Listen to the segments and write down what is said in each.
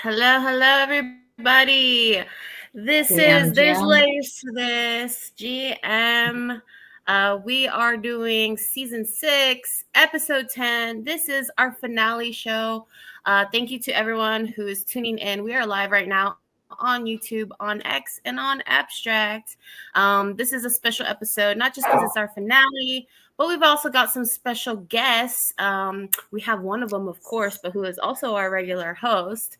Hello, everybody. This is GM, There's GM. Layers to This, GM. We are doing season 6, episode 10. This is our finale show. Thank you to everyone who is tuning in. We are live right now on YouTube, on X, and on Abstract. This is a special episode, not just because it's our finale, but we've also got some special guests. We have one of them, of course, but who is also our regular host.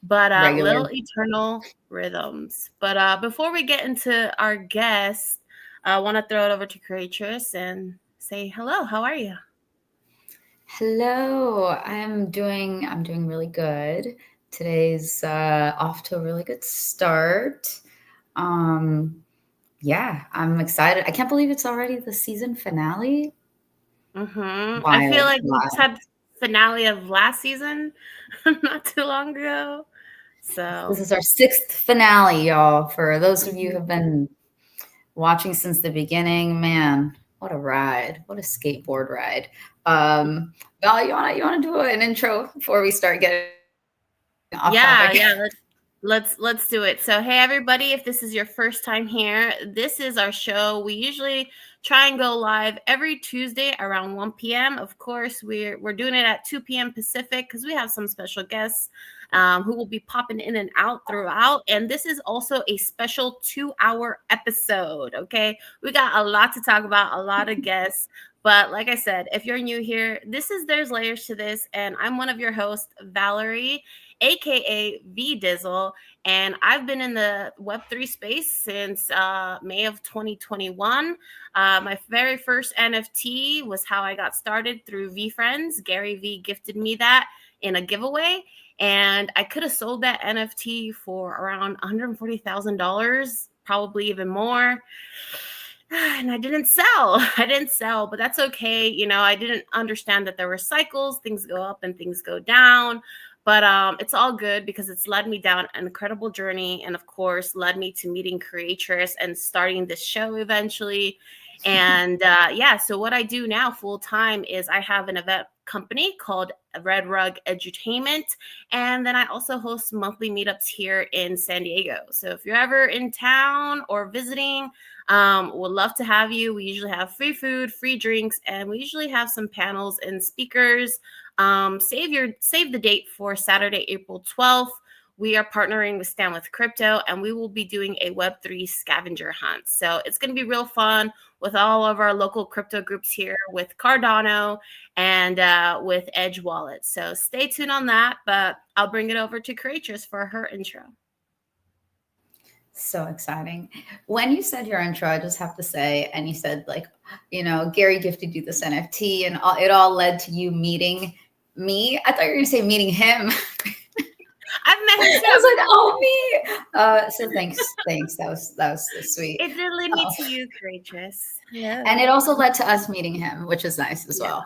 But Regular. Little Eternal Rhythms. But before we get into our guest, I want to throw it over to Creatress and say hello. How are you? Hello. I'm doing really good. Today's off to a really good start. Um yeah, I'm excited. I can't believe it's already the season finale. I feel Wild, like we just wild. had the finale of last season not too long ago. So, This is our sixth finale, y'all. For those of you who mhm. have been watching since the beginning, man, what a ride. What a skateboard ride. Val, you wanna do an intro before we start getting off Yeah, topic? yeah. Let's do it. So, hey everybody, if this is your first time here, this is our show. We usually try and go live every Tuesday around 1 p.m. Of course, we're doing it at 2 p.m. Pacific because we have some special guests who will be popping in and out throughout. And this is also a special 2 hour episode. Okay, we got a lot to talk about, a lot of guests. But like I said, if you're new here, this is There's Layers to This, and I'm one of your hosts, Valerie, aka V Dizzle, and I've been in the Web3 space since May of 2021. My very first NFT was how I got started through V Friends. Gary V gifted me that in a giveaway, and I could have sold that NFT for around $140,000, probably even more. And I didn't sell. I didn't sell, but that's okay. I didn't understand that there were cycles, things go up and things go down. But it's all good because it's led me down an incredible journey, and of course, led me to meeting Creatress and starting this show eventually. And yeah, so what I do now full time is I have an event company called Red Rug Edutainment, and then I also host monthly meetups here in San Diego. So if you're ever in town or visiting, would love to have you. We usually have free food, free drinks, and we usually have some panels and speakers. Save the date for Saturday, April 12th. We are partnering with Stand with Crypto, and we will be doing a Web3 scavenger hunt. So it's going to be real fun with all of our local crypto groups here, with Cardano and with Edge Wallet. So stay tuned on that, but I'll bring it over to Creatress for her intro. So exciting. When you said your intro, I just have to say, and you said like, Gary gifted you this NFT and it all led to you meeting me. I thought you were going to say meeting him. I've met him I too. was like, oh, me. So thanks. That was so sweet. It did lead me Uh, to you, Creatress. Yeah. and it also led to us meeting him, which is nice as Yeah. well.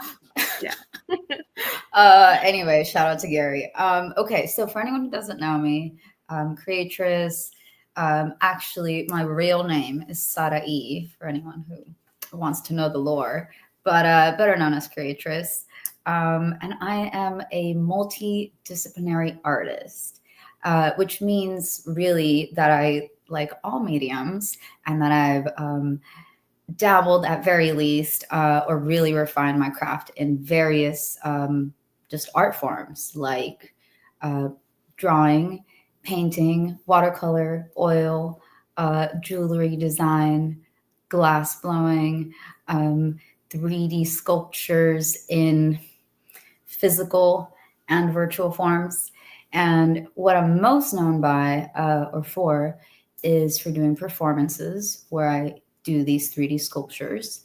Yeah. Anyway, shout out to Gary. Okay, so for anyone who doesn't know me, Creatress. Actually, my real name is Sara E, for anyone who wants to know the lore, but better known as Creatress. And I am a multidisciplinary artist, which means really that I like all mediums and that I've dabbled at very least or really refined my craft in various just art forms like drawing, painting, watercolor, oil, jewelry design, glass blowing, 3D sculptures in physical and virtual forms. And what I'm most known by or for is for doing performances where I do these 3D sculptures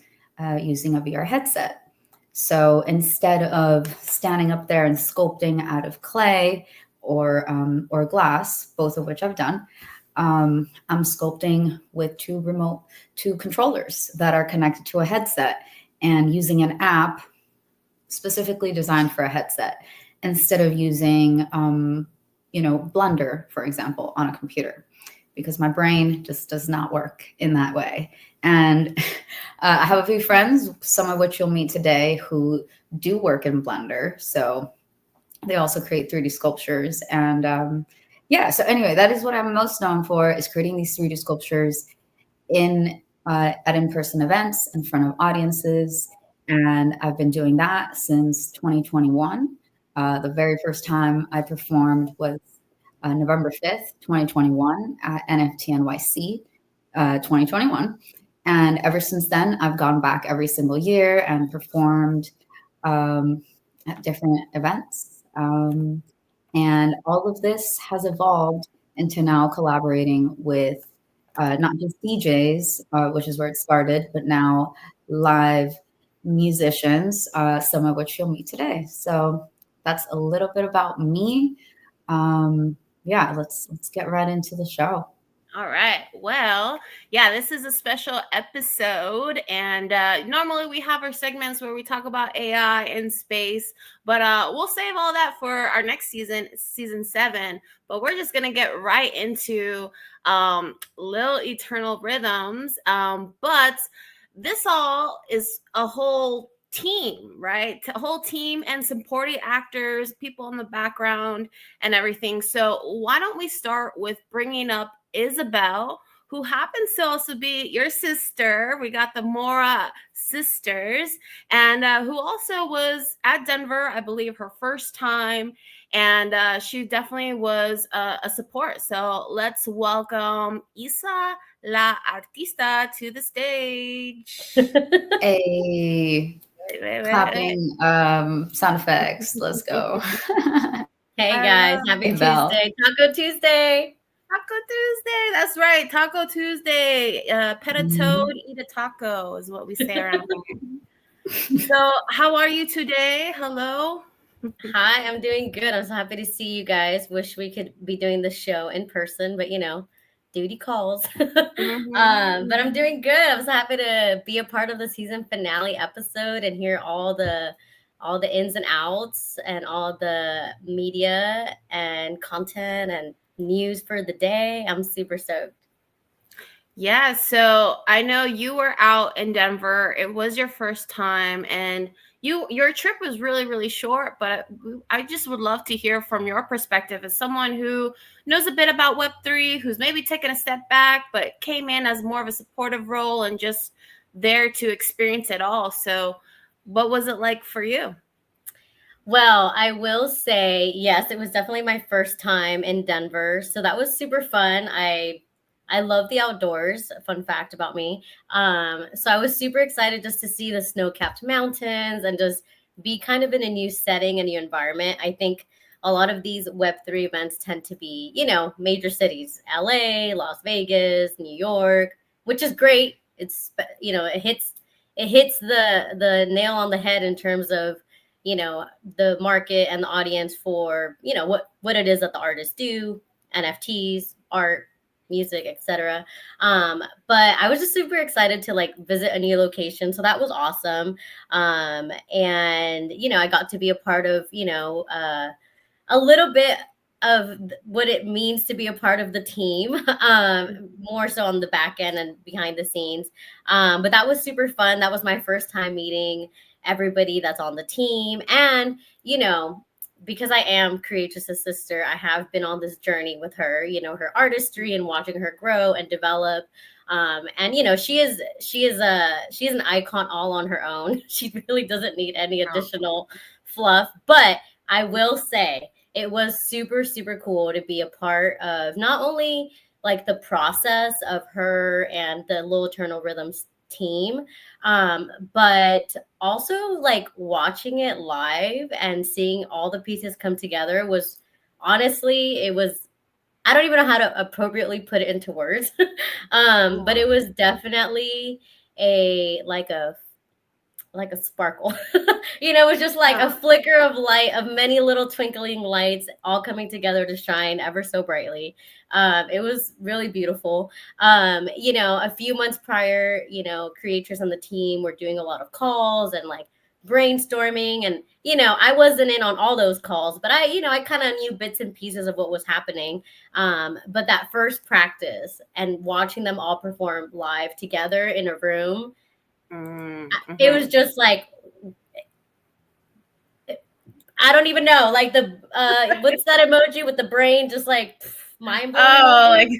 using a VR headset. So instead of standing up there and sculpting out of clay or glass, both of which I've done, I'm sculpting with two controllers that are connected to a headset and using an app specifically designed for a headset instead of using, Blender, for example, on a computer, because my brain just does not work in that way. And I have a few friends, some of which you'll meet today, who do work in Blender. So They also create 3D sculptures. And yeah, so anyway, that is what I'm most known for, is creating these 3D sculptures in at in-person events in front of audiences. And I've been doing that since 2021. The very first time I performed was November 5th, 2021 at NFT NYC 2021. And ever since then, I've gone back every single year and performed um, at different events. And all of this has evolved into now collaborating with not just DJs, which is where it started, but now live musicians, some of which you'll meet today. So that's a little bit about me. Yeah, let's get right into the show. All right. Well, yeah, this is a special episode. And normally we have our segments where we talk about AI and space, but we'll save all that for our next season, season 7. But we're just going to get right into Lil Eternal Rhythms. But this all is a whole team, right? A whole team and supporting actors, people in the background, and everything. So why don't we start with bringing up Isabel, who happens to also be your sister. We got the Mora sisters, and who also was at Denver, I believe, her first time. And she definitely was a support. So let's welcome Isa la Artista to the stage. A Wait, clapping sound effects. Let's go. Hey I guys, love happy Belle. Tuesday, Taco Tuesday. Taco Tuesday. That's right. Taco Tuesday. Pet a toad, eat a taco is what we say around here. So, how are you today? Hello. Hi, I'm doing good. I'm so happy to see you guys. Wish we could be doing the show in person, but duty calls. But I'm doing good. I'm so happy to be a part of the season finale episode and hear all the ins and outs and all the media and content and news for the day. I'm super stoked. Yeah, so I know you were out in Denver. It was your first time, and your trip was really really short, but I just would love to hear from your perspective as someone who knows a bit about Web3, who's maybe taken a step back but came in as more of a supportive role and just there to experience it all. So, what was it like for you? Well, I will say, yes, it was definitely my first time in Denver. So that was super fun. I love the outdoors. Fun fact about me. So I was super excited just to see the snow-capped mountains and just be kind of in a new setting, a new environment. I think a lot of these Web3 events tend to be, major cities, LA, Las Vegas, New York, which is great. It hits the nail on the head in terms of the market and the audience for what it is that the artists do, NFTs, art, music, etc. But I was just super excited to like visit a new location, so that was awesome. And I got to be a part of a little bit of what it means to be a part of the team, more so on the back end and behind the scenes. But that was super fun. That was my first time meeting everybody that's on the team. And, because I am Creatress's sister, I have been on this journey with her, her artistry and watching her grow and develop. And she is an icon all on her own. She really doesn't need any additional fluff. But I will say it was super, super cool to be a part of not only like the process of her and the Little Eternal Rhythms team, but also like watching it live and seeing all the pieces come together was honestly, it was, I don't even know how to appropriately put it into words. But it was definitely like a sparkle. It was just like a flicker of light of many little twinkling lights all coming together to shine ever so brightly. It was really beautiful. A few months prior, creators on the team were doing a lot of calls and like brainstorming, and I wasn't in on all those calls, but I kind of knew bits and pieces of what was happening. But that first practice and watching them all perform live together in a room, it was just like, I don't even know. Like the what's that emoji with the brain just like mind blown Oh, emoji?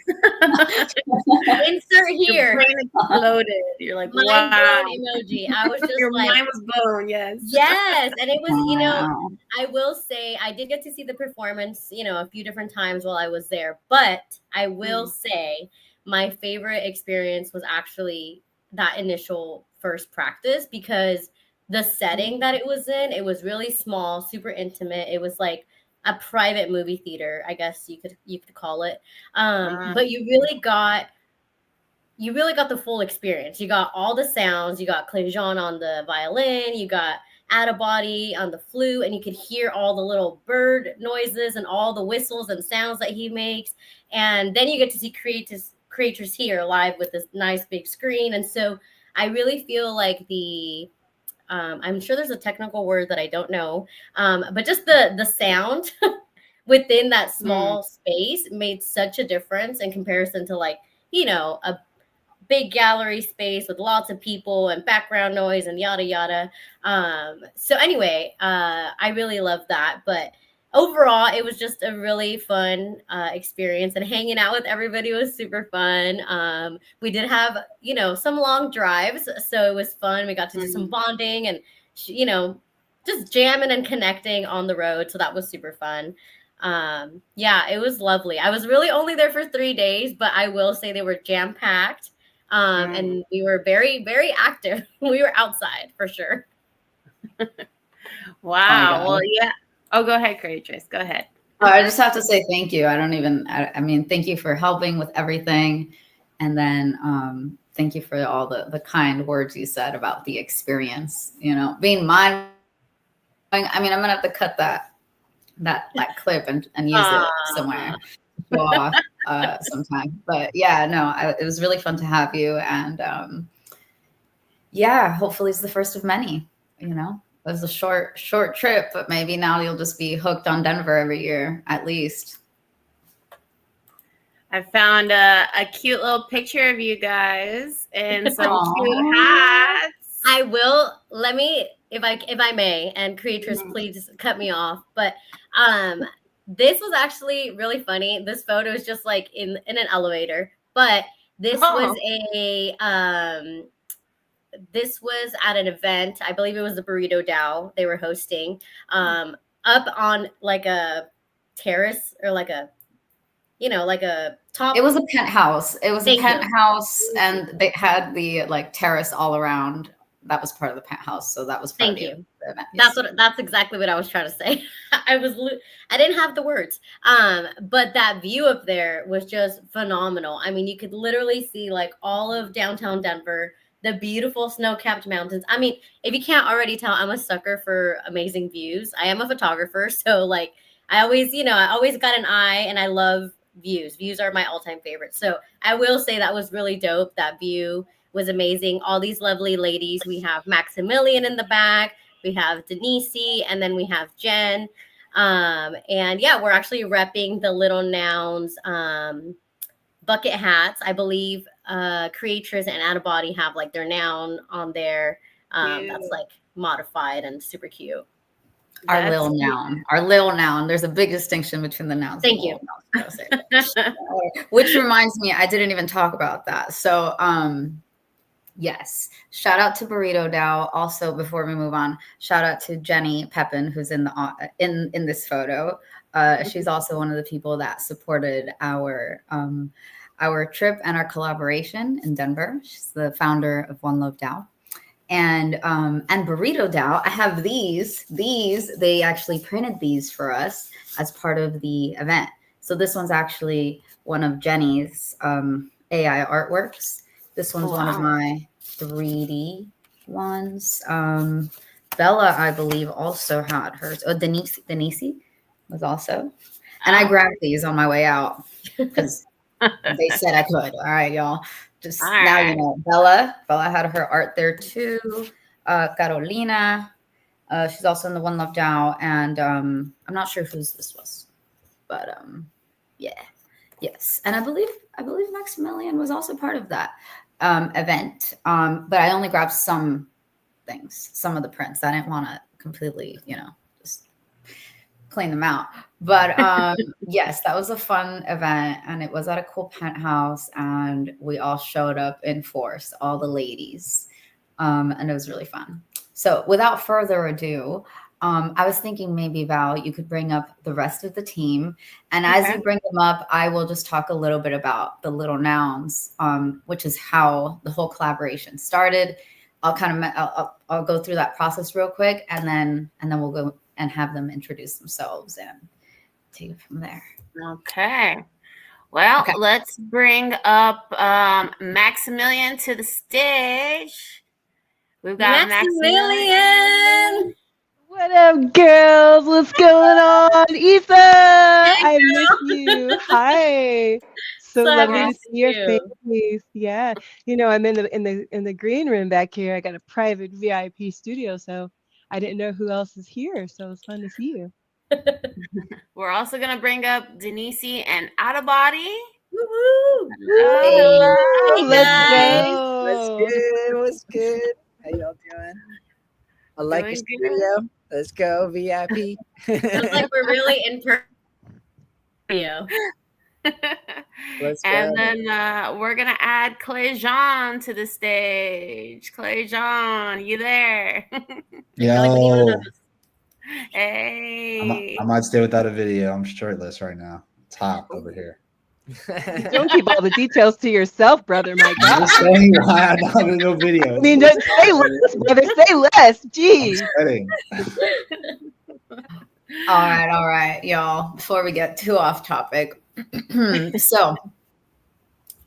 like Insert your here. brain exploded. You're like, Mind wow. blown emoji. I was just Your like, mind was blown. Yes. yes. And it was, Wow. I will say I did get to see the performance, a few different times while I was there. But I will say my favorite experience was actually that initial first practice because the setting that it was in, it was really small, super intimate. It was like a private movie theater, I guess you could call it. But you really got the full experience. You got all the sounds. You got Clejon on the violin. You got Adabody on the flute, and you could hear all the little bird noises and all the whistles and sounds that he makes. And then you get to see creators here live with this nice big screen. And so I really feel like I'm sure there's a technical word that I don't know, but just the sound within that small space made such a difference in comparison to like a big gallery space with lots of people and background noise and yada yada. So anyway, I really loved that. But overall, it was just a really fun experience, and hanging out with everybody was super fun. We did have some long drives, so it was fun. We got to do some bonding and just jamming and connecting on the road, so that was super fun. Yeah, it was lovely. I was really only there for 3 days, but I will say they were jam packed. And we were very, very active. We were outside for sure. Wow. Well, yeah. Oh, go ahead, Creatress. Go ahead. I just have to say thank you. I mean, thank you for helping with everything. And then thank you for all the kind words you said about the experience, being mind. I mean, I'm going to have to cut that clip and use it somewhere. Go off sometime. But yeah, no, it was really fun to have you. And yeah, hopefully it's the first of many, It was a short trip, but maybe now you'll just be hooked on Denver every year, at least. I found a cute little picture of you guys in some cute hats. I will, if I may, and Creatress, please cut me off. But this was actually really funny. This photo is just like in an elevator, but this was this was at an event. I believe it was the Burrito DAO they were hosting, up on like a terrace or like a top. It was a penthouse. It was a penthouse, and they had the like terrace all around. That was part of the penthouse, so that was part Thank of you. the event. That's exactly what I was trying to say. I didn't have the words. But that view up there was just phenomenal. I mean, you could literally see like all of downtown Denver, the beautiful snow-capped mountains. I mean, if you can't already tell, I'm a sucker for amazing views. I am a photographer, so like I always got an eye, and I love views. Views are my all-time favorite. So I will say that was really dope. That view was amazing. All these lovely ladies. We have Maximilian in the back. We have Denise, and then we have Jen. And yeah, we're actually repping the Little Nouns bucket hats. I believe Creatress and Adabody have like their noun on there. That's like modified and super cute. Our little noun. There's a big distinction between the nouns. Thank you. Which reminds me, I didn't even talk about that. So, yes, shout out to Burrito DAO. Also, before we move on, shout out to Jenny Pepin, who's in this photo. She's also one of the people that supported our trip and our collaboration in Denver. She's the founder of One Love DAO. And Burrito DAO, I have these, they actually printed these for us as part of the event. So this one's actually one of Jenny's AI artworks. This one's one of my 3D ones. Bella, I believe, also had hers. Oh, Denise was also. And I grabbed these on my way out because they said I could. All right, y'all. Just now you know. Bella had her art there too. Carolina, she's also in the One Love DAO, and I'm not sure whose this was, but yeah, yes, and I believe Maximilian was also part of that event. But I only grabbed some things, some of the prints. I didn't want to completely, just clean them out. But yes, that was a fun event, and it was at a cool penthouse, and we all showed up in force, all the ladies, and it was really fun. So without further ado, I was thinking maybe Val, you could bring up the rest of the team, and as Okay. you bring them up, I will just talk a little bit about the Little Nouns, which is how the whole collaboration started. I'll go through that process real quick, and then we'll go and have them introduce themselves and take it from there. Okay. Well, Okay. let's bring up Maximilian to the stage. We've got Maximilian! What up, girls? What's going on? Issa, I miss you. Hi. So So happy lovely to to see see your you. face. Yeah. I'm in the green room back here. I got a private VIP studio, so I didn't know who else is here. So it's fun to see you. We're also going to bring up Denise and Outtabody. Woo-hoo! Hello. Hey, Let's guys. What's go. good? What's good? How y'all doing? I like the Doing good. studio. Let's go, VIP. Feels like we're really in studio. Let's And go. then we're going to add Clay Jean to the stage. Clay Jean, you there? Yo, Hey. I might stay without a video. I'm shirtless right now. It's hot over here. Don't keep all the details to yourself, brother. My I'm God. just saying why I'm not in no video. I mean, don't say less, brother. Say less. Geez. All right, y'all. Before we get too off topic, so I'm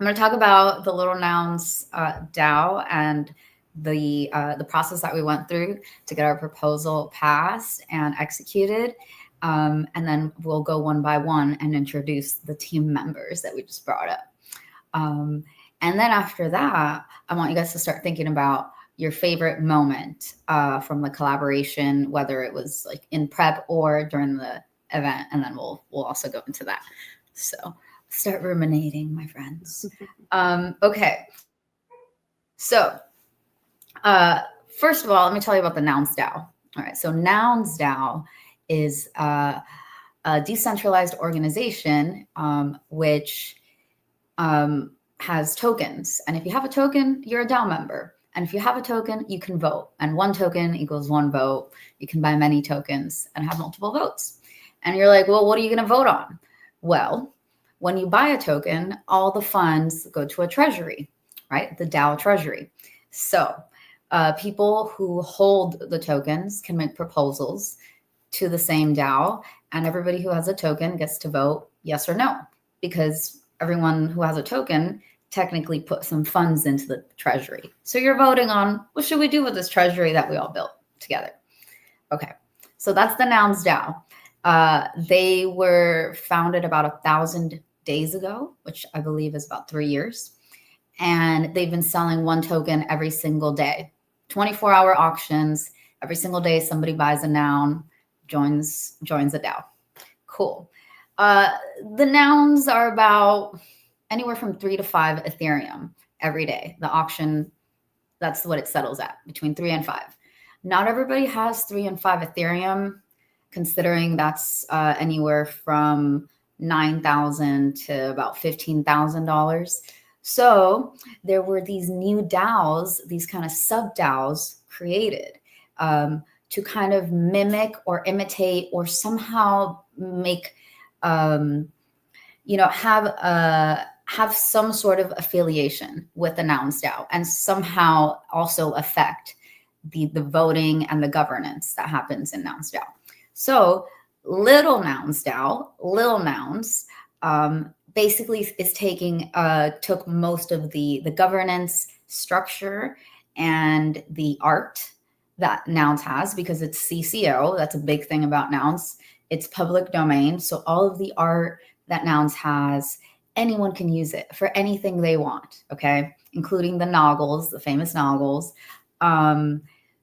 going to talk about the Little Nouns DAO and the process that we went through to get our proposal passed and executed. And then we'll go one by one and introduce the team members that we just brought up. And then after that, I want you guys to start thinking about your favorite moment from the collaboration, whether it was like in prep or during the event. And then we'll also go into that. So start ruminating, my friends. Okay. So first of all, let me tell you about the Nouns DAO. All right. So Nouns DAO is a decentralized organization which has tokens. And if you have a token, you're a DAO member. And if you have a token, you can vote. And one token equals one vote. You can buy many tokens and have multiple votes. And you're like, well, what are you going to vote on? Well, when you buy a token, all the funds go to a treasury, right? The DAO treasury. So people who hold the tokens can make proposals to the same DAO, and everybody who has a token gets to vote yes or no, because everyone who has a token technically put some funds into the treasury. So you're voting on, what should we do with this treasury that we all built together? Okay, so that's the Nouns DAO. They were founded about 1,000 days ago, which I believe is about 3 years. And they've been selling one token every single day, 24-hour auctions. Every single day, somebody buys a noun, joins a DAO. Cool. The nouns are about anywhere from 3 to 5 Ethereum every day. The auction, that's what it settles at, between 3 and 5. Not everybody has 3 and 5 Ethereum, considering that's anywhere from $9,000 to about $15,000. So there were these new DAOs, these kind of sub DAOs created to kind of mimic or imitate or somehow make, have some sort of affiliation with the Nouns DAO and somehow also affect the voting and the governance that happens in Nouns DAO. So Little Nouns DAO, Lil Nouns, basically is took most of the governance structure and the art that Nouns has, because it's CCO. That's a big thing about Nouns. It's public domain. So all of the art that Nouns has, anyone can use it for anything they want, okay? Including the Noggles, the famous Noggles.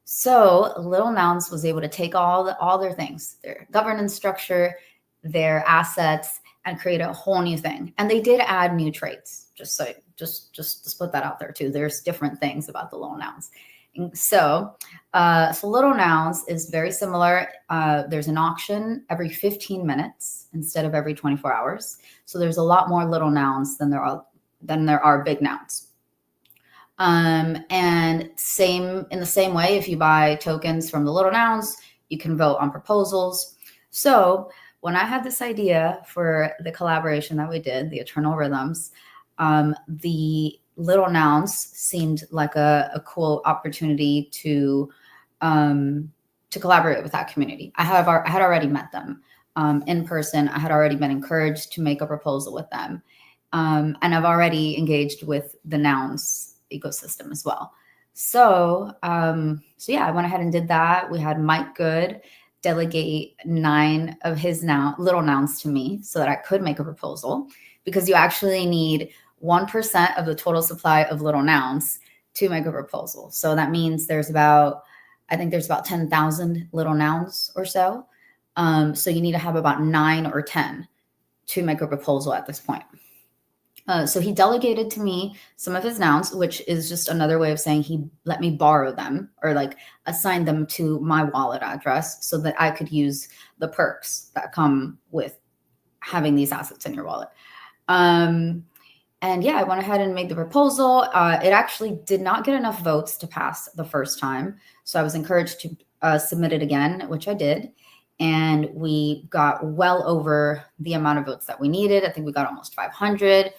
So Little Nouns was able to take all their things, their governance structure, their assets, and create a whole new thing. And they did add new traits, just put that out there too. There's different things about the Little Nouns. So, Little Nouns is very similar. There's an auction every 15 minutes instead of every 24 hours. So there's a lot more little nouns than there are big nouns. And in the same way, if you buy tokens from the little nouns, you can vote on proposals. So when I had this idea for the collaboration that we did, the Eternal Rhythms, the little nouns seemed like a cool opportunity to collaborate with that community. I had already met them in person. I had already been encouraged to make a proposal with them. And I've already engaged with the nouns ecosystem as well. So yeah, I went ahead and did that. We had Mike Good delegate 9 of his little nouns to me so that I could make a proposal, because you actually need 1% of the total supply of little nouns to make a proposal. So that means there's about 10,000 little nouns or so. So you need to have about 9 or 10 to make a proposal at this point. So he delegated to me some of his nouns, which is just another way of saying he let me borrow them, or like assign them to my wallet address so that I could use the perks that come with having these assets in your wallet. And yeah, I went ahead and made the proposal. It actually did not get enough votes to pass the first time. So I was encouraged to submit it again, which I did. And we got well over the amount of votes that we needed. I think we got almost 500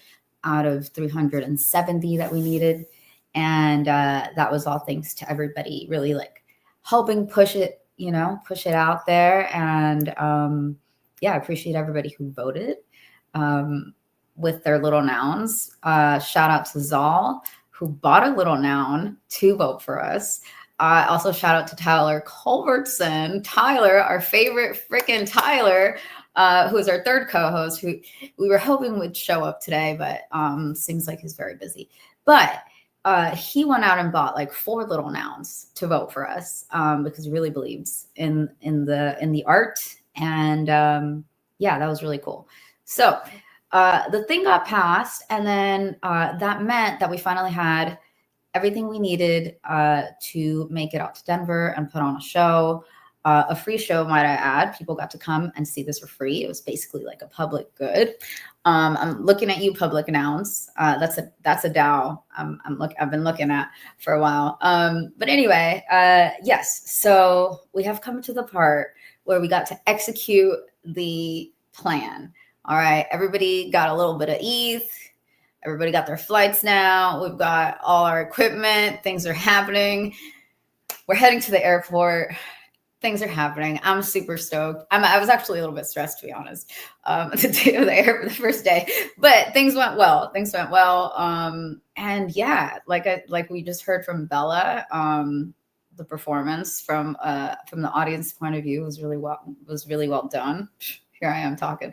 out of 370 that we needed. And that was all thanks to everybody really like helping push it out there. And yeah, I appreciate everybody who voted with their little nouns. Shout out to Zal, who bought a little noun to vote for us. Also shout out to Tyler Culbertson. Tyler, our favorite freaking Tyler, who is our third co-host, who we were hoping would show up today, but seems like he's very busy. But he went out and bought like 4 little nouns to vote for us because he really believes in the art. And yeah, that was really cool. So the thing got passed, and then that meant that we finally had everything we needed to make it out to Denver and put on a show. A free show, might I add. People got to come and see this for free. It was basically like a public good. I'm looking at you, public nouns. That's a DAO. I've been looking at for a while. But anyway, yes. So we have come to the part where we got to execute the plan. All right, everybody got a little bit of ETH. Everybody got their flights now. We've got all our equipment. Things are happening. We're heading to the airport. Things are happening. I'm super stoked. I was actually a little bit stressed, to be honest, the first day, but things went well. And yeah, like we just heard from Bella, the performance from the audience point of view was really well done. Here I am talking.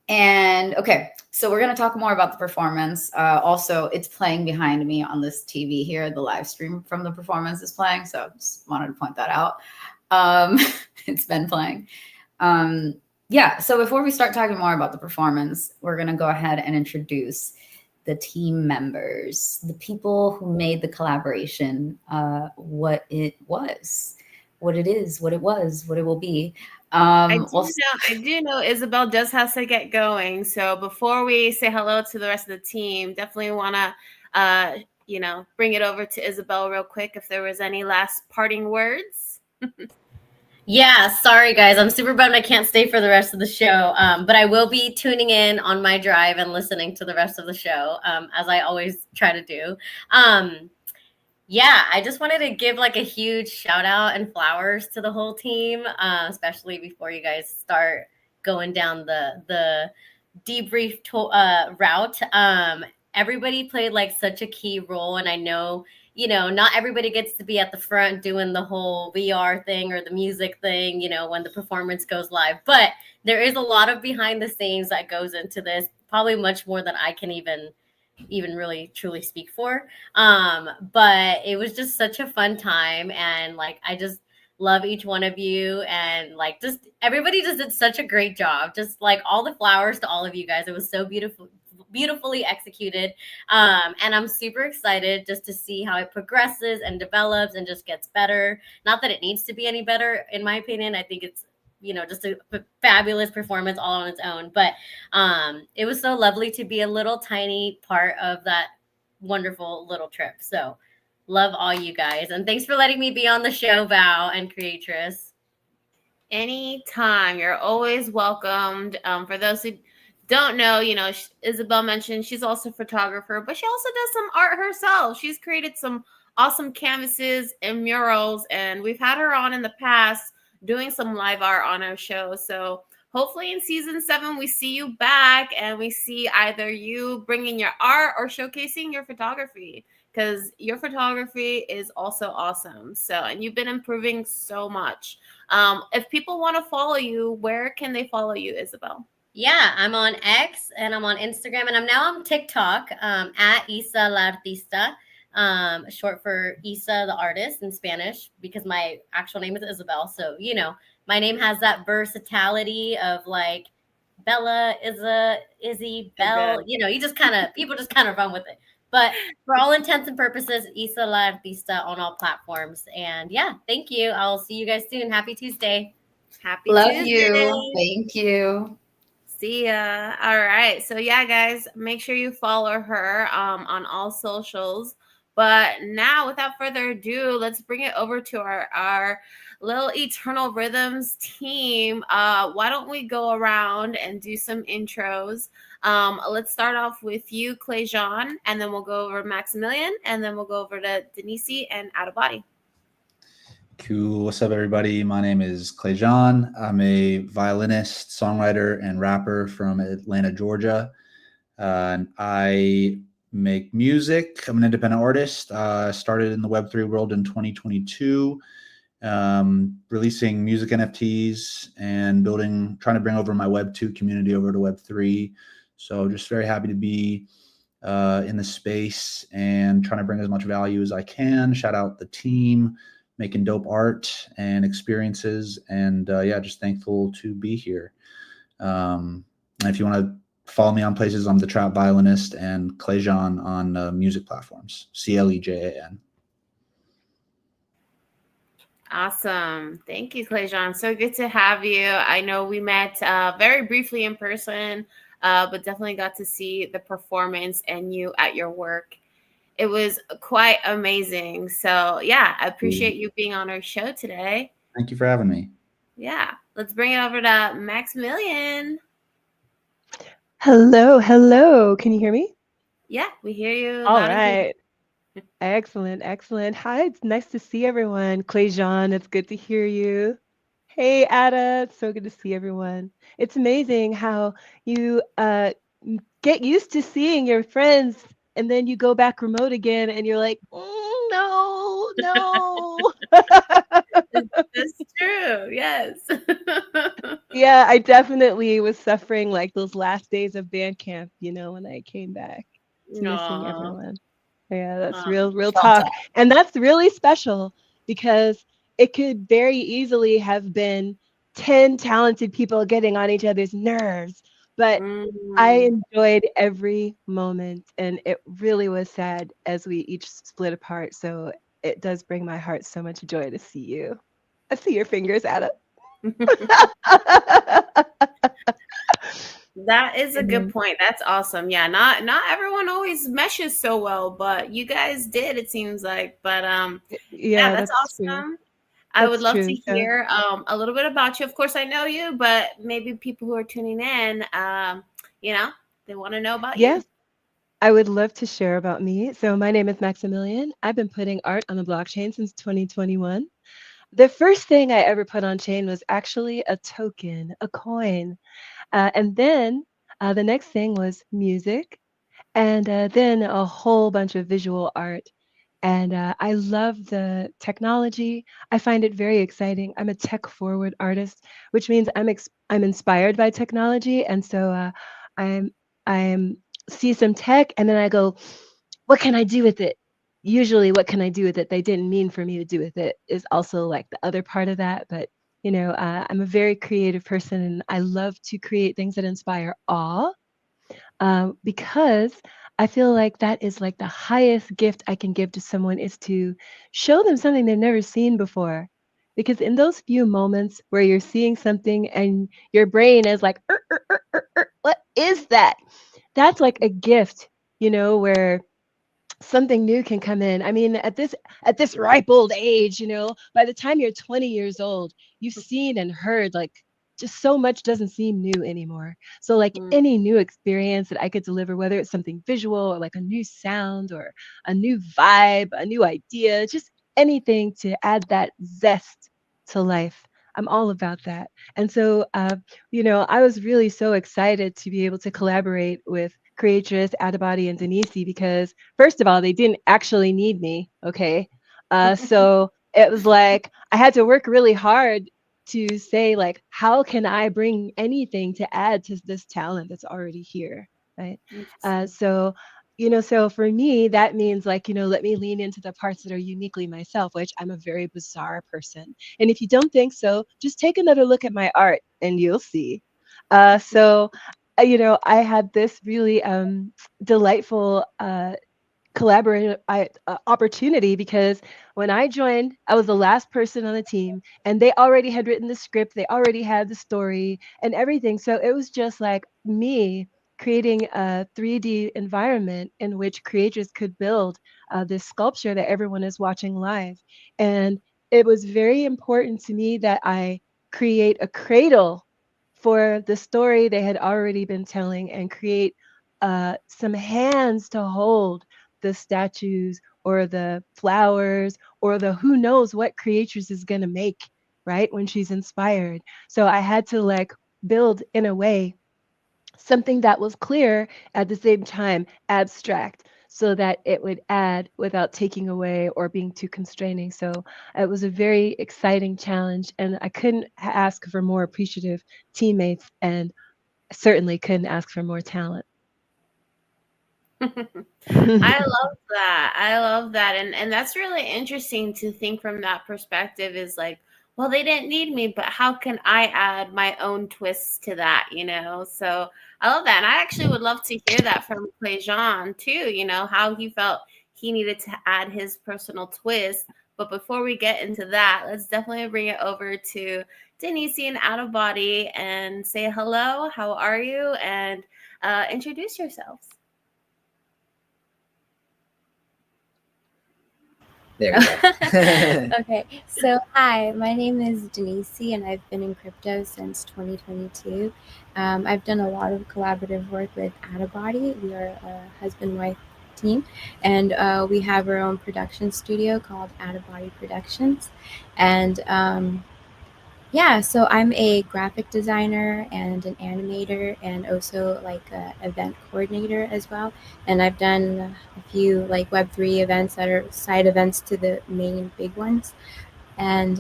And okay, so we're going to talk more about the performance. Also, it's playing behind me on this TV here. The live stream from the performance is playing. So just wanted to point that out. It's been playing. Yeah, so before we start talking more about the performance, we're going to go ahead and introduce the team members, the people who made the collaboration, what it was, what it is, what it was, what it will be. I do know Isabel does have to get going. So before we say hello to the rest of the team, definitely want to, bring it over to Isabel real quick if there was any last parting words. Yeah, sorry guys, I'm super bummed I can't stay for the rest of the show, but I will be tuning in on my drive and listening to the rest of the show, as I always try to do. Yeah, I just wanted to give like a huge shout out and flowers to the whole team, especially before you guys start going down the debrief route. Everybody played like such a key role, and I know, not everybody gets to be at the front doing the whole VR thing or the music thing, when the performance goes live, but there is a lot of behind the scenes that goes into this, probably much more than I can even really truly speak for. But it was just such a fun time, and like I just love each one of you, and like just everybody just did such a great job. Just like all the flowers to all of you guys. It was so beautiful beautifully executed. And I'm super excited just to see how it progresses and develops and just gets better. Not that it needs to be any better, in my opinion. I think it's, just a fabulous performance all on its own. But it was so lovely to be a little tiny part of that wonderful little trip. So love all you guys. And thanks for letting me be on the show, Val and Creatress. Anytime. You're always welcomed. For those who don't know, Isabel mentioned she's also a photographer, but she also does some art herself. She's created some awesome canvases and murals, and we've had her on in the past doing some live art on our show. So hopefully in season 7, we see you back and we see either you bringing your art or showcasing your photography, because your photography is also awesome. So, and you've been improving so much. If people want to follow you, where can they follow you, Isabel? Yeah, I'm on X and I'm on Instagram and I'm now on TikTok at Isa la Artista, short for Isa the artist in Spanish, because my actual name is Isabel. So, my name has that versatility of like Bella, Izzy, Belle. You just people just kind of run with it. But for all intents and purposes, Isa la Artista on all platforms. And yeah, thank you. I'll see you guys soon. Happy Tuesday. Happy Love Tuesday. you. Thank you. See ya. All right. So yeah, guys, make sure you follow her on all socials. But now, without further ado, let's bring it over to our little Eternal Rhythms team. Why don't we go around and do some intros? Let's start off with you, Clay Jean, and then we'll go over Maximilian, and then we'll go over to Denise and Out of Body. Cool. What's up, everybody? My name is Clay Jean. I'm a violinist, songwriter, and rapper from Atlanta, Georgia. And I make music. I'm an independent artist. Started in the Web3 world in 2022, releasing music NFTs and trying to bring over my Web2 community over to Web3. So just very happy to be in the space and trying to bring as much value as I can. Shout out the team, making dope art and experiences. And just thankful to be here. And if you want to follow me on places, I'm the Trap Violinist and Clay Jean on music platforms, CLEJAN. Awesome. Thank you, Clay Jean. So good to have you. I know we met very briefly in person, but definitely got to see the performance and you at your work. It was quite amazing. So yeah, I appreciate you being on our show today. Thank you for having me. Yeah. Let's bring it over to Maximilian. Hello. Can you hear me? Yeah, we hear you. All right. Excellent. Hi, it's nice to see everyone. Clay Jean, it's good to hear you. Hey, Ada, it's so good to see everyone. It's amazing how you get used to seeing your friends and then you go back remote again and you're like, no. That's true. Yes. Yeah, I definitely was suffering like those last days of band camp, when I came back. Missing everyone. Yeah, that's real talk. And that's really special because it could very easily have been 10 talented people getting on each other's nerves. But I enjoyed every moment, and it really was sad as we each split apart. So it does bring my heart so much joy to see you. I see your fingers, Ada. That is a good point. That's awesome. Yeah, not everyone always meshes so well, but you guys did, it seems like. But yeah, that's awesome. True. I would love to hear a little bit about you. Of course, I know you, but maybe people who are tuning in, they want to know about you. Yes, I would love to share about me. So my name is Maximilian. I've been putting art on the blockchain since 2021. The first thing I ever put on chain was actually a token, a coin. And then the next thing was music, and then a whole bunch of visual art. And I love the technology. I find it very exciting. I'm a tech-forward artist, which means I'm inspired by technology, and so I'm see some tech, and then I go, what can I do with it? Usually, what can I do with it? They didn't mean for me to do with it is also like the other part of that, but I'm a very creative person and I love to create things that inspire awe. because I feel like that is like the highest gift I can give to someone is to show them something they've never seen before. Because in those few moments where you're seeing something and your brain is like, what is that? That's like a gift, where something new can come in. I mean, at this ripe old age, by the time you're 20 years old, you've seen and heard like just so much doesn't seem new anymore. So like Mm. any new experience that I could deliver, whether it's something visual or like a new sound or a new vibe, a new idea, just anything to add that zest to life. I'm all about that. And so, I was really so excited to be able to collaborate with Creatress, Adibody, and Denise because first of all, they didn't actually need me. Okay. So it was like I had to work really hard to say, like, how can I bring anything to add to this talent that's already here? Right. Interesting. So for me, that means like, let me lean into the parts that are uniquely myself, which I'm a very bizarre person. And if you don't think so, just take another look at my art and you'll see. I had this really delightful collaborative opportunity because when I joined, I was the last person on the team, and they already had written the script, they already had the story and everything. So it was just like me creating a 3D environment in which creators could build this sculpture that everyone is watching live. And it was very important to me that I create a cradle for the story they had already been telling and create some hands to hold the statues or the flowers or the who knows what creatures is going to make, right? When she's inspired. So I had to like build in a way something that was clear at the same time abstract so that it would add without taking away or being too constraining. So it was a very exciting challenge and I couldn't ask for more appreciative teammates and certainly couldn't ask for more talent. I love that. I love that. And that's really interesting to think from that perspective is like, well, they didn't need me, but how can I add my own twists to that? So I love that. And I actually would love to hear that from Jean too, how he felt he needed to add his personal twist. But before we get into that, let's definitely bring it over to Denise and Out of Body and say hello. How are you? And introduce yourselves. There we go. Okay, so hi, my name is Denise, and I've been in crypto since 2022. I've done a lot of collaborative work with Adibody. We are a husband-wife team, and we have our own production studio called Adibody Productions. And yeah, so I'm a graphic designer and an animator and also like a event coordinator as well. And I've done a few like Web3 events that are side events to the main big ones. And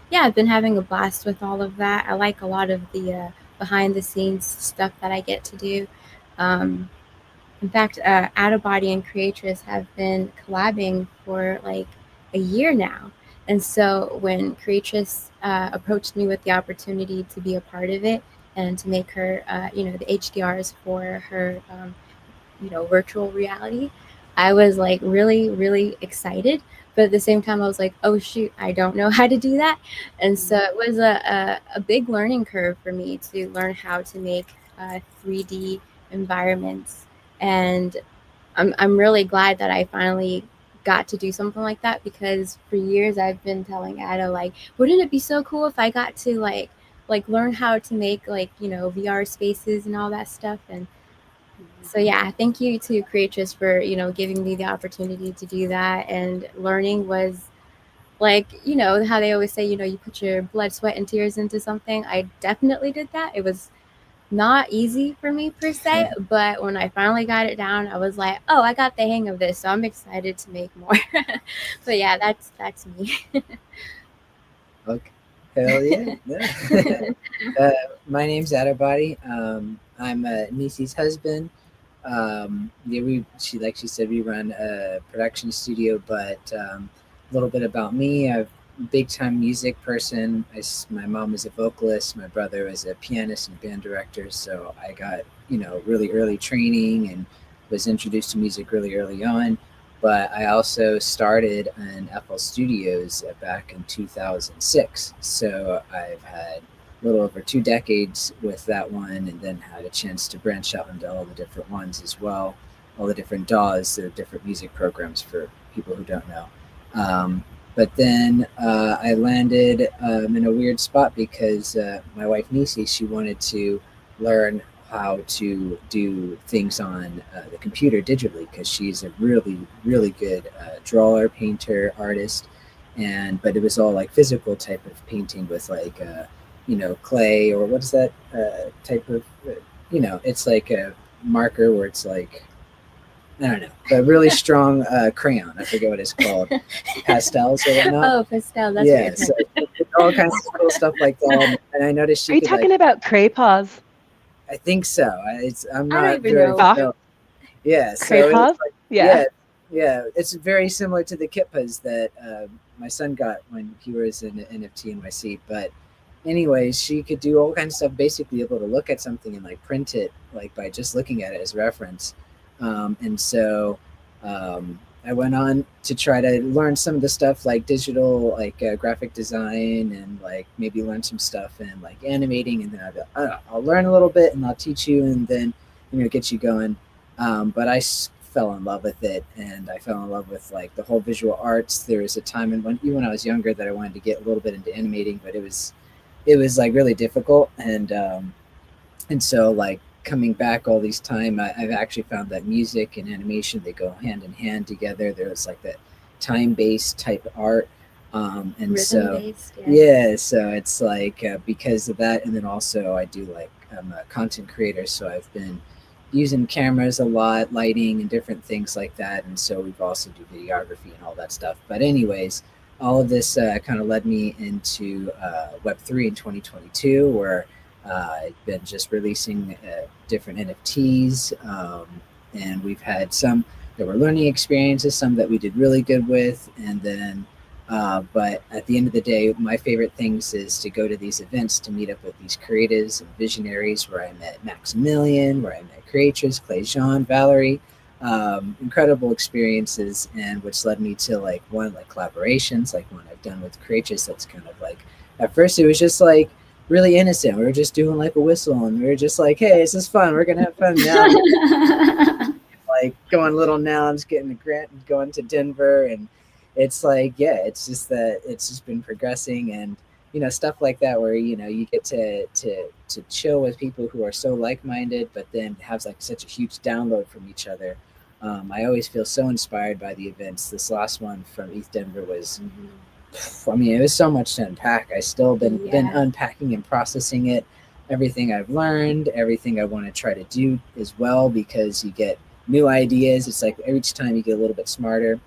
yeah, I've been having a blast with all of that. I like a lot of the behind the scenes stuff that I get to do. Um, in fact, Adibody and Creatress have been collabing for like a year now. And so when Creatress approached me with the opportunity to be a part of it and to make her, the HDRs for her, virtual reality, I was like really, really excited. But at the same time, I was like, oh, shoot, I don't know how to do that. And so it was a big learning curve for me to learn how to make 3D environments, and I'm really glad that I finally got to do something like that, because for years I've been telling Ada, like, wouldn't it be so cool if I got to like learn how to make like VR spaces and all that stuff. And so yeah, thank you to Creatress for giving me the opportunity to do that. And learning was like, how they always say, you put your blood, sweat, and tears into something. I definitely did that. It was not easy for me per se, but when I finally got it down, I was like, oh, I got the hang of this, so I'm excited to make more. But yeah, that's me. Okay. Hell yeah. My name's Adibody. I'm Nisi's husband. Yeah, like she said, we run a production studio, but a little bit about me. I've big time music person. My mom was a vocalist, my brother was a pianist and band director, so I got really early training and was introduced to music really early on. But I also started in FL Studios back in 2006, so I've had a little over 2 decades with that one, and then had a chance to branch out into all the different ones as well, all the different DAWs, the different music programs for people who don't know. But then I landed in a weird spot because my wife Nisi, she wanted to learn how to do things on the computer digitally, because she's a really, really good drawer, painter, artist. But it was all like physical type of painting with like clay, or what is that type of it's like a marker where it's like, I don't know, but really strong crayon. I forget what it's called, pastels or whatnot. Oh, pastel. That's Yeah, what so all kinds of cool stuff like that. And I noticed Are she you could talking like, about Cray Paws? I think so. I'm I don't not even very know. Ah, familiar. Yeah, Cray so it was Paws? like, Yeah. yeah, it's very similar to the Kippas that my son got when he was in NFT NYC. But anyways, she could do all kinds of stuff, basically able to look at something and like print it like by just looking at it as reference. And so I went on to try to learn some of the stuff like digital, like graphic design, and like maybe learn some stuff in like animating. And then I'll learn a little bit and I'll teach you, and then get you going. But fell in love with it, and I fell in love with like the whole visual arts. There was a time even when I was younger that I wanted to get a little bit into animating, but it was like really difficult. And so like coming back all these time, I've actually found that music and animation, they go hand in hand together. There's like that time-based type art, and Rhythm so based. yeah, so it's like because of that. And then also I do like, I'm a content creator, so I've been using cameras a lot, lighting and different things like that. And so we've also do videography and all that stuff. But anyways, all of this kind of led me into Web3 in 2022, where I've been just releasing different NFTs, and we've had some that were learning experiences, some that we did really good with, and then but at the end of the day, my favorite things is to go to these events to meet up with these creatives and visionaries, where I met Maximilian, where I met Creatress, Clay Jean, Valerie. Incredible experiences, and which led me to like collaborations, like one I've done with Creatress. That's kind of like, at first it was just like really innocent. We were just doing like a whistle, and we were just like, hey, this is fun. We're gonna have fun now. Like going little nouns, getting a grant, and going to Denver, and it's like, yeah, it's just that it's just been progressing, and stuff like that, where you get to chill with people who are so like-minded, but then have like such a huge download from each other. I always feel so inspired by the events. This last one from ETH Denver was, I mean, it was so much to unpack. I still been unpacking and processing it, everything I've learned, everything I want to try to do as well, because you get new ideas. It's like each time you get a little bit smarter.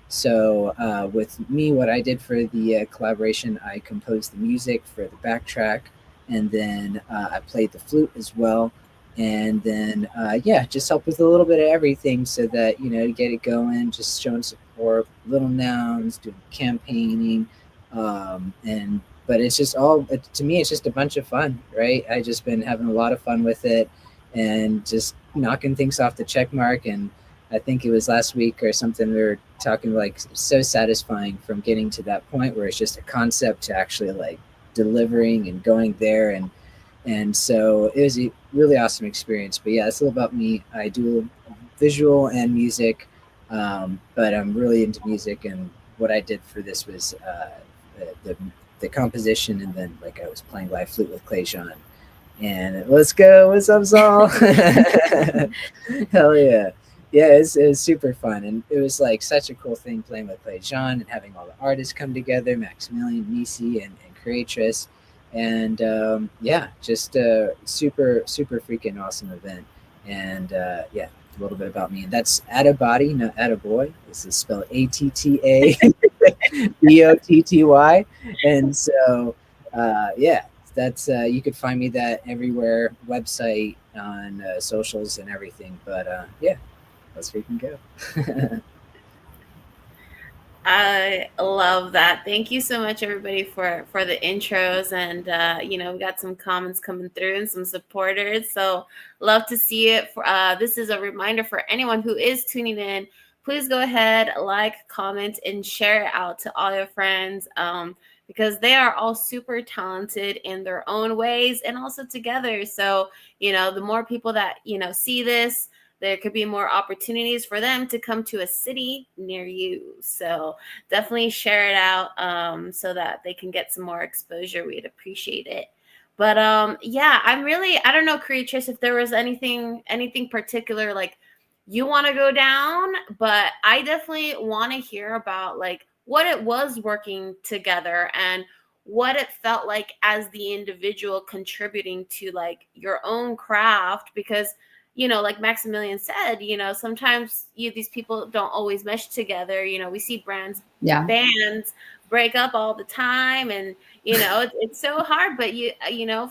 So with me, what I did for the collaboration, I composed the music for the backtrack, and then I played the flute as well. And then, just help with a little bit of everything, so that, to get it going, just showing support, little nouns, doing campaigning. But it's just to me, it's just a bunch of fun, right? I just been having a lot of fun with it, and just knocking things off the check mark. And I think it was last week or something, we were talking like, so satisfying from getting to that point where it's just a concept to actually like delivering and going there. And so it was a really awesome experience. But yeah, that's a little about me. I do visual and music, but I'm really into music. And what I did for this was the composition, and then like I was playing live flute with Clay Jean. And let's go. What's up, Saul? Hell yeah. Yeah, it was super fun. And it was like such a cool thing playing with Clay Jean and having all the artists come together, Maximilian, Nisi, and Creatress. And just a super, super freaking awesome event. And a little bit about me. And that's Attabody, not Attaboy. This is spelled ATTABOTTY. And so, that's you could find me that everywhere, website, on socials and everything. But let's freaking go. I love that. Thank you so much, everybody, for the intros, and we got some comments coming through and some supporters. So love to see it. This is a reminder for anyone who is tuning in. Please go ahead, like, comment, and share it out to all your friends, because they are all super talented in their own ways and also together. So the more people that see this, there could be more opportunities for them to come to a city near you. So definitely share it out, so that they can get some more exposure. We'd appreciate it. But yeah, I don't know, Creatress, if there was anything particular like you want to go down, but I definitely want to hear about like what it was working together and what it felt like as the individual contributing to like your own craft, because like Maximilian said, sometimes these people don't always mesh together. We see bands break up all the time, and it's so hard. But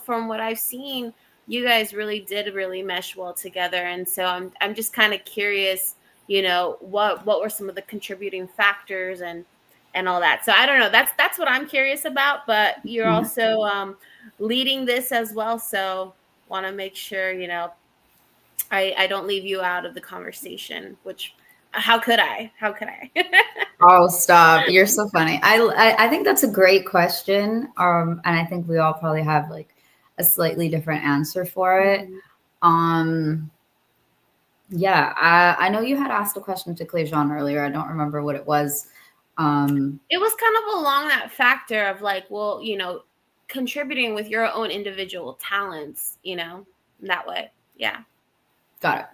from what I've seen, you guys really did really mesh well together, and so I'm just kind of curious, what were some of the contributing factors and all that. So I don't know. That's what I'm curious about. But you're also leading this as well, so want to make sure I don't leave you out of the conversation, which how could I? Oh, stop. You're so funny. I think that's a great question. And I think we all probably have like a slightly different answer for it. Yeah, I know you had asked a question to Clejon earlier. I don't remember what it was. It was kind of along that factor of like, well, contributing with your own individual talents, that way. Yeah. Got it.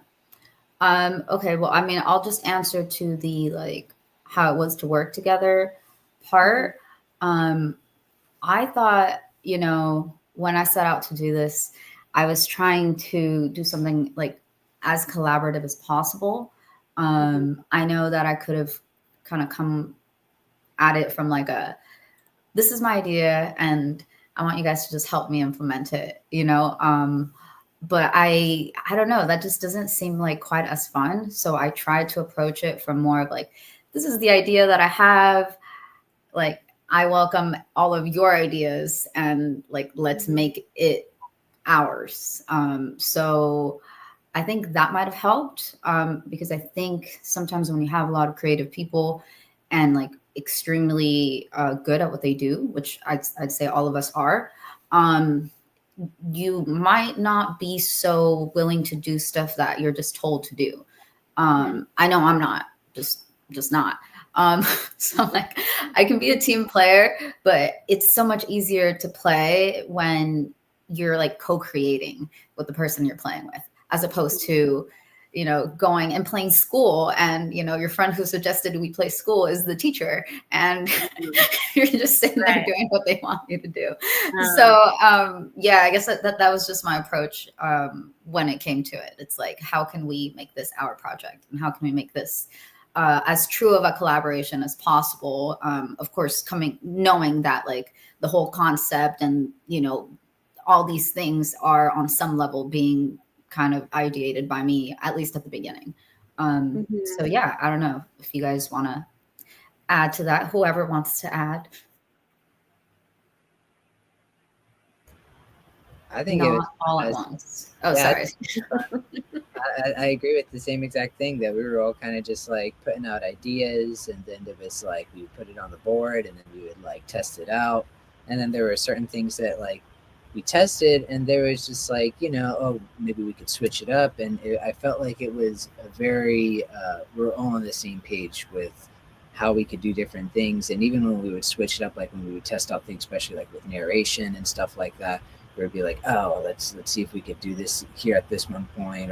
Okay, well, I mean, I'll just answer to the like how it was to work together part. I thought, when I set out to do this, I was trying to do something like as collaborative as possible. I know that I could have kind of come at it from like this is my idea and I want you guys to just help me implement it, but I don't know, that just doesn't seem like quite as fun. So I tried to approach it from more of like, this is the idea that I have. Like, I welcome all of your ideas and like, let's make it ours. So I think that might have helped, because I think sometimes when you have a lot of creative people and like extremely good at what they do, which I'd say all of us are, you might not be so willing to do stuff that you're just told to do. I know I'm not, just not. So like I can be a team player, but it's so much easier to play when you're like co-creating with the person you're playing with, as opposed to, going and playing school and, your friend who suggested we play school is the teacher and you're just sitting there doing what they want you to do. So, yeah, I guess that was just my approach when it came to it. It's like, how can we make this our project and how can we make this as true of a collaboration as possible? Of course, knowing that like the whole concept and, all these things are on some level being kind of ideated by me, at least at the beginning. So yeah, I don't know if you guys want to add to that, whoever wants to add. I think Not it was all at once. Oh, yeah, sorry. I agree with the same exact thing, that we were all kind of just like putting out ideas, and then it was like we would put it on the board and then we would like test it out. And then there were certain things that like we tested and there was just like, oh, maybe we could switch it up. And I felt like it was a very, we're all on the same page with how we could do different things. And even when we would switch it up, like when we would test out things, especially like with narration and stuff like that, we would be like, oh, let's see if we could do this here at this one point.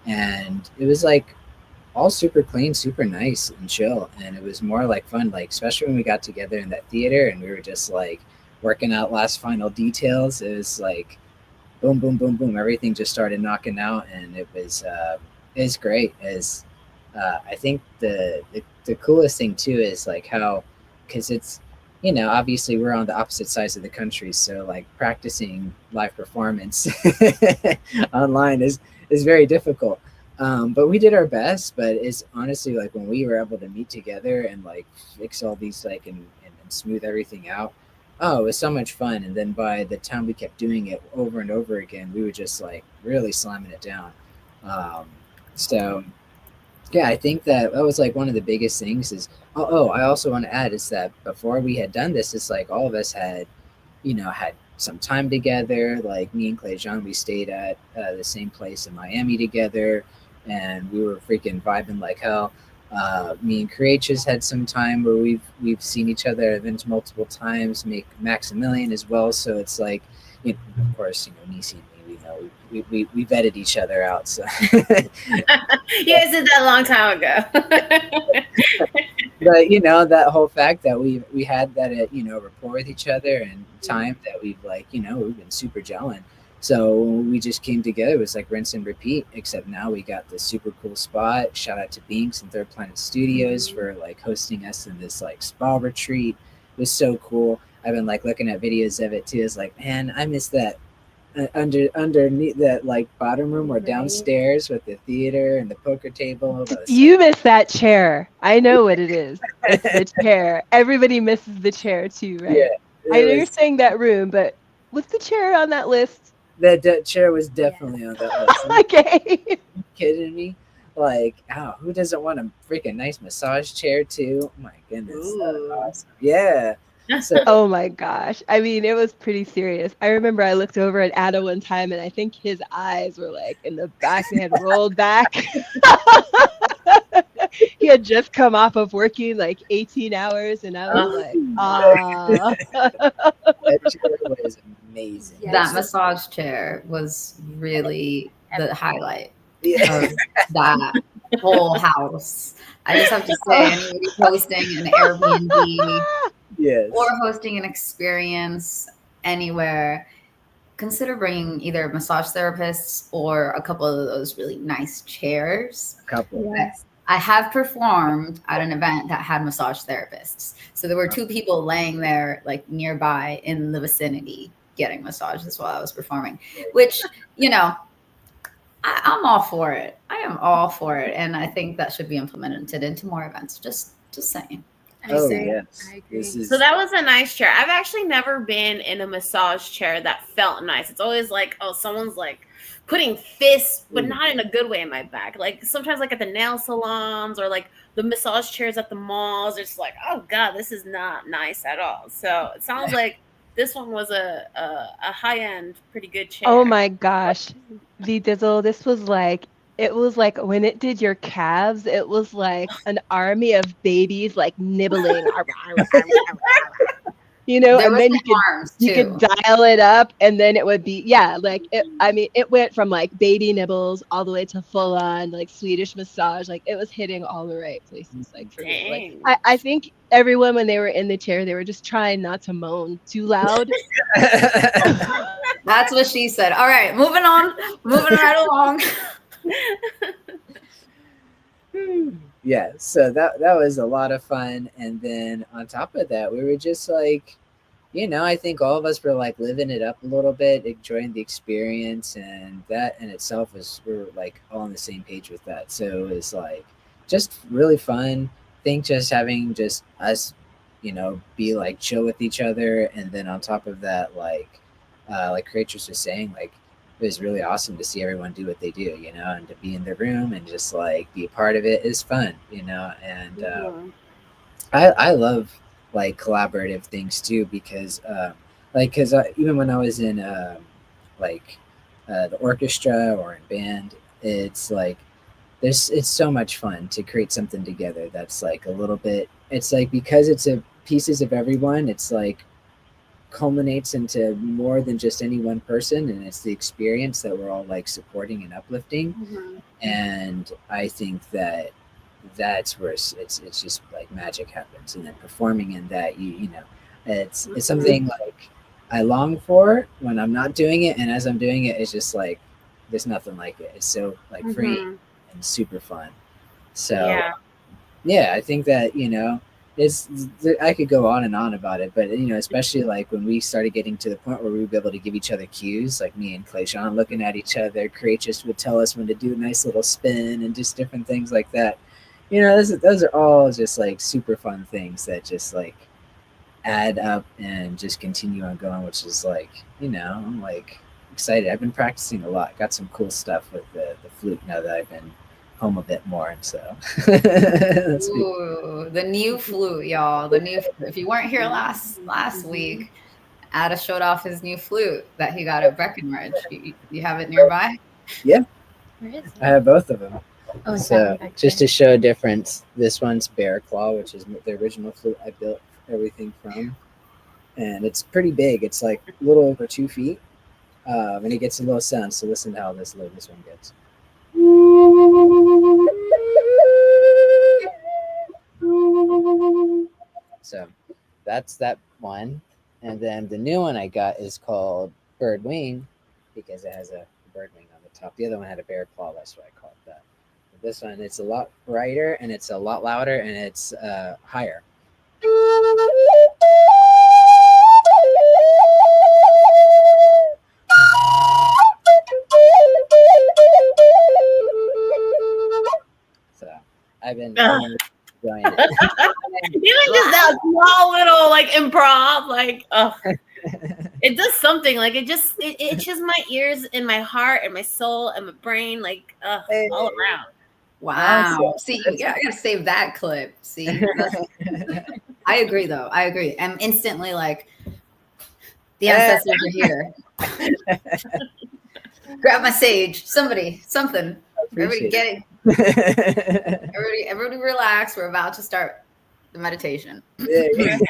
And it was like all super clean, super nice and chill. And it was more like fun, like especially when we got together in that theater and we were just like working out last final details. It was like boom, boom, boom, boom. Everything just started knocking out, and it was great. I think the coolest thing too is like how, because it's, obviously we're on the opposite sides of the country, so like practicing live performance online is very difficult. But we did our best. But it's honestly like when we were able to meet together and like fix all these like and smooth everything out. Oh, it was so much fun. And then by the time we kept doing it over and over again, we were just like really slamming it down. Um, so yeah, I think that was like one of the biggest things is I also want to add is that before we had done this, it's like all of us had, had some time together. Like me and Clay Jean, we stayed at the same place in Miami together, and we were freaking vibing like hell. Me and Creatious had some time where we've seen each other at events multiple times. Make Maximilian as well. So it's like, of course, Nisi and me, we know we vetted each other out. So You guys did that a long time ago. but that whole fact that we had that rapport with each other and time that we've like we've been super gelling. So when we just came together, it was like rinse and repeat, except now we got this super cool spot. Shout out to Binks and Third Planet Studios for like hosting us in this like spa retreat. It was so cool. I've been like looking at videos of it too. It's like, man, I miss that underneath that like bottom room or downstairs with the theater and the poker table. You miss that chair. I know what it is. It's the chair. Everybody misses the chair too, right? Yeah, I know you're saying that room, but was the chair on that list? That chair was definitely on that list. Okay. Are you kidding me? Like, who doesn't want a freaking nice massage chair too? Oh my goodness, that's awesome. Yeah. So, oh my gosh. I mean, it was pretty serious. I remember I looked over at Ada one time and I think his eyes were like in the back, they had rolled back. He had just come off of working like 18 hours and I was like, ah. That chair was amazing. That massage chair was really the highlight Yeah. of that whole house. I just have to say, anybody hosting an Airbnb Yes. or hosting an experience anywhere, consider bringing either massage therapists or a couple of those really nice chairs. A couple. Yes. I have performed at an event that had massage therapists. So there were two people laying there like nearby in the vicinity getting massages while I was performing, which, I'm all for it. I am all for it. And I think that should be implemented into more events. Just saying. Yes. I agree. So that was a nice chair. I've actually never been in a massage chair that felt nice. It's always like, oh, someone's like putting fists, but not in a good way in my back. Like sometimes like at the nail salons or like the massage chairs at the malls, it's like, oh God, this is not nice at all. So it sounds like this one was a high-end, pretty good chair. Oh my gosh. V-Dizzle, this was like, it was like when it did your calves, it was like an army of babies like nibbling. And then you could dial it up and then it would be, like it, I mean, it went from like baby nibbles all the way to full on like Swedish massage. Like it was hitting all the right places. Like for me, like, I think everyone, when they were in the chair, they were just trying not to moan too loud. That's what she said. All right, moving right along. Yeah, so that was a lot of fun. And then on top of that, we were just like, I think all of us were like living it up a little bit, enjoying the experience, and that in itself we're like all on the same page with that. So it was like just really fun. I think just having just us, be like chill with each other, and then on top of that, like Creatures was saying, like it was really awesome to see everyone do what they do, and to be in the room and just like be a part of it is fun, and I love like collaborative things too, because even when I was in the orchestra or in band, it's like it's so much fun to create something together that's like a little bit, it's like because it's a pieces of everyone, it's like culminates into more than just any one person, and it's the experience that we're all like supporting and uplifting. And I think that's where it's just like magic happens, and then performing in that it's something like I long for when I'm not doing it, and as I'm doing it, it's just like there's nothing like it. It's so like free and super fun. So yeah, I think that I could go on and on about it, but especially like when we started getting to the point where we would be able to give each other cues, like me and Clay Sean looking at each other, Courageous would tell us when to do a nice little spin and just different things like that. Those are all just like super fun things that just like add up and just continue on going, which is like, I'm like excited. I've been practicing a lot. Got some cool stuff with the flute now that I've been home a bit more. And so Ooh, the new flute, y'all. The new flute. If you weren't here last week, Ada showed off his new flute that he got at Breckenridge. You have it nearby? Yeah. Where is it? I have both of them. Oh, it's So back just there. to show a difference, this one's Bear Claw, which is the original flute I built everything from. And it's pretty big. It's like a little over 2 feet. And it gets a little sound. So listen to how this one gets. So that's that one. And then the new one I got is called Bird Wing because it has a bird wing on the top. The other one had a bear claw. That's why I called it that. But this one, it's a lot brighter and it's a lot louder and it's higher. So I've been enjoying it. Even just that small little like improv, like it does something. Like it itches my ears and my heart and my soul and my brain, like all around. Wow. Awesome. See, I gotta save that clip. See, I agree though. I agree. I'm instantly like, the ancestors are here. Grab my sage. Somebody, something. Everybody get it. Everybody relax. We're about to start the meditation. Right.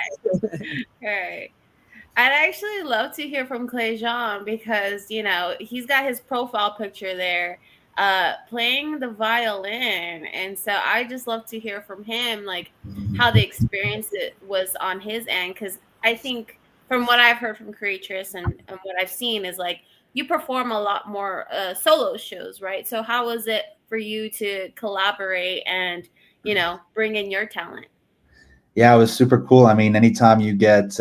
I'd actually love to hear from Clay Jean because he's got his profile picture there, playing the violin, and so I just love to hear from him, like how the experience it was on his end, because I think from what I've heard from Creatress and what I've seen is like you perform a lot more solo shows, right? So how was it for you to collaborate and bring in your talent? Yeah, it was super cool. I mean, anytime you get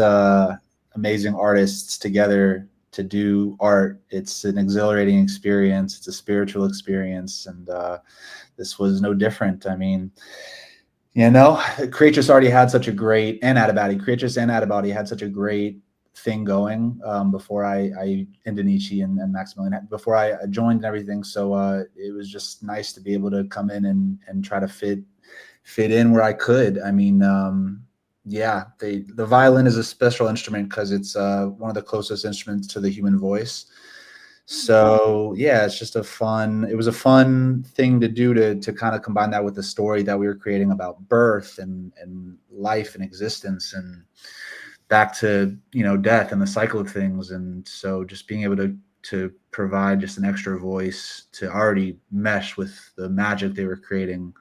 amazing artists together to do art, it's an exhilarating experience. It's a spiritual experience, and this was no different. I mean, Creatress already had such a great, and Adabody, Creatress and Adabody had such a great thing going before I Indonici and Maximilian, before I joined and everything. So it was just nice to be able to come in and try to fit in where I could. I mean, the violin is a special instrument because it's one of the closest instruments to the human voice. So yeah, it was a fun thing to do to kind of combine that with the story that we were creating about birth and life and existence and back to death and the cycle of things. And so just being able to provide just an extra voice to already mesh with the magic they were creating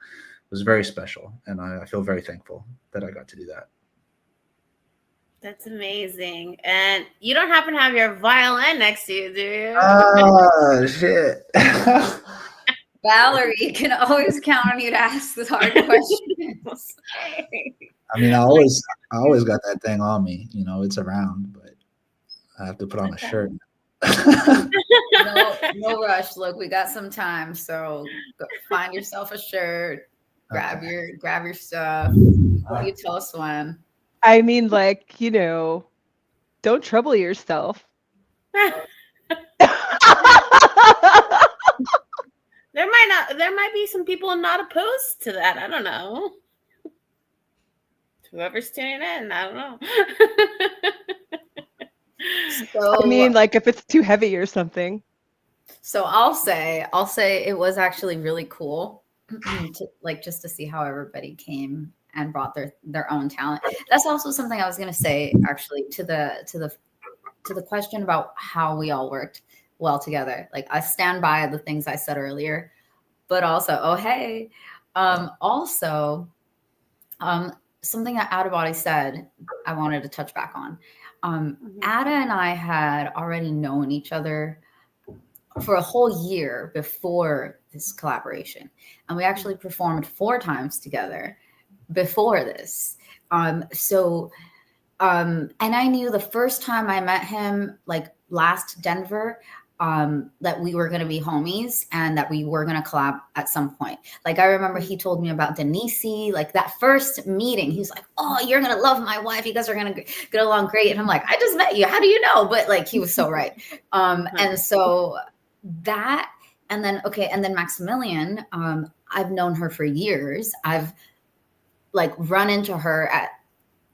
was very special, and I feel very thankful that I got to do that. That's amazing. And you don't happen to have your violin next to you, do you? Oh, shit. Valerie, you can always count on you to ask the hard questions. I mean, I always got that thing on me. It's around, but I have to put on a shirt. No rush. Look, we got some time, so go find yourself a shirt. Grab your stuff. You tell us when. I mean, like, don't trouble yourself. There might be some people not opposed to that. I don't know. Whoever's tuning in, I don't know. I mean, like if it's too heavy or something. So I'll say it was actually really cool just to see how everybody came and brought their own talent. That's also something I was going to say actually to the question about how we all worked well together. Like I stand by the things I said earlier, but also something that Adabody said I wanted to touch back on. Ada and I had already known each other for a whole year before this collaboration, and we actually performed 4 times together before this. So and I knew the first time I met him, like last Denver, that we were going to be homies and that we were going to collab at some point. Like I remember he told me about Denise, like that first meeting. He's like, "Oh, you're going to love my wife. You guys are going to get along great." And I'm like, "I just met you. How do you know?" But like he was so right. And so that, and then okay, and then Maximilian, I've known her for years. I've like run into her at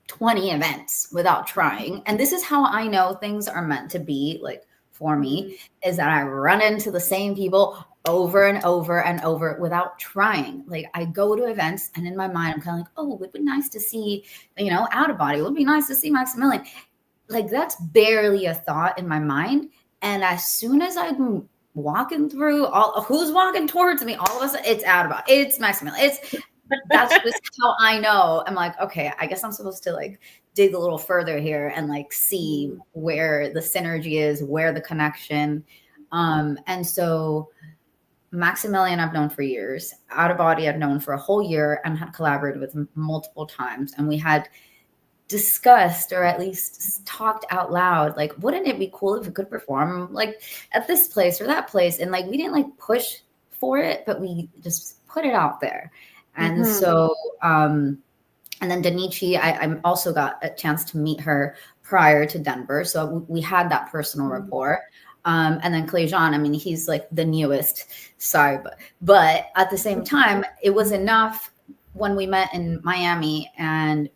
20 events without trying. And this is how I know things are meant to be, like for me, is that I run into the same people over and over and over without trying. Like I go to events and in my mind, I'm kind of like, oh, it would be nice to see, Out of Body. It would be nice to see Maximilian. Like that's barely a thought in my mind. And as soon as I'm walking through, who's walking towards me, all of a sudden it's Out of Body. It's Maximilian. That's just how I know. I'm like, okay, I guess I'm supposed to like dig a little further here and like see where the synergy is, where the connection. And so Maximilian I've known for years. Out of Body I've known for a whole year and had collaborated with him multiple times. And we had discussed or at least talked out loud, like, wouldn't it be cool if we could perform like at this place or that place? And like we didn't like push for it, but we just put it out there. And so, and then Danichi, I also got a chance to meet her prior to Denver. So we had that personal rapport. And then Clejon, I mean, he's like the newest, sorry, but at the same time, it was enough when we met in Miami and,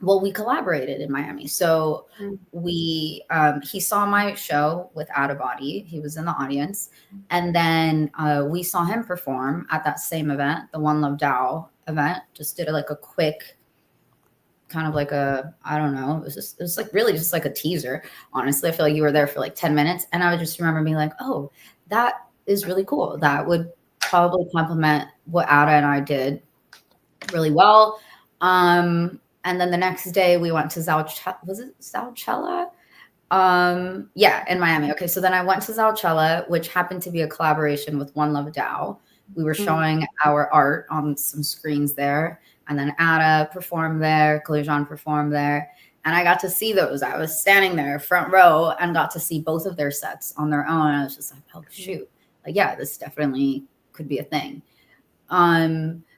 well, we collaborated in Miami. So he saw my show with Out of Body. He was in the audience. And then we saw him perform at that same event, the One Love Dao event. Just did like a quick kind of like I don't know. It was like really just like a teaser. Honestly, I feel like you were there for like 10 minutes. And I would just remember being like, oh, that is really cool. That would probably complement what Ada and I did really well. And then the next day we went to was it Zaucella? Yeah, in Miami. Okay, so then I went to Zaucella, which happened to be a collaboration with One Love Dao. We were showing our art on some screens there, and then Ada performed there, Clejon performed there, and I got to see those. I was standing there front row and got to see both of their sets on their own. I was just like, oh shoot, like yeah, this definitely could be a thing.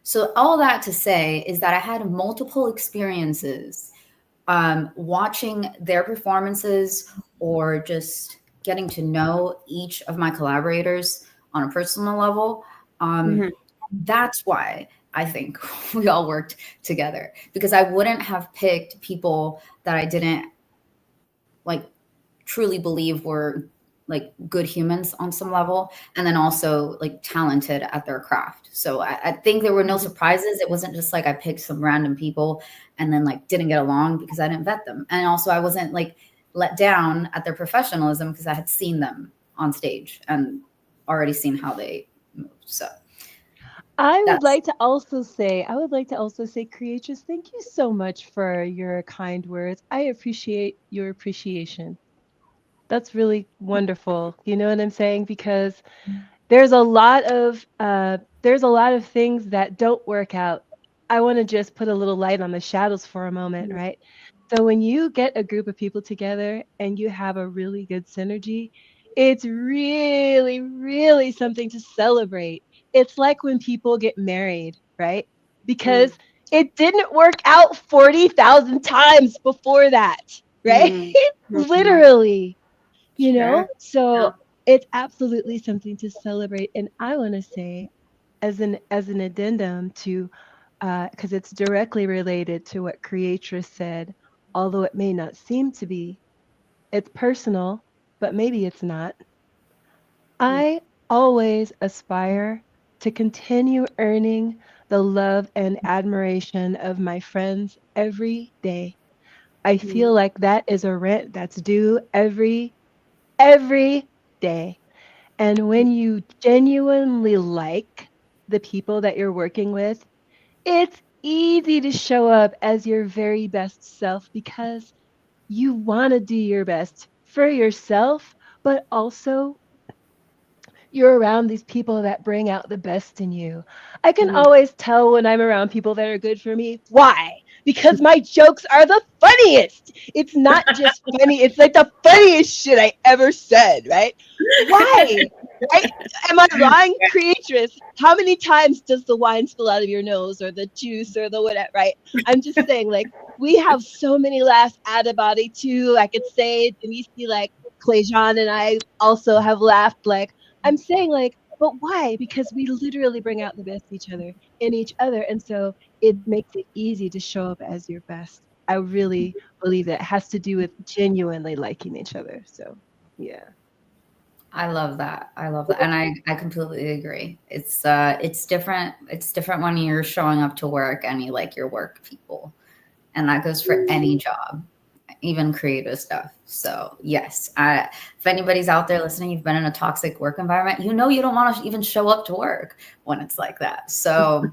So all that to say is that I had multiple experiences watching their performances or just getting to know each of my collaborators on a personal level. That's why I think we all worked together, because I wouldn't have picked people that I didn't like truly believe were like good humans on some level, and then also like talented at their craft. So I think there were no surprises. It wasn't just like I picked some random people and then like didn't get along because I didn't vet them. And also I wasn't like let down at their professionalism because I had seen them on stage and already seen how they move. So I would like to also say, Creatress, thank you so much for your kind words. I appreciate your appreciation. That's really wonderful. You know what I'm saying? Because there's a lot of things that don't work out. I want to just put a little light on the shadows for a moment, right? So when you get a group of people together and you have a really good synergy, it's really, really something to celebrate. It's like when people get married, right? Because it didn't work out 40,000 times before that, right? Literally, so it's absolutely something to celebrate. And I want to say, as an addendum to, because it's directly related to what Creatress said, although it may not seem to be, it's personal, but maybe it's not. I always aspire to continue earning the love and admiration of my friends every day. I feel like that is a rent that's due every day. And when you genuinely like the people that you're working with, it's easy to show up as your very best self because you want to do your best for yourself, but also you're around these people that bring out the best in you. I can Mhm. always tell when I'm around people that are good for me. Why? Because my jokes are the funniest. It's not just funny, it's like the funniest shit I ever said, right? Why? Right? Am I lying, creatress? How many times does the wine spill out of your nose or the juice or the whatever, right? I'm just saying, like, we have so many laughs at a body too. I could say Denise, like Clayjon and I also have laughed. Like, I'm saying, like, but why? Because we literally bring out the best in each other, and so it makes it easy to show up as your best. I really believe that it has to do with genuinely liking each other. So, yeah. I love that. I love that. And I completely agree. It's different. It's different when you're showing up to work and you like your work people. And that goes for any job, even creative stuff. So yes, if anybody's out there listening, you've been in a toxic work environment, you know you don't want to even show up to work when it's like that. So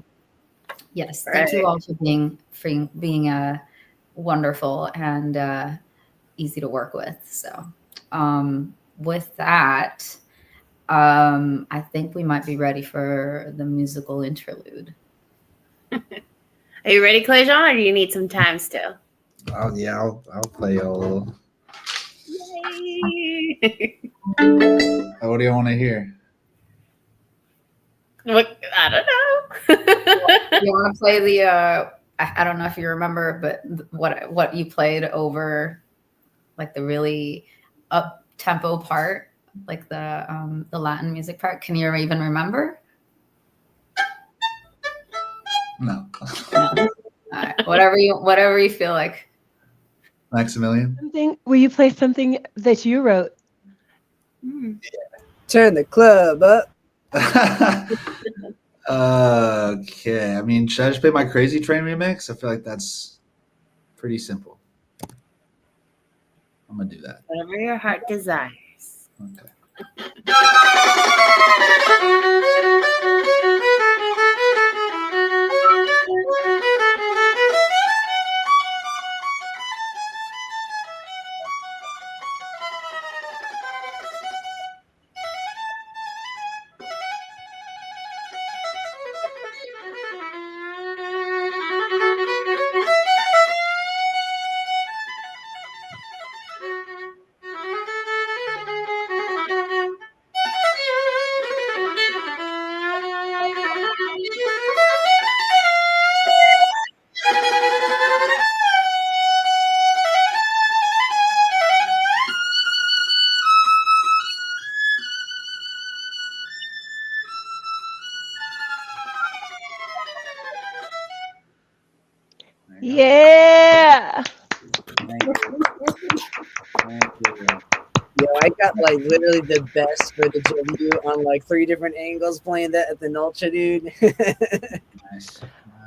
yes, thank you Right. all for being wonderful and easy to work with. So with that, I think we might be ready for the musical interlude. Are you ready, Clayjon, or do you need some time still? Oh yeah, I'll play y'all a little. Yay! What do you want to hear? What? I don't know. You want to play the? I don't know if you remember, but what you played over, like the really up tempo part, like the Latin music part. Can you even remember? No. All right, whatever you feel like. Maximilian. Will you play something that you wrote? Turn the club up. Okay. I mean, should I just play my Crazy Train remix? I feel like that's pretty simple. I'm gonna do that. Whatever your heart desires. Okay. Yeah. Thank you. Thank you. Yo, I got like literally the best footage of you on like 3 different angles playing that at the Nulcha, dude. Nice.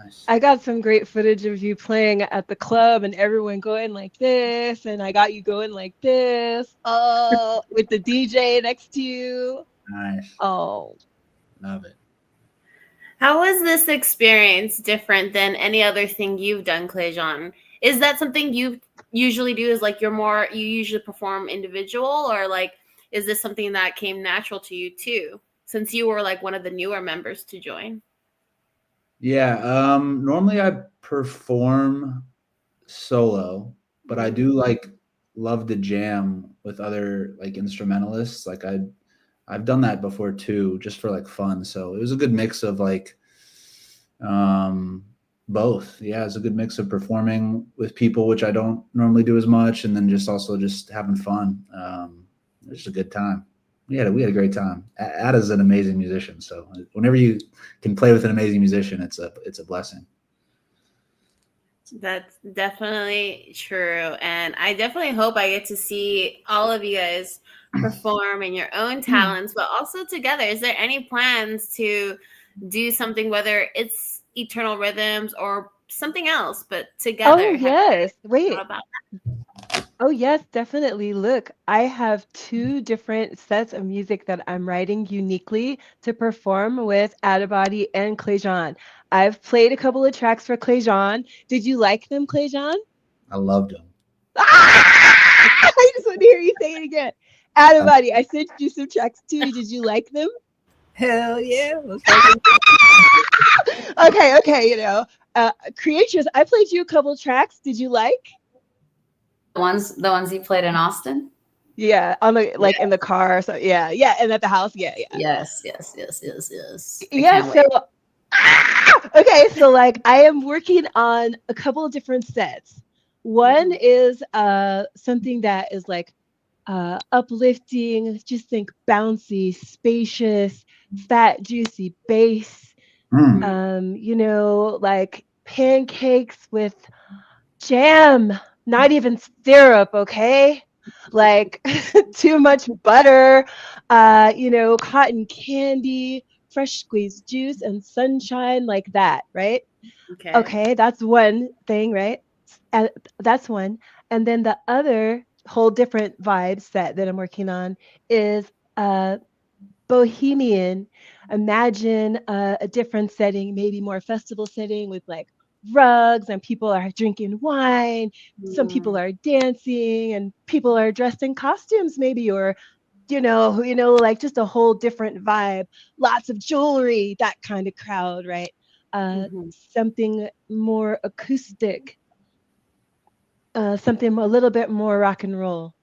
Nice. I got some great footage of you playing at the club and everyone going like this, and I got you going like this. Oh, with the DJ next to you. Nice. Oh. Love it. How was this experience different than any other thing you've done, Clayjon? Is that something you usually do? Is like you usually perform individual, or like is this something that came natural to you too, since you were like one of the newer members to join? Yeah. Normally I perform solo, but I do like love to jam with other like instrumentalists. Like I've done that before too, just for like fun. So it was a good mix of like both. Yeah, it's a good mix of performing with people, which I don't normally do as much, and then just also just having fun. It was just a good time. We had a great time. Ada's an amazing musician, so whenever you can play with an amazing musician, it's a blessing. That's definitely true. And I definitely hope I get to see all of you guys perform in your own talents, but also together. Is there any plans to do something, whether it's Eternal Rhythms or something else, but together? Oh, yes. Wait. Thought about Oh, yes, definitely. Look, I have 2 different sets of music that I'm writing uniquely to perform with Adabody and Clayjon. I've played a couple of tracks for Clayjon. Did you like them, Clayjon? I loved him. I just want to hear you say it again. Adabody, I sent you some tracks too. Did you like them? Hell yeah. Okay, Creatures, I played you a couple tracks. Did you like? The ones you played in Austin? Yeah, on the Yeah. like in the car. So yeah, and at the house. Yeah. Yes. I Yeah, can't so wait. okay, so like I am working on a couple of different sets. One is something that is like uplifting, just think bouncy, spacious, fat, juicy bass. Mm. Like pancakes with jam, not even syrup, okay? Like too much butter, cotton candy, fresh squeezed juice, and sunshine like that, right? Okay. Okay, that's one thing, right? And that's one. And then the other whole different vibe set that I'm working on is uh bohemian. Imagine a different setting, maybe more festival setting with like rugs and people are drinking wine. Some people are dancing and people are dressed in costumes, maybe, or like just a whole different vibe. Lots of jewelry, that kind of crowd, right? Something more acoustic, something a little bit more rock and roll,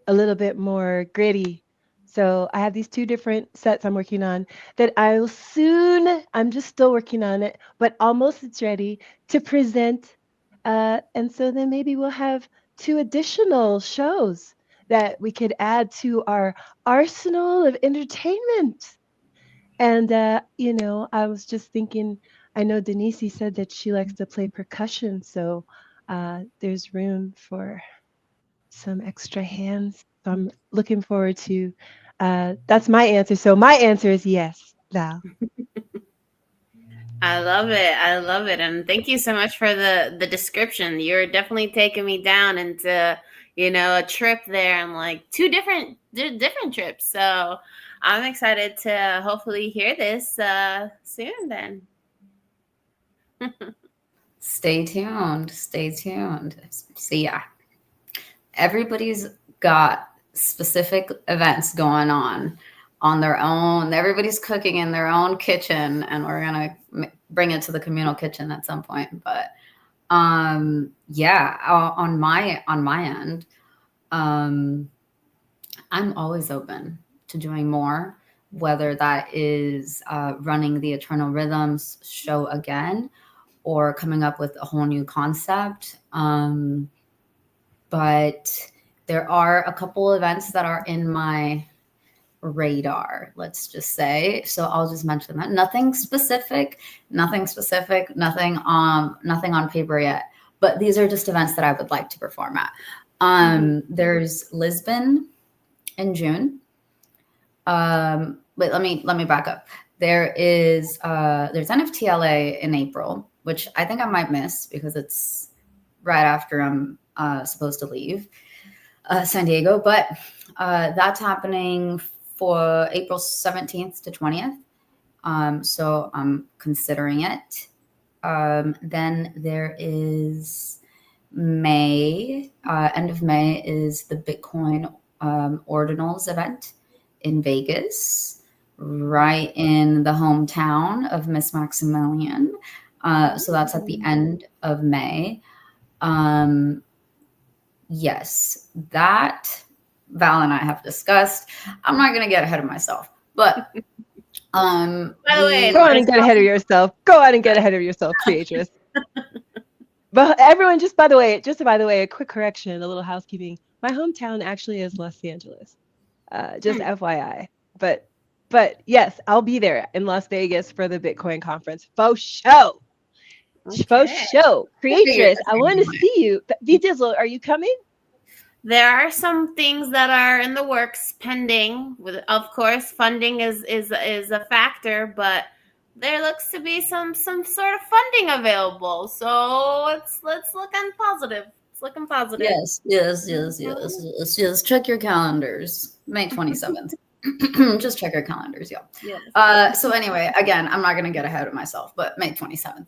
a little bit more gritty. So I have these two different sets I'm working on that I'll soon, I'm just still working on it, but almost it's ready to present. And so then maybe we'll have two additional shows that we could add to our arsenal of entertainment. And, I was just thinking, I know Denise said that she likes to play percussion. So there's room for some extra hands. So I'm looking forward to that's my answer. So my answer is yes, Val. I love it. I love it. And thank you so much for the description. You're definitely taking me down into, a trip there and like two different trips. So I'm excited to hopefully hear this soon then. Stay tuned. Stay tuned. So yeah, everybody's got specific events going on their own. Everybody's cooking in their own kitchen, and we're gonna bring it to the communal kitchen at some point. But yeah, on my end, I'm always open to doing more, whether that is running the Eternal Rhythms show again or coming up with a whole new concept. But there are a couple events that are in my radar, let's just say. So I'll just mention that. Nothing specific, nothing on paper yet. But these are just events that I would like to perform at. There's Lisbon in June. Wait, let me back up. There's NFTLA in April, which I think I might miss because it's right after I'm supposed to leave San Diego. But that's happening for April 17th to 20th. So I'm considering it. Then there is May. End of May is the Bitcoin Ordinals event in Vegas, right in the hometown of Miss Maximilian. So that's at the end of May. Yes, that Val and I have discussed. I'm not going to get ahead of myself, but By the way, Go on and get ahead of yourself. Go on and get ahead of yourself, Creatress. But everyone, just by the way, a quick correction, a little housekeeping. My hometown actually is Los Angeles. Just FYI. But yes, I'll be there in Las Vegas for the Bitcoin conference. Faux show. Faux show. Creatress, I want to see you. V-Dizzle, are you coming? there are some things that are in the works pending. Of course, funding is a factor, but there looks to be some sort of funding available. So let's look on positive. It's looking positive. Yes. Check your calendars. May 27th. Just check your calendars, y'all. Yes. So anyway, again, I'm not going to get ahead of myself, but May 27th.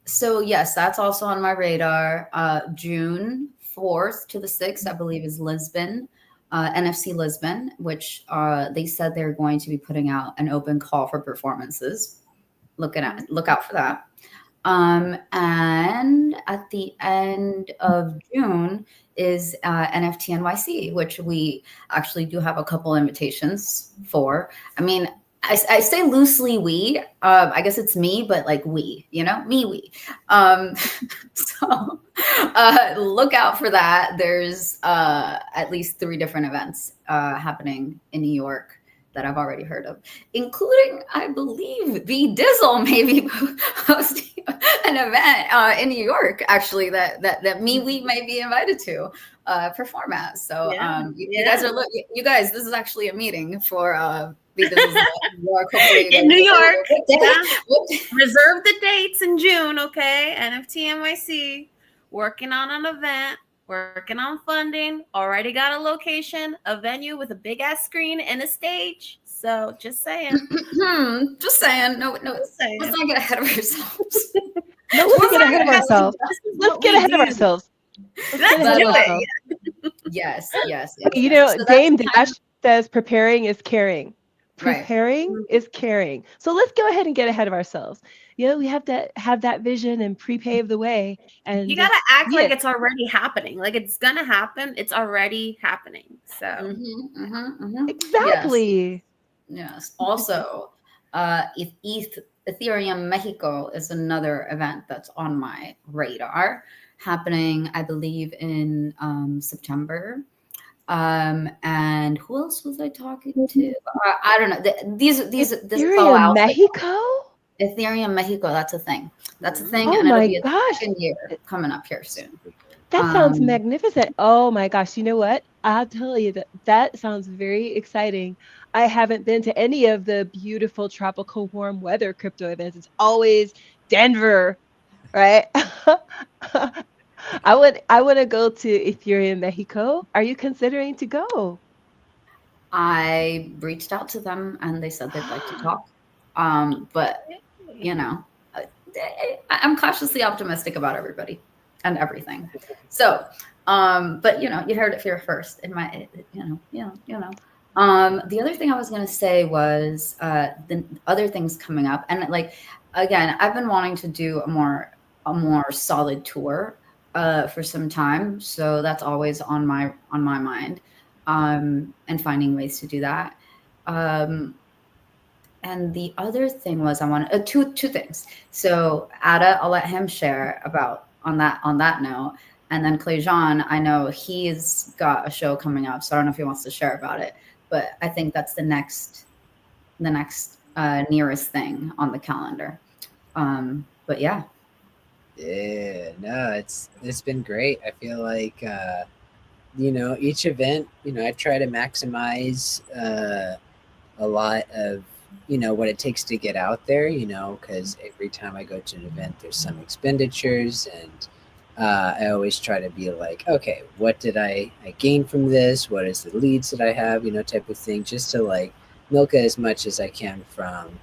So yes, that's also on my radar. June 4th to the 6th, I believe, is Lisbon. NFC Lisbon, which they said they're going to be putting out an open call for performances. Look out for that. And at the end of June is NFT NYC, which we actually do have a couple invitations for. I mean, I say loosely we. I guess it's me, but like we, we. So look out for that. There's at least 3 different events happening in New York that I've already heard of, including, I believe, the Dizzle may be hosting an event in New York, actually, that we may be invited to perform at. So you guys you guys, this is actually a meeting for the Dizzle's New York. In New York. Reserve the dates in June, okay? NFT NYC, working on an event. Working on funding, already got a location, a venue with a big ass screen and a stage. So just saying. Just saying. No, let's not get ahead of ourselves. No, let's get ahead of ourselves. Let's get ahead of ourselves. Let's do it. Yes. So Dame Dash says preparing is caring. Preparing is caring. So let's go ahead and get ahead of ourselves. We have to have that vision and pre-pave the way. And you gotta act like it's already happening. Like it's gonna happen. It's already happening. So exactly. Yes. Also, Ethereum Mexico is another event that's on my radar, happening, I believe, in September. And who else was I talking to? I don't know. This Ethereum Mexico? Ethereum Mexico, that's a thing. Oh and my it'll be gosh. second year coming up here soon. That sounds magnificent. Oh my gosh. You know what? I'll tell you that sounds very exciting. I haven't been to any of the beautiful tropical warm weather crypto events. It's always Denver, right? I want to go to Ethereum Mexico. Are you considering to go? I reached out to them and they said they'd like to talk. But I'm cautiously optimistic about everybody and everything. So, but you heard it here first. In my, the other thing I was gonna say was the other things coming up, and again, I've been wanting to do a more solid tour for some time, so that's always on my mind, and finding ways to do that. And the other thing was I wanted two things. So Ada, I'll let him share about on that note. And then Clayjean, I know he's got a show coming up, so I don't know if he wants to share about it. But I think that's the next nearest thing on the calendar. But yeah. Yeah, no, it's been great. I feel like each event, I try to maximize a lot of what it takes to get out there, because every time I go to an event, there's some expenditures, and I always try to be like, okay, what did I gain from this? What is the leads that I have, type of thing, just to milk as much as I can from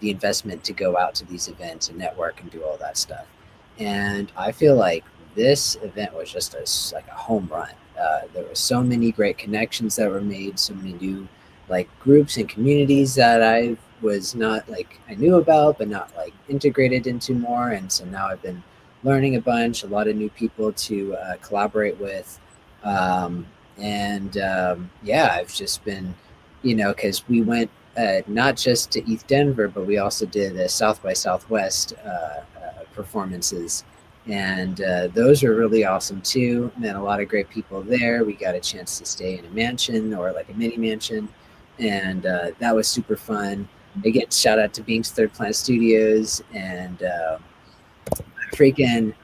the investment to go out to these events and network and do all that stuff. And I feel like this event was just a home run. There were so many great connections that were made, so many new groups and communities that I was not I knew about, but not integrated into more. And so now I've been learning a lot of new people to collaborate with. I've just been, because we went not just to ETH Denver, but we also did the South by Southwest performances. And those were really awesome too. Met a lot of great people there. We got a chance to stay in a mansion or a mini mansion. And that was super fun. Again, shout out to Bink's Third Planet Studios, and freaking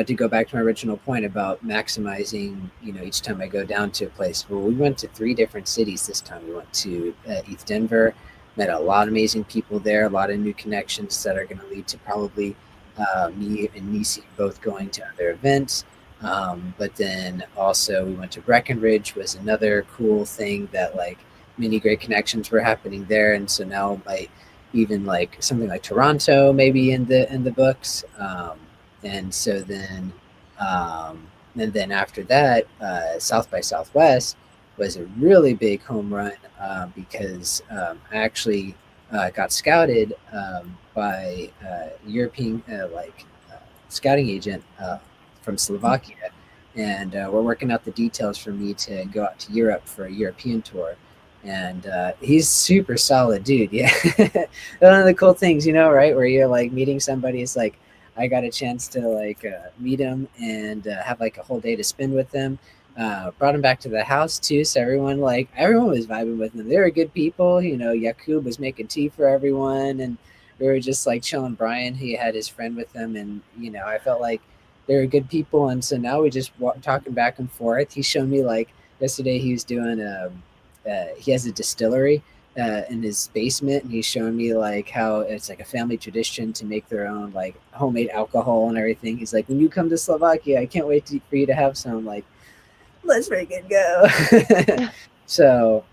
to go back to my original point about maximizing, each time I go down to a place. Well, we went to 3 different cities this time. We went to ETH Denver, met a lot of amazing people there, a lot of new connections that are going to lead to probably me and Nisi both going to other events. But then also we went to Breckenridge, was another cool thing that many great connections were happening there. And so now even something like Toronto maybe in the books. And so then And then after that, South by Southwest was a really big home run because I actually got scouted by European scouting agent from Slovakia, and we're working out the details for me to go out to Europe for a European tour. And he's super solid dude. Yeah, one of the cool things, right, where you're like meeting somebody. It's like I got a chance to meet him and have like a whole day to spend with them. Brought him back to the house too, so everyone was vibing with him. They were good people. Yakub was making tea for everyone, and we were just like chilling. Brian, he had his friend with him, and I felt like they were good people. And so now we just talking back and forth. He showed me like yesterday he was doing he has a distillery in his basement, and he's showing me like how it's like a family tradition to make their own like homemade alcohol and everything. He's like, when you come to Slovakia, I can't wait for you to have some. Like, let's freaking go. So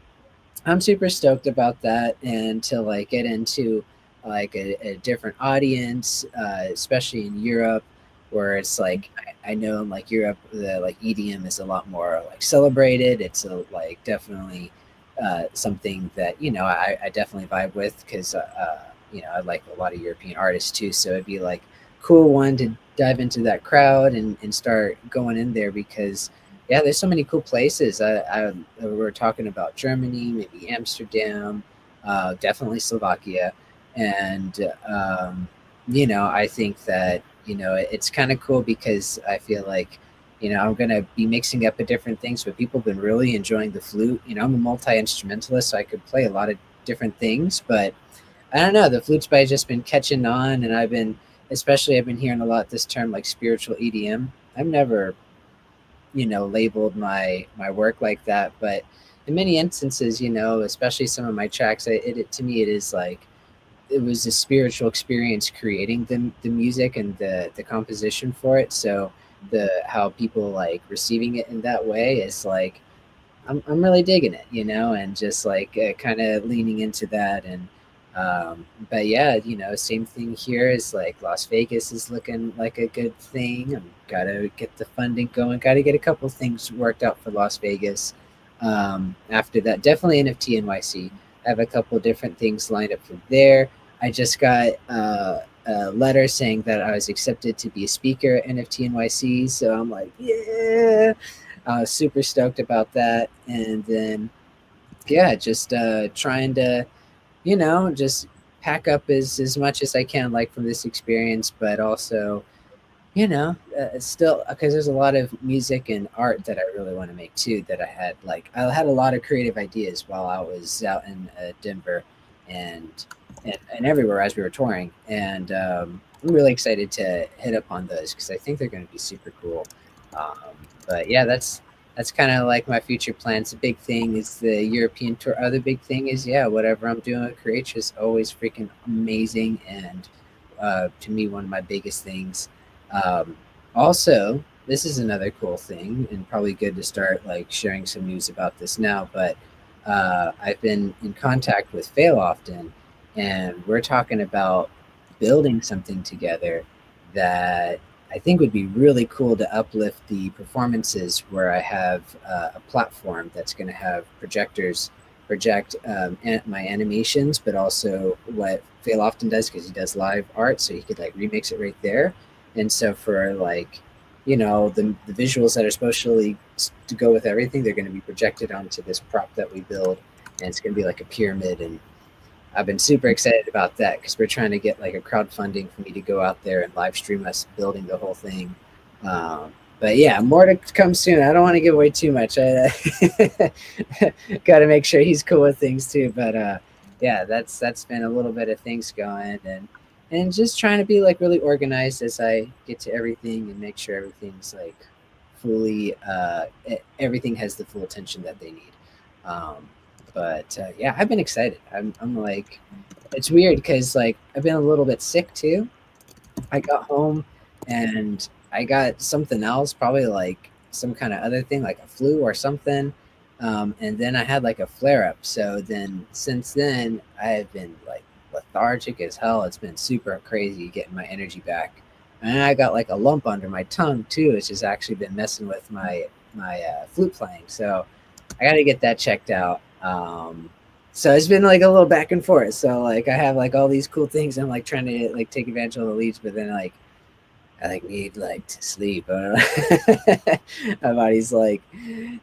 I'm super stoked about that, and to like get into like a different audience, especially in Europe, where it's like I know in like Europe the like EDM is a lot more like celebrated. It's like definitely something that I definitely vibe with because I like a lot of European artists too. So it'd be like cool one to dive into that crowd and start going in there because yeah, there's so many cool places. We're talking about Germany, maybe Amsterdam, definitely Slovakia, and I think that it's kind of cool because I feel like I'm gonna be mixing up different things, but people have been really enjoying the flute. I'm a multi instrumentalist, so I could play a lot of different things, but I don't know. The flute's by just been catching on, and I've been hearing a lot this term like spiritual EDM. I've never labeled my work like that, but in many instances, especially some of my tracks, it to me it is like it was a spiritual experience creating the music and the composition for it. So the how people like receiving it in that way is like I'm really digging it, and just like kind of leaning into that. And but yeah, same thing here is like Las Vegas is looking like a good thing. I'm gotta get the funding going, gotta get a couple things worked out for Las Vegas. After that, definitely NFT NYC. I have a couple different things lined up for there. I just got a letter saying that I was accepted to be a speaker at NFT NYC, so I'm like, yeah, I was super stoked about that. And then, yeah, just trying to, just pack up as much as I can, like from this experience, but also, still because there's a lot of music and art that I really want to make too. That I had a lot of creative ideas while I was out in Denver and, and everywhere as we were touring, and I'm really excited to hit up on those because I think they're going to be super cool. Um, but yeah, that's kind of like my future plans. The big thing is the European tour. Other big thing is whatever I'm doing with Creatress, always freaking amazing, and to me one of my biggest things. Um, Also, this is another cool thing, and probably good to start like sharing some news about this now. But I've been in contact with Fail often, and we're talking about building something together that I think would be really cool to uplift the performances. Where I have a platform that's going to have projectors project my animations, but also what Fail often does because he does live art, so he could like remix it right there. And so for like the visuals that are supposed to go with everything, they're going to be projected onto this prop that we build, and it's going to be like a pyramid. And I've been super excited about that because we're trying to get like a crowdfunding for me to go out there and live stream us building the whole thing. But yeah, more to come soon. I don't want to give away too much. I got to make sure he's cool with things too. But yeah, that's been a little bit of things going, and just trying to be like really organized as I get to everything and make sure everything's like fully everything has the full attention that they need. Um, but yeah, I've been excited. I'm like, it's weird because like I've been a little bit sick too. I got home and I got something else, probably like some kind of other thing, like a flu or something. And then I had like a flare up. So then since then, I have been like lethargic as hell. It's been super crazy getting my energy back. and I got like a lump under my tongue too, which has actually been messing with my flute playing. So I got to get that checked out. So it's been like a little back and forth. So like I have like all these cool things. I'm like trying to like take advantage of the leads, but then like I like need like to sleep. My body's like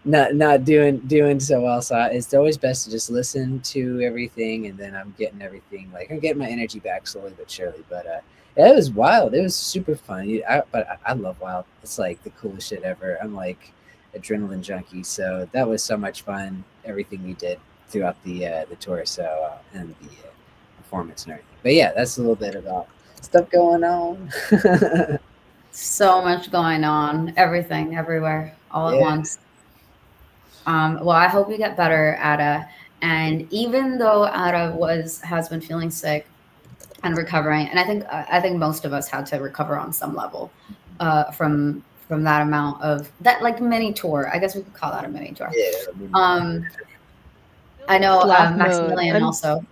not doing so well. So it's always best to just listen to everything, and then I'm getting everything. Like I'm getting my energy back slowly but surely. But yeah, it was wild. It was super fun. But I love wild. It's like the coolest shit ever. I'm like adrenaline junkie. So that was so much fun. Everything we did throughout the tour, so and the performance and everything. But yeah, that's a little bit about stuff going on. So much going on, everything, everywhere, all at once. Well, I hope you get better, Ada. And even though Ada has been feeling sick and recovering, and I think most of us had to recover on some level from that amount of that like mini tour. I guess we could call that a mini tour. Yeah. I know Sloth Maximilian mode. also.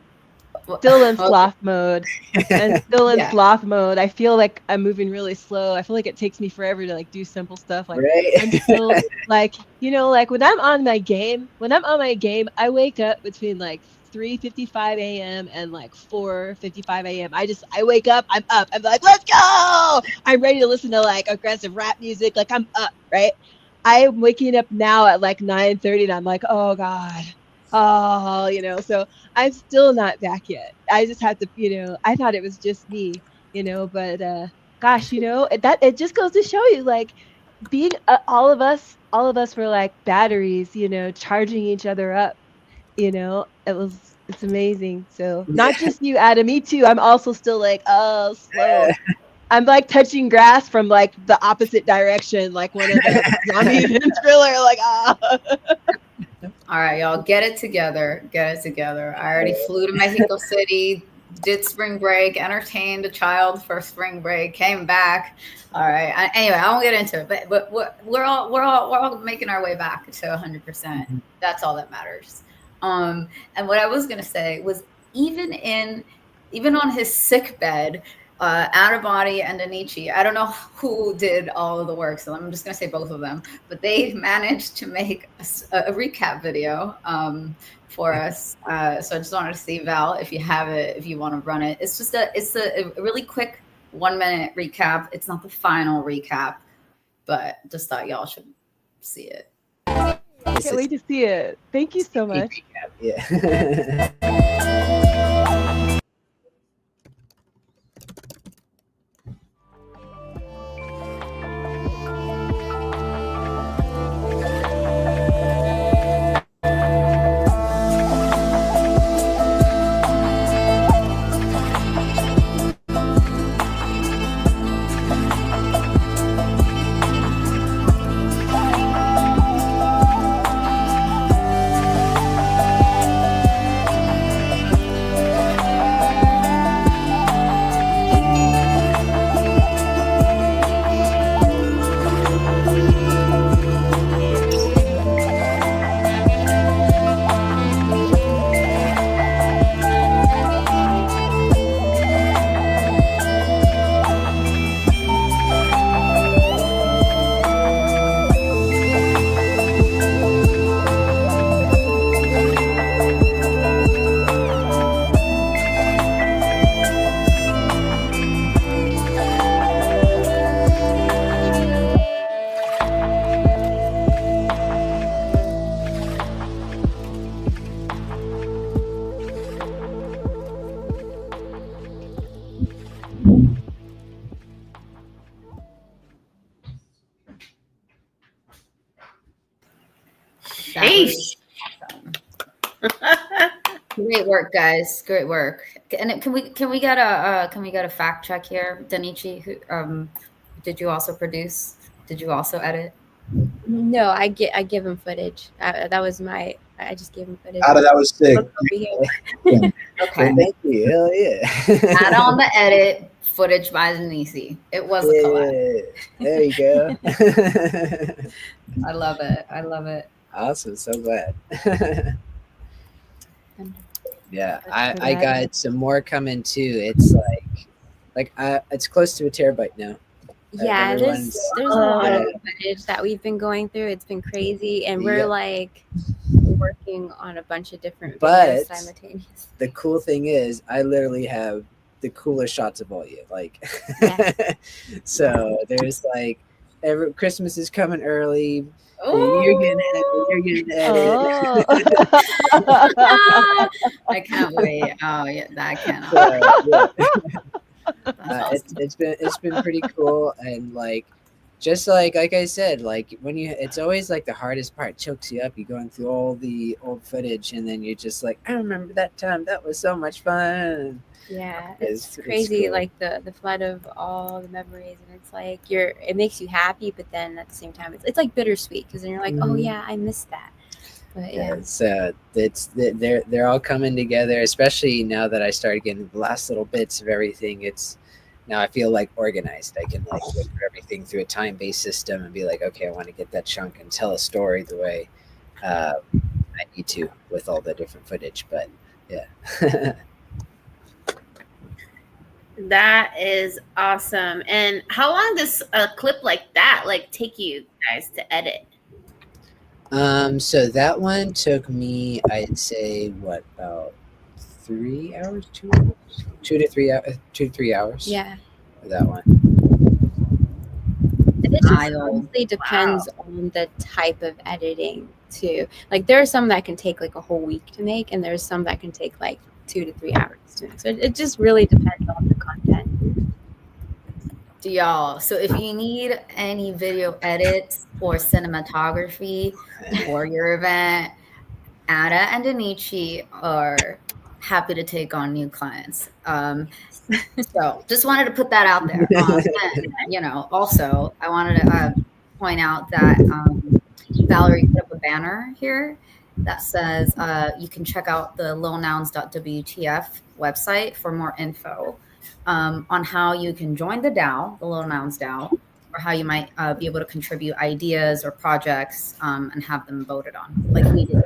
Still in sloth mode. And still in Yeah. sloth mode. I feel like I'm moving really slow. I feel like it takes me forever to like do simple stuff. Like Right? I'm still like, you know, like when I'm on my game, I wake up between like 3:55 a.m. and like 4:55 a.m. I wake up, I'm up. I'm like, let's go. I'm ready to listen to like aggressive rap music. Like I'm up, right? I'm waking up now at like 9:30 and I'm like, oh God. Oh, you know, so I'm still not back yet. I just had to, you know, I thought it was just me, you know, but gosh, you know, it just goes to show you like being all of us were like batteries, you know, charging each other up, you know. It's amazing. So not just you, Adam, me too. I'm also still like, oh, slow. I'm like touching grass from like the opposite direction, like one of the zombies in Thriller, like All right, y'all, get it together. Get it together. I already flew to Mexico City, did spring break, entertained a child for spring break, came back. All right. Anyway, I won't get into it, but we're all making our way back to 100%. That's all that matters. And what I was gonna say was even on his sick bed, Out of Body and Anichi, I don't know who did all of the work, so I'm just going to say both of them, but they managed to make a recap video for us. So I just wanted to see, Val, if you have it, if you want to run it. It's just a really quick 1 minute recap. It's not the final recap, but just thought y'all should see it. I can't wait to see it. Thank you so much. Yeah. Sheesh. Great work, guys. Great work. And can we get a fact check here, Danichi? Who did you also produce? Did you also edit? No, I give him footage. That was my. I just gave him footage. Ada, that was sick. Okay. Thank you. Hell yeah. Add on the edit footage by Denise. It was a collab. There you go. I love it. I love it. Awesome. So glad. Yeah, I got some more coming too. It's like it's close to a terabyte now. Yeah, Everyone's there's a lot of yeah. footage that we've been going through. It's been crazy, and we're Yep. like working on a bunch of different videos But simultaneously. the cool thing is, I literally have the coolest shots of all you. Like, Yes. so there's like, Christmas is coming early. You're getting Ooh. edit. Oh. I can't wait. Oh yeah, that cannot. So, yeah. That's awesome. It's been pretty cool, and like, just like I said, like when it's always like the hardest part chokes you up. You're going through all the old footage, and then you're just like, I remember that time. That was so much fun. Yeah, It's it's crazy, cool. like the flood of all the memories, and it's like it makes you happy, but then at the same time, it's like bittersweet because then you're like, oh Mhm. yeah, I missed that. But yeah, They're all coming together, especially now that I started getting the last little bits of everything. It's now I feel like organized. I can like look at everything through a time-based system and be like, okay, I want to get that chunk and tell a story the way I need to with all the different footage. But yeah. That is awesome. And how long does a clip like that like take you guys to edit? So that one took me, I'd say, what, about 3 hours, 2 hours, 2 to 3 hours. yeah. For that one. And it just Wild. honestly depends on the type of editing too. Like there are some that can take like a whole week to make, and there's some that can take like 2 to 3 hours to make. So it just really depends on the content. Y'all, so if you need any video edits or cinematography for your event, Ada and Denichi are happy to take on new clients. So just wanted to put that out there. And, also I wanted to point out that Valerie put up a banner here that says you can check out the lilnouns.wtf website for more info on how you can join the DAO, the Little Nouns DAO, or how you might be able to contribute ideas or projects and have them voted on, like we did.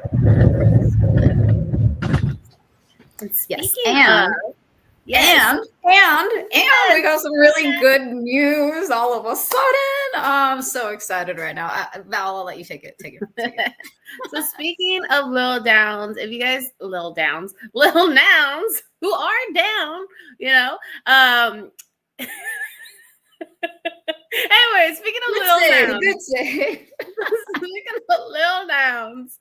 And Yes, speaking and of, yes, and we got some really good news all of a sudden. I'm so excited right now. Val, I'll let you take it. So speaking of Lil Downs, if you guys Lil Nouns who are down, anyway, speaking of Lil Nouns, Good save. speaking of Lil Nouns,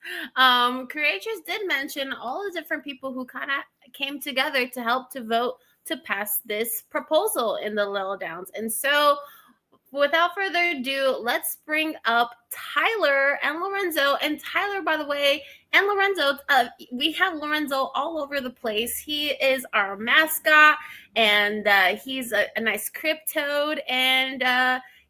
creators did mention all the different people who kind of came together to help to vote to pass this proposal in the Lil Downs. And so without further ado, let's bring up Tyler and Lorenzo. And Tyler, by the way, and Lorenzo, we have Lorenzo all over the place. He is our mascot, and he's a nice cryptode, and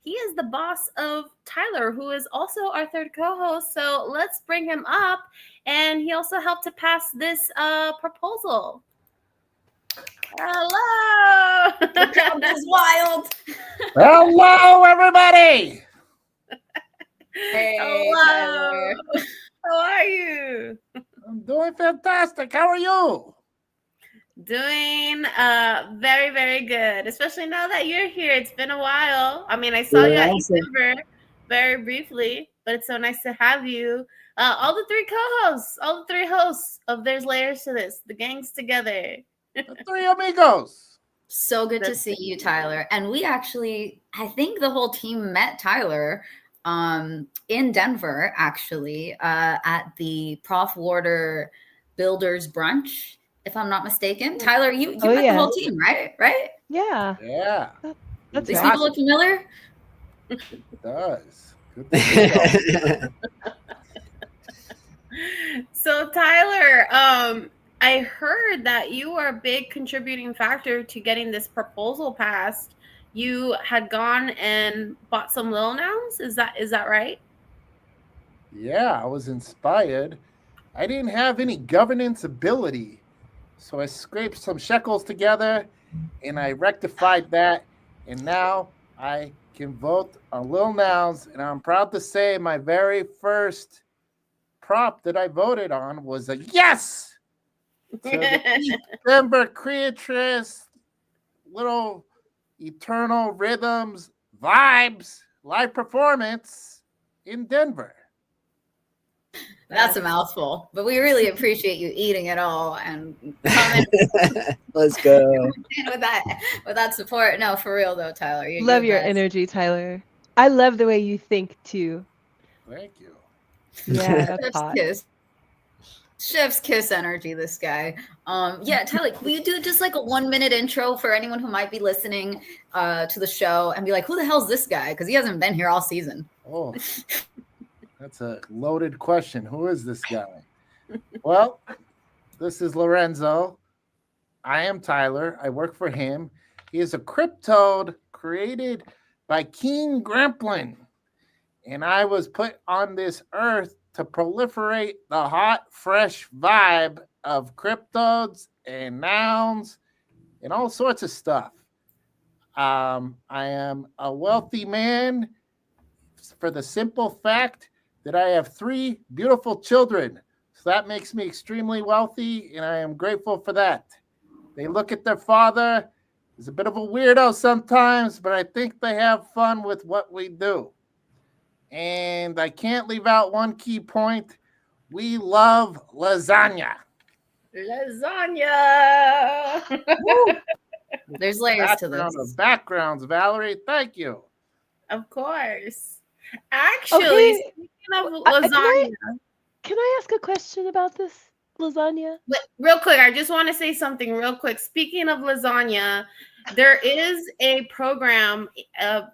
he is the boss of Tyler, who is also our third co-host. So let's bring him up, and he also helped to pass this proposal. Hello! The crowd is wild. Hello, everybody. Hey, Hello. Tyler. How are you? I'm doing fantastic. How are you? Doing very, very good. Especially now that you're here. It's been a while. I mean, I saw you at December very briefly, but it's so nice to have you. All the three co-hosts, all the three hosts of There's Layers to This, the gang's together. The three amigos. So good to see you, Tyler. And we actually, I think the whole team met Tyler in Denver, actually, at the Prof. Warder Builders Brunch, if I'm not mistaken. Tyler, you met the whole team, right? Right? Yeah. Yeah. That's These right. people look familiar? It does. Good to see you. So, Tyler, I heard that you were a big contributing factor to getting this proposal passed. You had gone and bought some Lil Nouns. Is that right? Yeah, I was inspired. I didn't have any governance ability, so I scraped some shekels together and I rectified that, and now I can vote on Lil Nouns, and I'm proud to say my very first prop that I voted on was a yes to the December Creatress Little Eternal Rhythms Vibes live performance in Denver. That's a mouthful, but we really appreciate you eating it all and coming Let's go. in with that support. No, for real though, Tyler, you're Love the your best. energy, Tyler. I love the way you think too. Thank you. Yeah, that's Chef's hot. kiss. Chef's kiss energy, this guy. Yeah, Tyler, will you do just like a 1 minute intro for anyone who might be listening to the show and be like, who the hell's this guy? Because he hasn't been here all season. Oh, that's a loaded question. Who is this guy? Well, this is Lorenzo. I am Tyler. I work for him. He is a cryptode created by King Gremplin. And I was put on this earth to proliferate the hot, fresh vibe of cryptodes and nouns and all sorts of stuff. I am a wealthy man for the simple fact that I have 3 beautiful children. So that makes me extremely wealthy, and I am grateful for that. They look at their father. He's a bit of a weirdo sometimes, but I think they have fun with what we do. And I can't leave out one key point. We love lasagna. Lasagna. There's layers to this. Backgrounds, Valerie. Thank you. Of course. Actually, Okay. speaking of Can lasagna, Can I ask a question about this lasagna? but real quick, I just want to say something real quick. Speaking of lasagna, there is a program,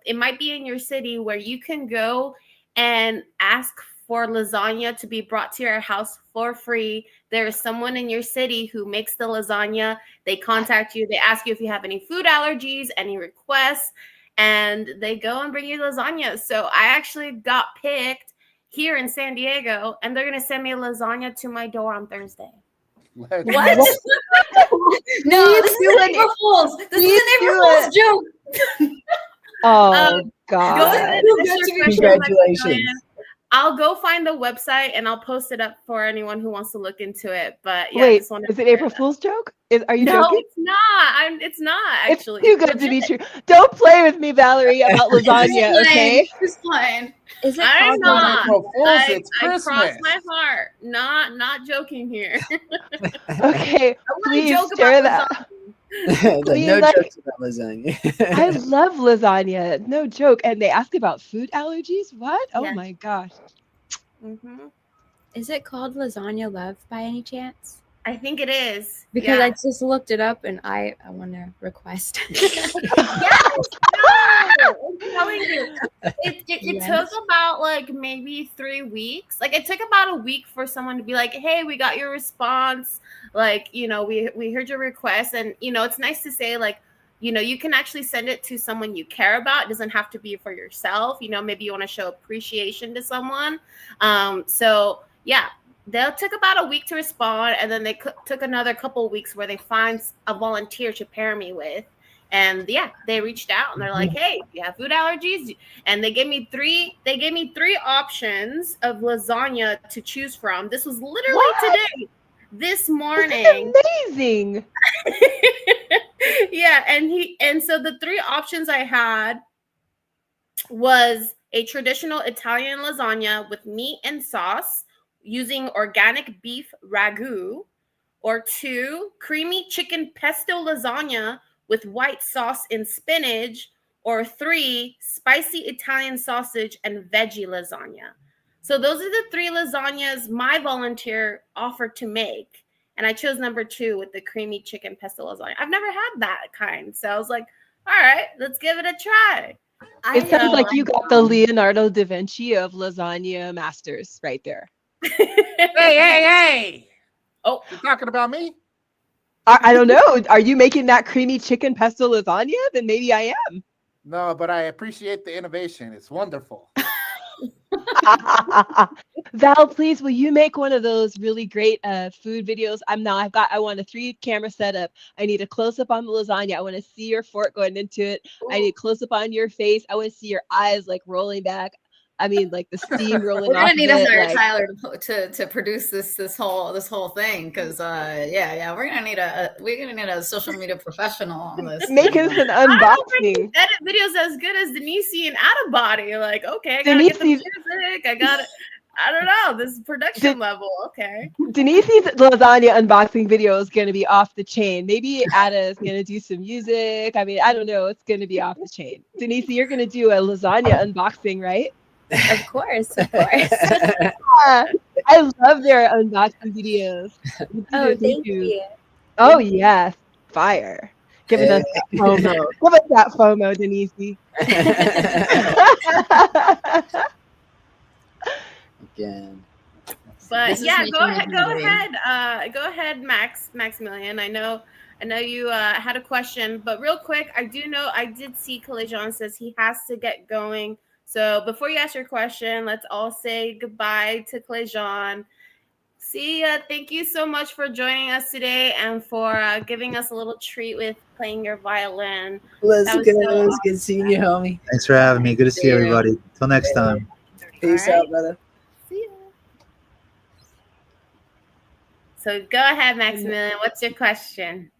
it might be in your city, where you can go and ask for lasagna to be brought to your house for free. There is someone in your city who makes the lasagna. They contact you. They ask you if you have any food allergies, any requests, and they go and bring you lasagna. So I actually got picked here in San Diego, and they're going to send me lasagna to my door on Thursday. What? No, this is an April Fool's. This is an April Fool's joke. Oh Go God. ahead and search for Congratulations. Maximilian. I'll go find the website and I'll post it up for anyone who wants to look into it. But yeah, I Wait, just wanted is to it share April that. Fool's joke? Are you No, joking? it's not. It's not actually. It's too good to be true. Don't play with me, Valerie, about lasagna, okay? Just fine. Is it I'm called not. April Fool's, it's I Christmas. crossed my heart. Not joking here. Okay, I want to please joke share about that. Like, Please, no like- jokes about lasagna. I love lasagna, no joke. And they ask about food allergies? What? Oh Yeah. my gosh. Mm-hmm. Is it called Lasagna Love by any chance? I think it is. Because yeah. I just looked it up and I want to request. Yes, no, I'm telling you, it Yes. took about like maybe 3 weeks. Like it took about a week for someone to be like, "Hey, we got your response. Like, we heard your request." And it's nice to say like, you can actually send it to someone you care about. It doesn't have to be for yourself. Maybe you want to show appreciation to someone. So yeah. They took about a week to respond, and then they took another couple of weeks where they find a volunteer to pair me with. And yeah, they reached out and they're like, "Hey, if you have food allergies," and they gave me three options of lasagna to choose from. This was literally What? today, this This morning. is amazing. Yeah, and so the 3 options I had was a traditional Italian lasagna with meat and sauce, using organic beef ragu, or 2, creamy chicken pesto lasagna with white sauce and spinach, or 3, spicy Italian sausage and veggie lasagna. So those are the 3 lasagnas my volunteer offered to make. And I chose number 2 with the creamy chicken pesto lasagna. I've never had that kind. So I was like, all right, let's give it a try. It sounds like you got the Leonardo da Vinci of lasagna masters right there. Hey! Oh, You talking about me? I don't know. Are you making that creamy chicken pesto lasagna? Then maybe I am. No, but I appreciate the innovation. It's wonderful. Val, please, will you make one of those really great food videos? I want a 3-camera setup. I need a close up on the lasagna. I want to see your fork going into it. I need a close up on your face. I want to see your eyes like rolling back. I mean, like the steam rolling We're off gonna of need to it. hire Like, Tyler to produce this whole thing because we're gonna need a social media professional on this. make us an I don't think unboxing. edit videos as good as Denise and Out of Body. Like, okay, I gotta get the Denise, music. I don't know. This is production level. Okay. Denise's lasagna unboxing video is going to be off the chain. Maybe Ada is going to do some music. I mean, I don't know. It's going to be off the chain. Denise, you're going to do a lasagna unboxing, right? Of course, of course. Yeah, I love their unboxing videos. Oh, thank you. Oh, yes. Fire. Giving us that FOMO. Give us that FOMO, Denise. Again. But yeah, go making me ahead. Go ahead, Maximilian. I know you had a question, but real quick, I did see Kalejon says he has to get going. So before you ask your question, let's all say goodbye to Kalejon. See ya. Thank you so much for joining us today and for giving us a little treat with playing your violin. Let's That was go. so It was good seeing you, homie. Thanks for having me. Good to see everybody. Till next time. Peace All right. out, brother. See ya. So go ahead, Maximilian. What's your question?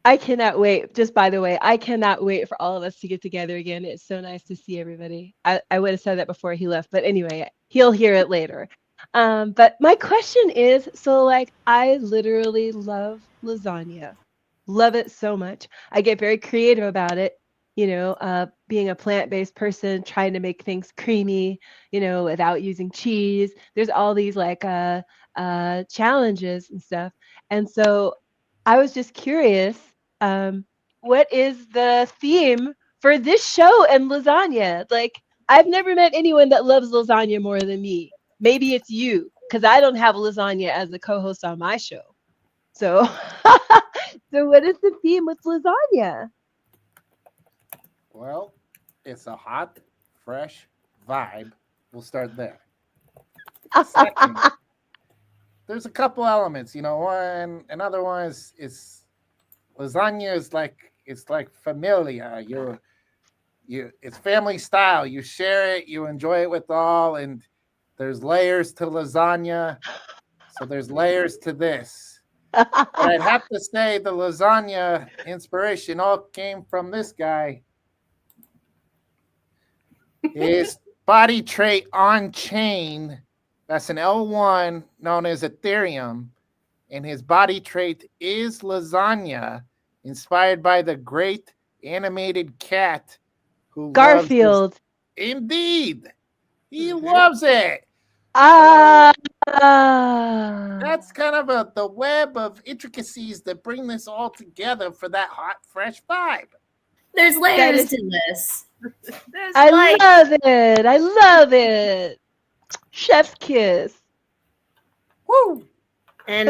I cannot wait. Just by the way, I cannot wait for all of us to get together again. It's so nice to see everybody. I would have said that before he left, but anyway, he'll hear it later. But my question is, so like I literally love lasagna. Love it so much. I get very creative about it, being a plant-based person, trying to make things creamy, without using cheese. There's all these like challenges and stuff. And so I was just curious, what is the theme for this show and lasagna? Like, I've never met anyone that loves lasagna more than me. Maybe it's you, because I don't have lasagna as a co-host on my show. So, so what is the theme with lasagna? Well, it's a hot, fresh vibe. We'll start there. Second, there's a couple elements, one another one is lasagna is like familia. It's family style. You share it, you enjoy it with all, and there's layers to lasagna. So there's layers to this. But I'd have to say the lasagna inspiration all came from this guy. His body trait on chain, that's an L1 known as Ethereum, and his body trait is lasagna, inspired by the great animated cat who Garfield. Indeed. He loves it. Ah. That's kind of the web of intricacies that bring this all together for that hot, fresh vibe. There's layers to this. I love it. I love it. Chef's kiss. Woo! And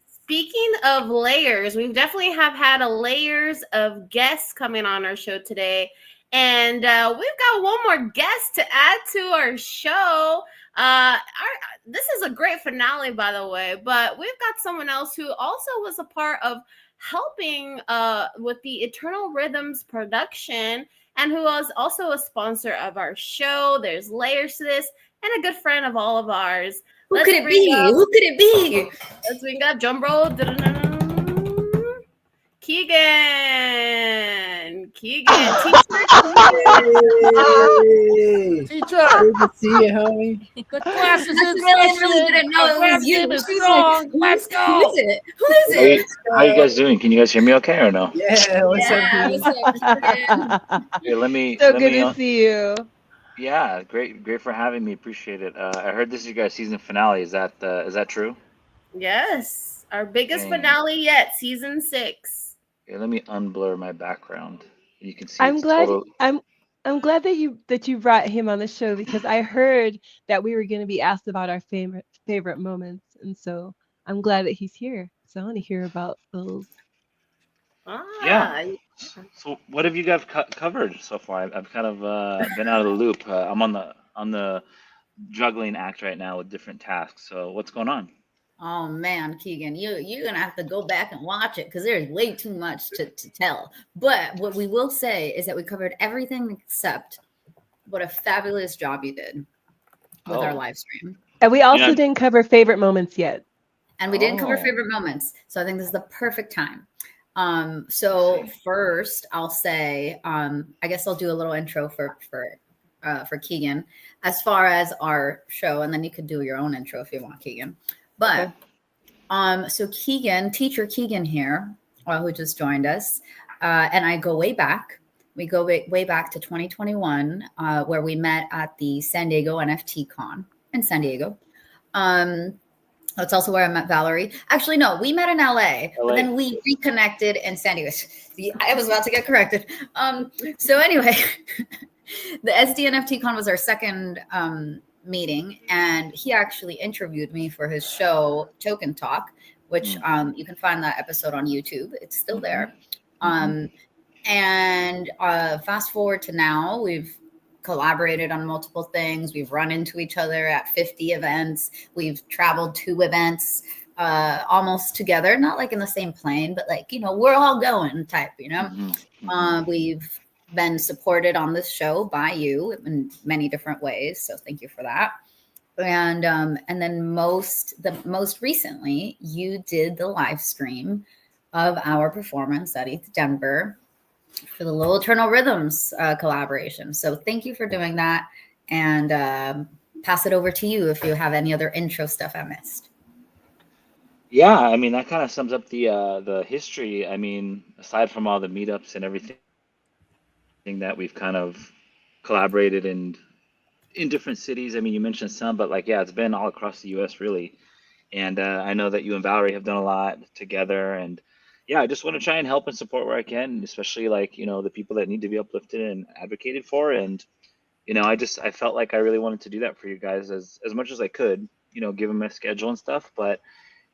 speaking of layers, we definitely have had layers of guests coming on our show today. And we've got one more guest to add to our show. This is a great finale, by the way, but we've got someone else who also was a part of helping with the Eternal Rhythms production and who was also a sponsor of our show. There's layers to this, and a good friend of all of ours. Who could it be? Let's bring up drum roll. Keegan, teacher. Teacher. Good to see you, homie. The class is in really didn't know it was you. is strong. Let's go. Who is it? How you guys doing? Can you guys hear me okay or no? Yeah, what's up, dude? Here, let me. So let good me, to see you. Yeah, great for having me. Appreciate it. I heard this is your guys' season finale. Is that true? Yes, our biggest Dang. finale yet, season 6. Here, let me unblur my background. You can see. I'm it's glad. total- I'm glad that you brought him on the show because I heard that we were going to be asked about our favorite moments, and so I'm glad that he's here. So I want to hear about those. Yeah. So what have you guys covered so far? I've kind of been out of the loop. I'm on the juggling act right now with different tasks. So what's going on? Oh man, Keegan, you're gonna have to go back and watch it because there's way too much to tell. But what we will say is that we covered everything except what a fabulous job you did with our Oh, live stream. And we you're also not. didn't cover favorite moments yet. And we didn't cover Oh, favorite moments. So I think this is the perfect time. I So see. first I'll say, I guess I'll do a little intro for Keegan as far as our show, and then you could do your own intro if you want, Keegan. But so Keegan, teacher Keegan here, who just joined us, and I go way back. We go way back to 2021, where we met at the San Diego NFT Con in San Diego. That's also where I met Valerie. Actually, no, we met in LA, but LA. then we reconnected in San Diego. I was about to get corrected. So anyway, the SDNFT Con was our second meeting, and he actually interviewed me for his show Token Talk, which you can find that episode on YouTube. It's still there. And fast forward to now, we've collaborated on multiple things. We've run into each other at 50 events. We've traveled to events almost together, not like in the same plane, but like, we're all going type, We've been supported on this show by you in many different ways. So thank you for that. And then most recently, you did the live stream of our performance at ETH Denver for the Little Eternal Rhythms collaboration. So thank you for doing that, and pass it over to you if you have any other intro stuff I missed. Yeah, I mean that kind of sums up the history. I mean, aside from all the meetups and everything that we've kind of collaborated in different cities. I mean, you mentioned some, but like, yeah, it's been all across the U.S. really. And I know that you and Valerie have done a lot together. And yeah, I just want to try and help and support where I can, especially like, the people that need to be uplifted and advocated for. And, I felt like I really wanted to do that for you guys as much as I could, given my schedule and stuff. But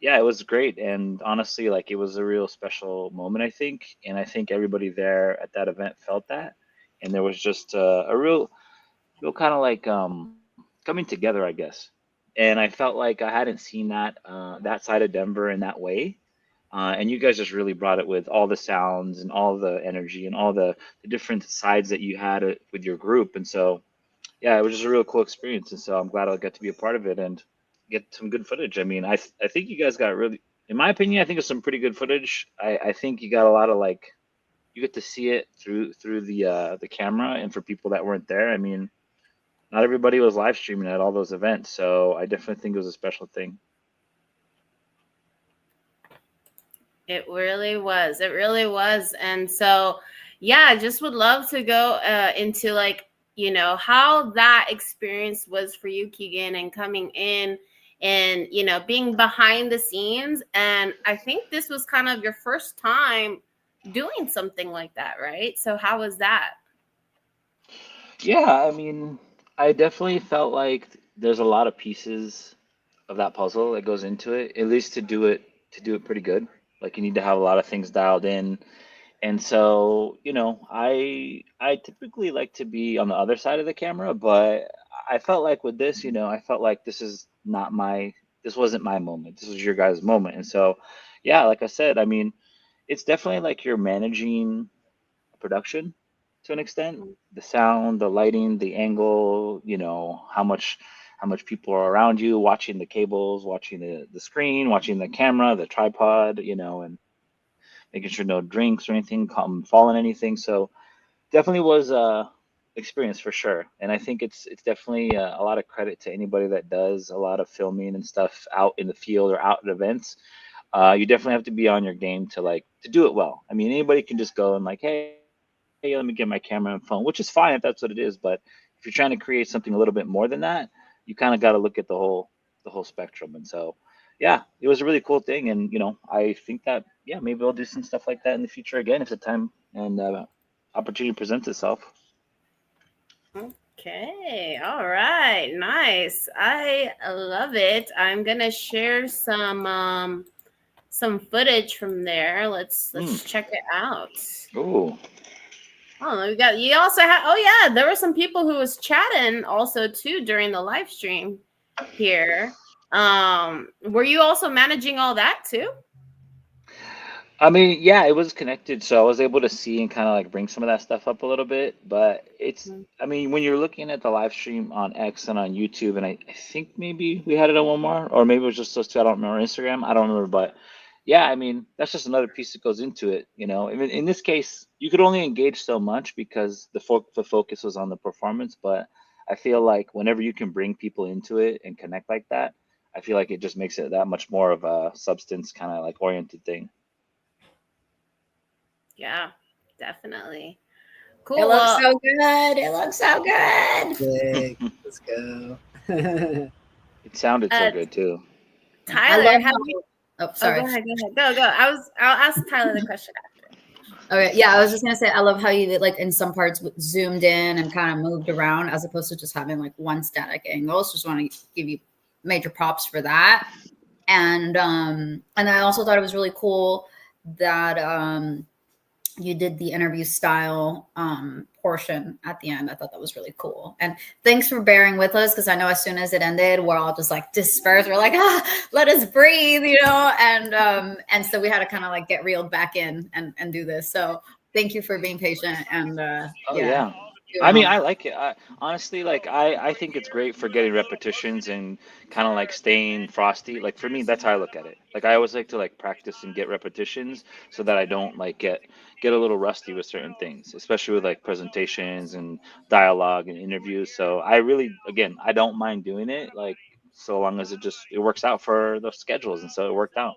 yeah, it was great. And honestly, like it was a real special moment, I think. And I think everybody there at that event felt that. And there was just a real kind of like coming together, I guess. And I felt like I hadn't seen that side of Denver in that way. And you guys just really brought it with all the sounds and all the energy and all the different sides that you had with your group. And so, yeah, it was just a real cool experience. And so I'm glad I got to be a part of it and get some good footage. I mean, I think you guys got really, in my opinion, I think it's some pretty good footage. I think you got a lot of like, you get to see it through the camera. And for people that weren't there, I mean, not everybody was live streaming at all those events, so I definitely think it was a special thing. It really was. It really was. And so, yeah, I just would love to go into like, how that experience was for you, Keegan, and coming in and, being behind the scenes. And I think this was kind of your first time doing something like that, right? So how was that? Yeah, I mean, I definitely felt like there's a lot of pieces of that puzzle that goes into it, at least to do it pretty good. Like you need to have a lot of things dialed in. And so, I typically like to be on the other side of the camera, but I felt like with this, I felt like this wasn't my moment. This was your guys' moment. And so, yeah, like I said, I mean, it's definitely like you're managing production to an extent. The sound, the lighting, the angle, how much people are around you, watching the cables, watching the screen, watching the camera, the tripod, and making sure no drinks or anything come fall in anything. So definitely was a experience for sure. And I think it's definitely a lot of credit to anybody that does a lot of filming and stuff out in the field or out at events. You definitely have to be on your game to do it well. I mean, anybody can just go and like, hey, let me get my camera and phone, which is fine if that's what it is. But if you're trying to create something a little bit more than that, you kind of got to look at the whole spectrum. And so, yeah, it was a really cool thing. And I think that maybe I'll do some stuff like that in the future again if the time and opportunity presents itself. Okay. All right. Nice. I love it. I'm gonna share some footage from there. Let's check it out. Ooh. Oh, you also had, oh yeah, there were some people who was chatting also too during the live stream here. Were you also managing all that too? I mean, yeah, it was connected, so I was able to see and kind of like bring some of that stuff up a little bit. But it's, Mm. I mean, when you're looking at the live stream on X and on YouTube, and I think maybe we had it on one more, or maybe it was just us two. I don't remember Instagram. I don't remember, but yeah, I mean, that's just another piece that goes into it. In this case, you could only engage so much because the focus was on the performance. But I feel like whenever you can bring people into it and connect like that, I feel like it just makes it that much more of a substance kind of like oriented thing. Yeah, definitely. It Cool. looks Well, so good. It looks so good. Sick. Let's go. It sounded so good too. I Tyler, love have you? how. Oh, Oh, sorry. go ahead. Go. I'll ask Tyler the question after. Okay, yeah, I was just gonna say I love how you like in some parts zoomed in and kind of moved around as opposed to just having like one static angle. So just want to give you major props for that. And I also thought it was really cool that you did the interview style portion at the end. I thought that was really cool. And thanks for bearing with us because I know as soon as it ended, we're all just like dispersed. We're like, let us breathe, and so we had to kind of like get reeled back in and do this. So thank you for being patient and Oh yeah, yeah. doing I all mean, that. I like it. Honestly, like I think it's great for getting repetitions and kind of like staying frosty. Like for me, that's how I look at it. Like I always like to like practice and get repetitions so that I don't like get a little rusty with certain things, especially with like presentations and dialogue and interviews. So I really, again, I don't mind doing it like so long as it works out for the schedules, and so it worked out.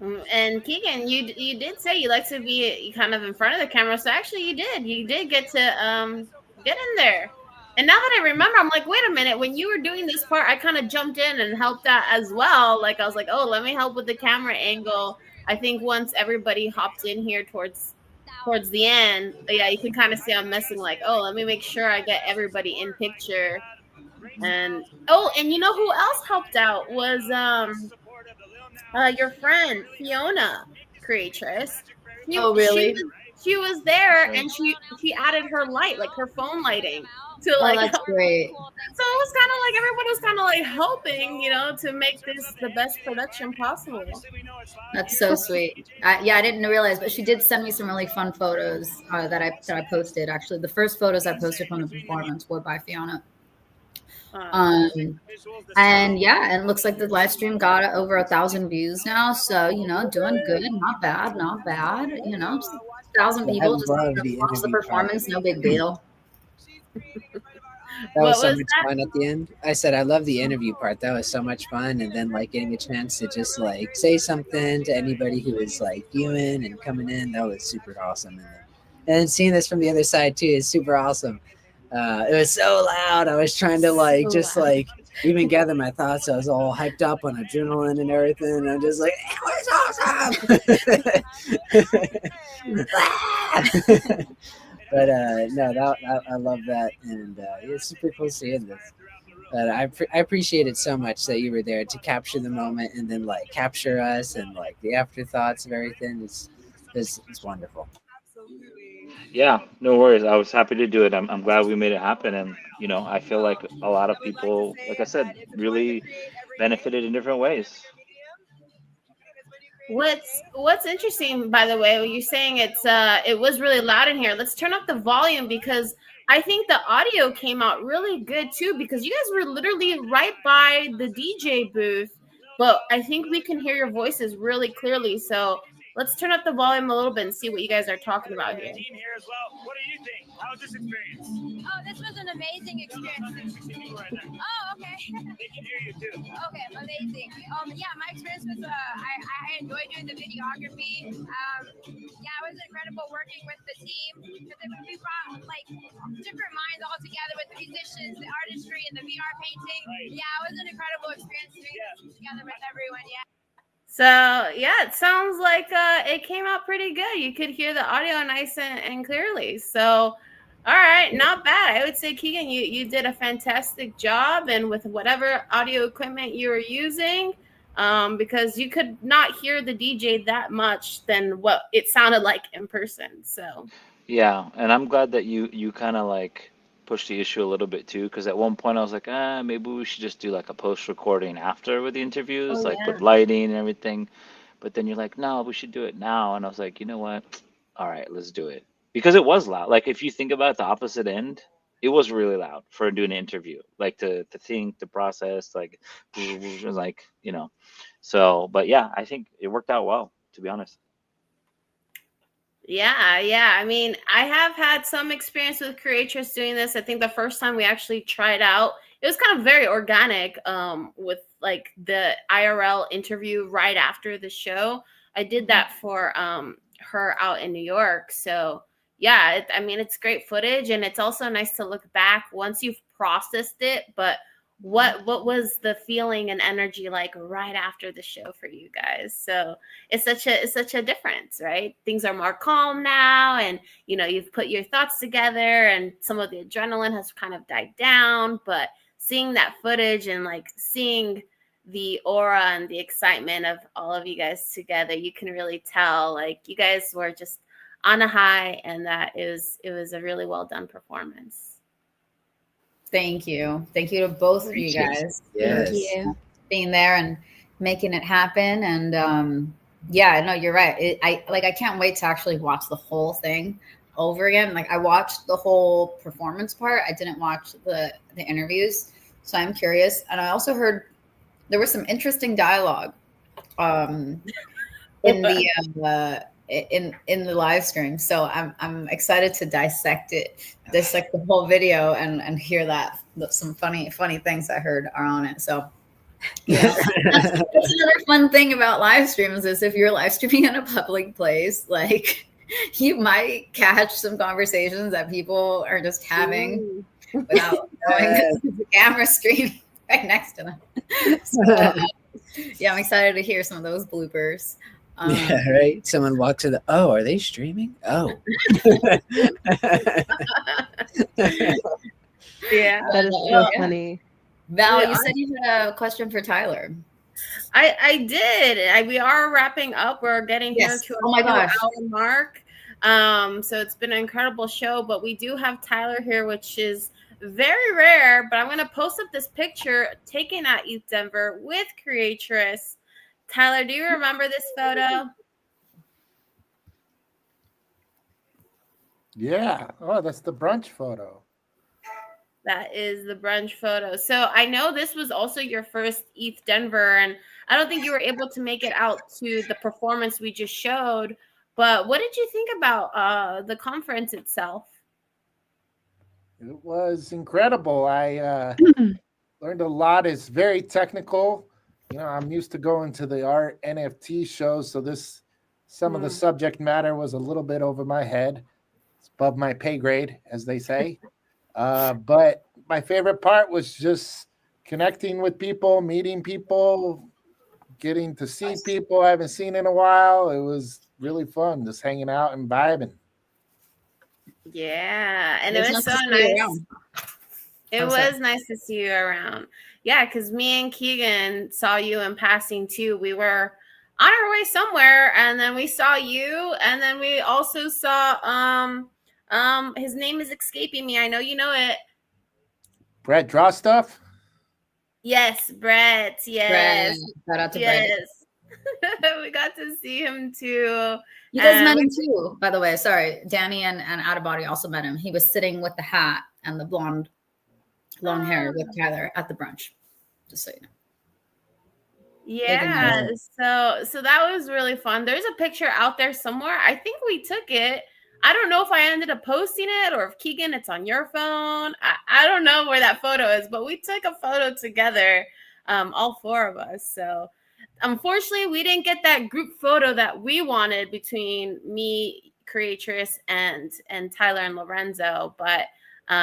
And Keegan, you did say you like to be kind of in front of the camera, so actually you did get to get in there. And now that I remember, I'm like, wait a minute, when you were doing this part, I kind of jumped in and helped out as well. Like I was like, oh, let me help with the camera angle. I think once everybody hopped in here towards the end, yeah, you can kind of see I'm messing like, oh, let me make sure I get everybody in picture. And oh, and you know who else helped out was your friend Fiona, creatress. Oh, She really? was she was That's there, right. and she added her light, like her phone lighting, to Oh, like that's help. great. So it was kind of like everyone was kind of like helping, to make this the best production possible. That's so sweet. Yeah, I didn't realize, but she did send me some really fun photos that I posted. Actually, the first photos I posted from the performance were by Fiona. Um, and yeah, and it looks like the live stream got over 1,000 views now. So doing good, not bad, not bad. Just 1,000 Yeah, I people just love the watch the interview part. performance, no big deal. That What was so was much that? fun at the end. I said I love the interview part. That was so much fun, and then like getting a chance to just like say something to anybody who was like viewing and coming in. That was super awesome. And then seeing this from the other side too is super awesome. It was so loud. I was trying to like So just loud. like even gather my thoughts. I was all hyped up on adrenaline and everything. And I'm just like, it was awesome. But no, I love that, and it's super cool seeing this. But I appreciate it so much that you were there to capture the moment and then like capture us and like the afterthoughts of everything. It's wonderful. Yeah, no worries. I was happy to do it. I'm glad we made it happen. And, I feel like a lot of people, like I said, really benefited in different ways. What's interesting, by the way, you're saying it was really loud in here. Let's turn up the volume because I think the audio came out really good too because you guys were literally right by the DJ booth, but I think we can hear your voices really clearly. So let's turn up the volume a little bit and see what you guys are talking about here. Oh, this was an amazing experience. Oh, okay. They can hear you too. Okay, amazing. Yeah, my experience was I enjoyed doing the videography. Yeah, it was incredible working with the team because we brought like different minds all together with the musicians, the artistry, and the VR painting. Yeah, it was an incredible experience doing this together with everyone. Yeah. So yeah, it sounds like it came out pretty good. You could hear the audio nice and clearly. So all right, not bad. I would say Keegan, you did a fantastic job, and with whatever audio equipment you were using, because you could not hear the DJ that much than what it sounded like in person. So Yeah, and I'm glad that you kind of like push the issue a little bit too, because at one point I was like, maybe we should just do like a post recording after with the interviews, Oh, like yeah. with lighting and everything. But then you're like, no, we should do it now. And I was like, you know what? All right, let's do it. Because it was loud. Like if you think about the opposite end, it was really loud for doing an interview. Like to think, to process, like like, you know. So, but yeah, I think it worked out well, to be honest. Yeah. I mean, I have had some experience with Creatress doing this. I think the first time we actually tried out, it was kind of very organic with like the IRL interview right after the show. I did that for her out in New York. So yeah, I mean, it's great footage, and it's also nice to look back once you've processed it. But what was the feeling and energy like right after the show for you guys? So it's such a difference, right? Things are more calm now, and you've put your thoughts together, and some of the adrenaline has kind of died down. But seeing that footage and like seeing the aura and the excitement of all of you guys together, you can really tell like you guys were just on a high, and that it was a really well done performance. Thank you to both of you guys. Yes. Thank you. Being there and making it happen. And yeah, no, you're right. I can't wait to actually watch the whole thing over again. Like I watched the whole performance part. I didn't watch the interviews, so I'm curious. And I also heard there was some interesting dialogue in the in the live stream. So I'm excited to dissect the whole video and hear that some funny things I heard are on it. So that's another fun thing about live streams is if you're live streaming in a public place, like you might catch some conversations that people are just having without knowing there's a camera stream right next to them. So, yeah, I'm excited to hear some of those bloopers. Yeah, right. Someone walked to are they streaming? Oh. Yeah. That is so funny. Val, you said you had a question for Tyler. I did. We are wrapping up. We're getting here to a 2-hour mark. So it's been an incredible show, but we do have Tyler here, which is very rare. But I'm going to post up this picture taken at ETH Denver with Creatress. Tyler, do you remember this photo? Yeah. Oh, that's the brunch photo. That is the brunch photo. So I know this was also your first ETH Denver, and I don't think you were able to make it out to the performance we just showed. But what did you think about the conference itself? It was incredible. I learned a lot. It's very technical. I'm used to going to the art NFT shows, so some of the subject matter was a little bit over my head. It's above my pay grade, as they say. But my favorite part was just connecting with people, meeting people, getting to see people I haven't seen in a while. It was really fun, just hanging out and vibing. Yeah, and it was so nice. It was nice to see you around. Yeah, because me and Keegan saw you in passing too. We were on our way somewhere, and then we saw you, and then we also saw his name is escaping me. I know you know it. Brett Draw Stuff? Yes, Brett. Yes. Shout out to Brett. We got to see him too. You guys met him too, by the way. Sorry. Danny and Out of Body also met him. He was sitting with the hat and the blonde long hair with Tyler at the brunch. Just so you know. Yeah, so that was really fun. There's a picture out there somewhere. I think we took it. I don't know if I ended up posting it or if Keegan, it's on your phone. I don't know where that photo is, but we took a photo together, all four of us. So unfortunately, we didn't get that group photo that we wanted between me, Creatress, and Tyler and Lorenzo. But we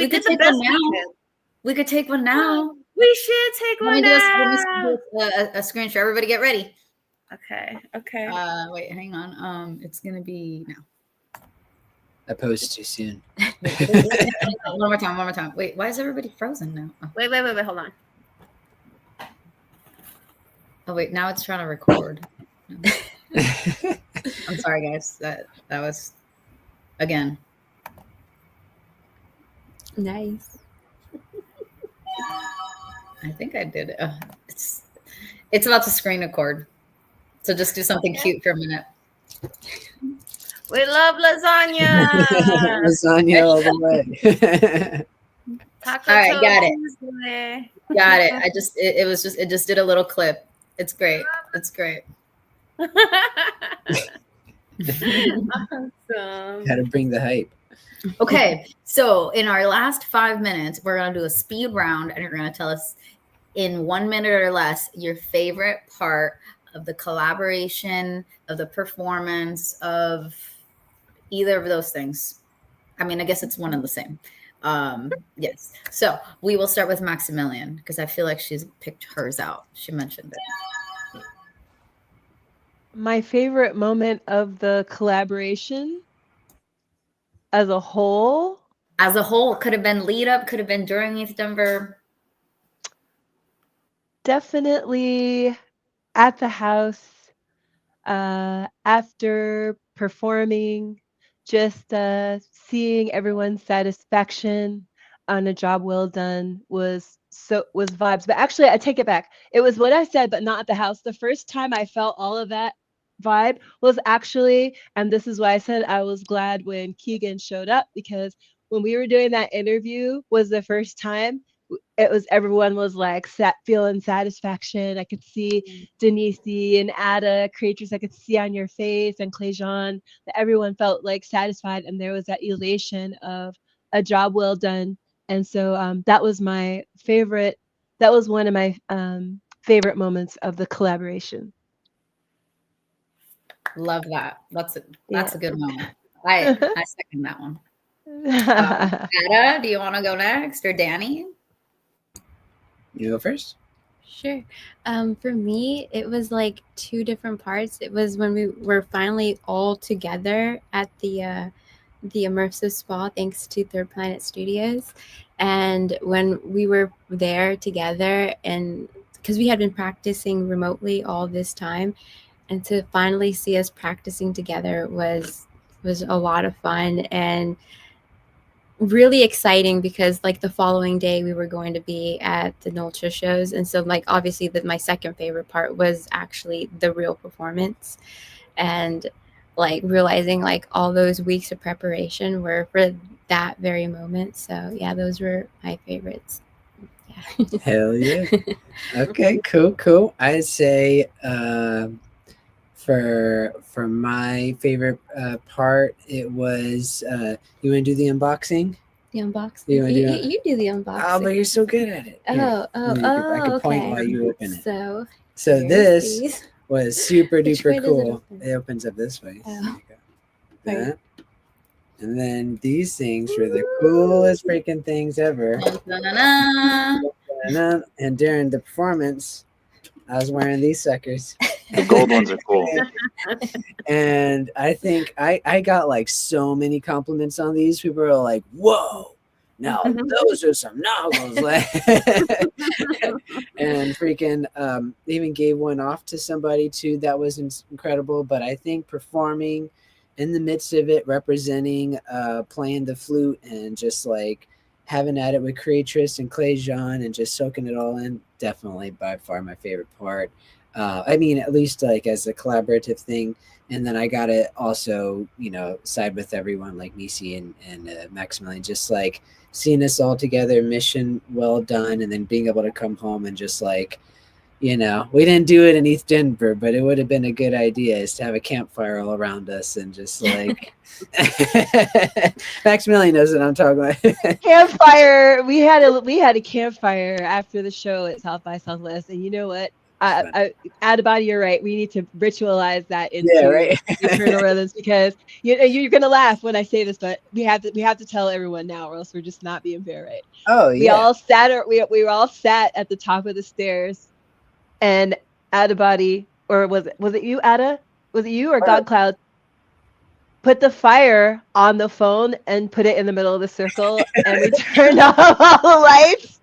did the best we could. We could take one now. We should take one now. Let me do a screen share. Everybody get ready. Okay. Wait, hang on. It's gonna be now. I posed too soon. One more time. Wait, why is everybody frozen now? Oh. Wait, hold on. Oh wait, now it's trying to record. I'm sorry, guys. That was again. Nice. I think I did it. It's about to screen record. So just do something cute for a minute. We love lasagna. Lasagna all the way. Taco All right, Toe got it. Tuesday. Got it. It just did a little clip. It's great. It's great. Awesome. Got to bring the hype. Okay, so in our last 5 minutes, we're gonna do a speed round, and you're gonna tell us in 1 minute or less your favorite part of the collaboration, of the performance, of either of those things. I mean, I guess it's one and the same. Yes. So we will start with Maximilian because I feel like she's picked hers out. She mentioned it. My favorite moment of the collaboration as a whole. As a whole, could have been lead up, could have been during Youth Denver. Definitely at the house after performing, just seeing everyone's satisfaction on a job well done was vibes. But actually, I take it back. It was what I said, but not at the house. The first time I felt all of that vibe was actually, and this is why I said I was glad when Keegan showed up, because when we were doing that interview was the first time it was everyone was like feeling satisfaction. I could see Denise and Ada, creators I could see on your face, and Clejon, that everyone felt like satisfied, and there was that elation of a job well done. And so that was my favorite. That was one of my favorite moments of the collaboration. Love that. That's a good moment. I second that one. Ada, do you want to go next, or Danny? You go first. Sure. For me, it was like two different parts. It was when we were finally all together at the immersive spa, thanks to Third Planet Studios, and when we were there together, and because we had been practicing remotely all this time, and to finally see us practicing together was a lot of fun and really exciting, because like the following day we were going to be at the Nolcha shows, and so like obviously my second favorite part was actually the real performance, and like realizing like all those weeks of preparation were for that very moment. So yeah, those were my favorites. Yeah. Hell yeah. Okay, cool. I'd say for my favorite part, it was you want to do the unboxing? The unboxing. You do the unboxing. Oh, but you're so good at it. Here, I can point while you open it. So this was super duper cool. It opens up this way. Oh. That. And then these things were the coolest freaking things ever. And during the performance, I was wearing these suckers. The gold ones are cool. And I think I got like so many compliments on these. People were like, whoa, now those are some noggles. And freaking even gave one off to somebody too. That was incredible. But I think performing in the midst of it, representing, playing the flute, and just like having at it with Creatress and Clejon and just soaking it all in, definitely by far my favorite part. I mean, at least like as a collaborative thing. And then I got to also, side with everyone like Nisi and Maximilian, just like seeing us all together, mission well done, and then being able to come home and just like, we didn't do it in East Denver, but it would have been a good idea is to have a campfire all around us and just like Maximilian knows what I'm talking about. Campfire. We had a campfire after the show at South by Southwest, and you know what? Adabody, you're right. We need to ritualize that into internal rhythms, because you're gonna laugh when I say this, but we have to tell everyone now, or else we're just not being fair, right? Oh yeah. We were all sat at the top of the stairs, and Adabody, or was it you, Ada? Was it you or God Cloud? Put the fire on the phone and put it in the middle of the circle, and we turned off all the lights,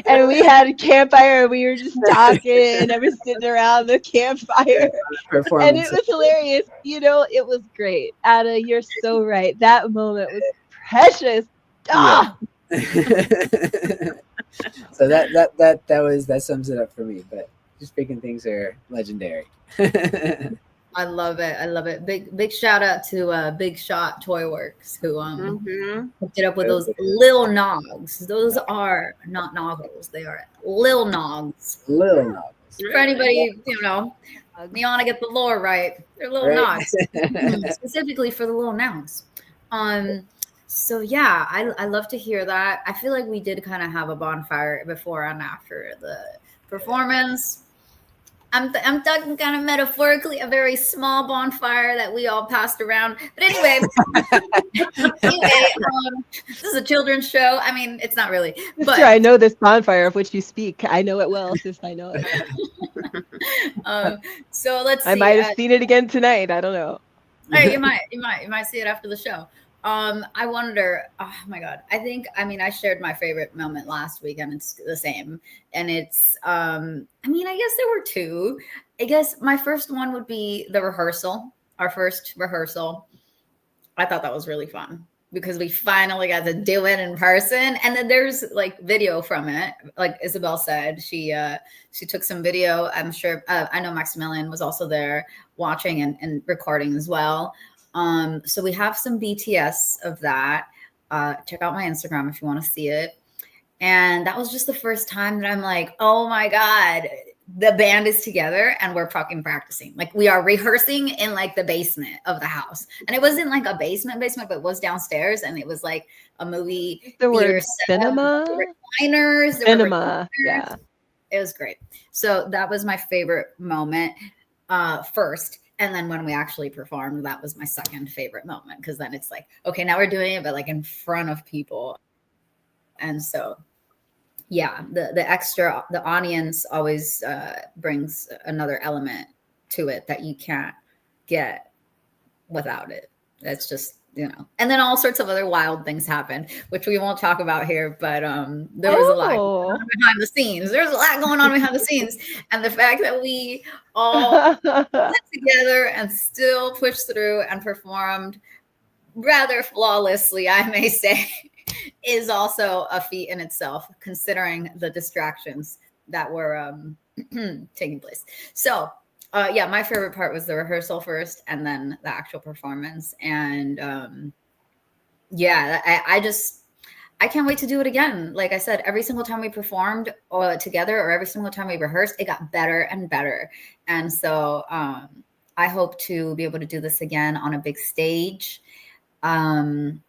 and we had a campfire, and we were just talking, and I was sitting around the campfire, and it was hilarious. It was great. Ada, you're so right. That moment was precious. So that sums it up for me. But just picking things are legendary. I love it. I love it. Big shout out to Big Shot Toy Works who hooked it up with those lil nogs. Those are not noggles. They are lil nogs. Little novels. For anybody, you want to get the lore right. They're little Right. nogs. Specifically for the little nouns. So yeah, I love to hear that. I feel like we did kind of have a bonfire before and after the performance. I'm talking kind of metaphorically, a very small bonfire that we all passed around. But anyway, this is a children's show. I mean, it's not really. But Sure, I know this bonfire of which you speak. I know it well, sis. I know it. So let's see. I might have seen it again tonight. I don't know. Hey, you might see it after the show. I wonder, oh my God. I shared my favorite moment last week and it's the same. And it's, I guess there were two. I guess my first one would be the rehearsal, our first rehearsal. I thought that was really fun because we finally got to do it in person. And then there's like video from it. Like Isabel said, she took some video. I'm sure, I know Maximilian was also there watching and recording as well. So we have some BTS of that. Check out my Instagram if you want to see it. And that was just the first time that I'm like, oh my God, the band is together and we're fucking practicing. Like we are rehearsing in like the basement of the house. And it wasn't like a basement, but it was downstairs. And it was like a movie. The word cinema? Recliners. Cinema, yeah. It was great. So that was my favorite moment first. And then when we actually performed, that was my second favorite moment. Because then it's like, okay, now we're doing it, but like in front of people. And so, yeah, the audience always brings another element to it that you can't get without it. That's just, and then all sorts of other wild things happen, which we won't talk about here, but there was a lot going on behind the scenes. There's a lot going on behind the scenes. And the fact that we all got together and still pushed through and performed rather flawlessly, I may say, is also a feat in itself, considering the distractions that were taking place. So, my favorite part was the rehearsal first and then the actual performance. And I can't wait to do it again. Like I said, every single time we performed together or every single time we rehearsed, it got better and better. And so I hope to be able to do this again on a big stage. And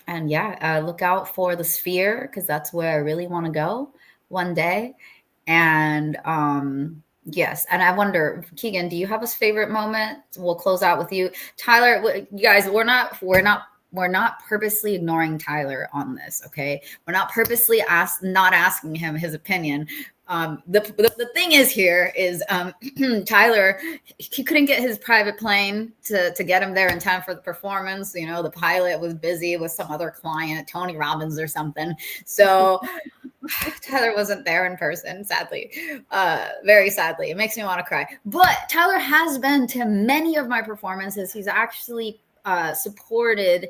look out for the Sphere because that's where I really want to go one day. And yes, and I wonder, Keegan, do you have a favorite moment? We'll close out with you, Tyler. You guys, we're not purposely ignoring Tyler on this. Okay, we're not purposely not asking him his opinion. The thing is here is Tyler, he couldn't get his private plane to get him there in time for the performance. The pilot was busy with some other client, Tony Robbins or something. So Tyler wasn't there in person, sadly, very sadly. It makes me want to cry. But Tyler has been to many of my performances. He's actually supported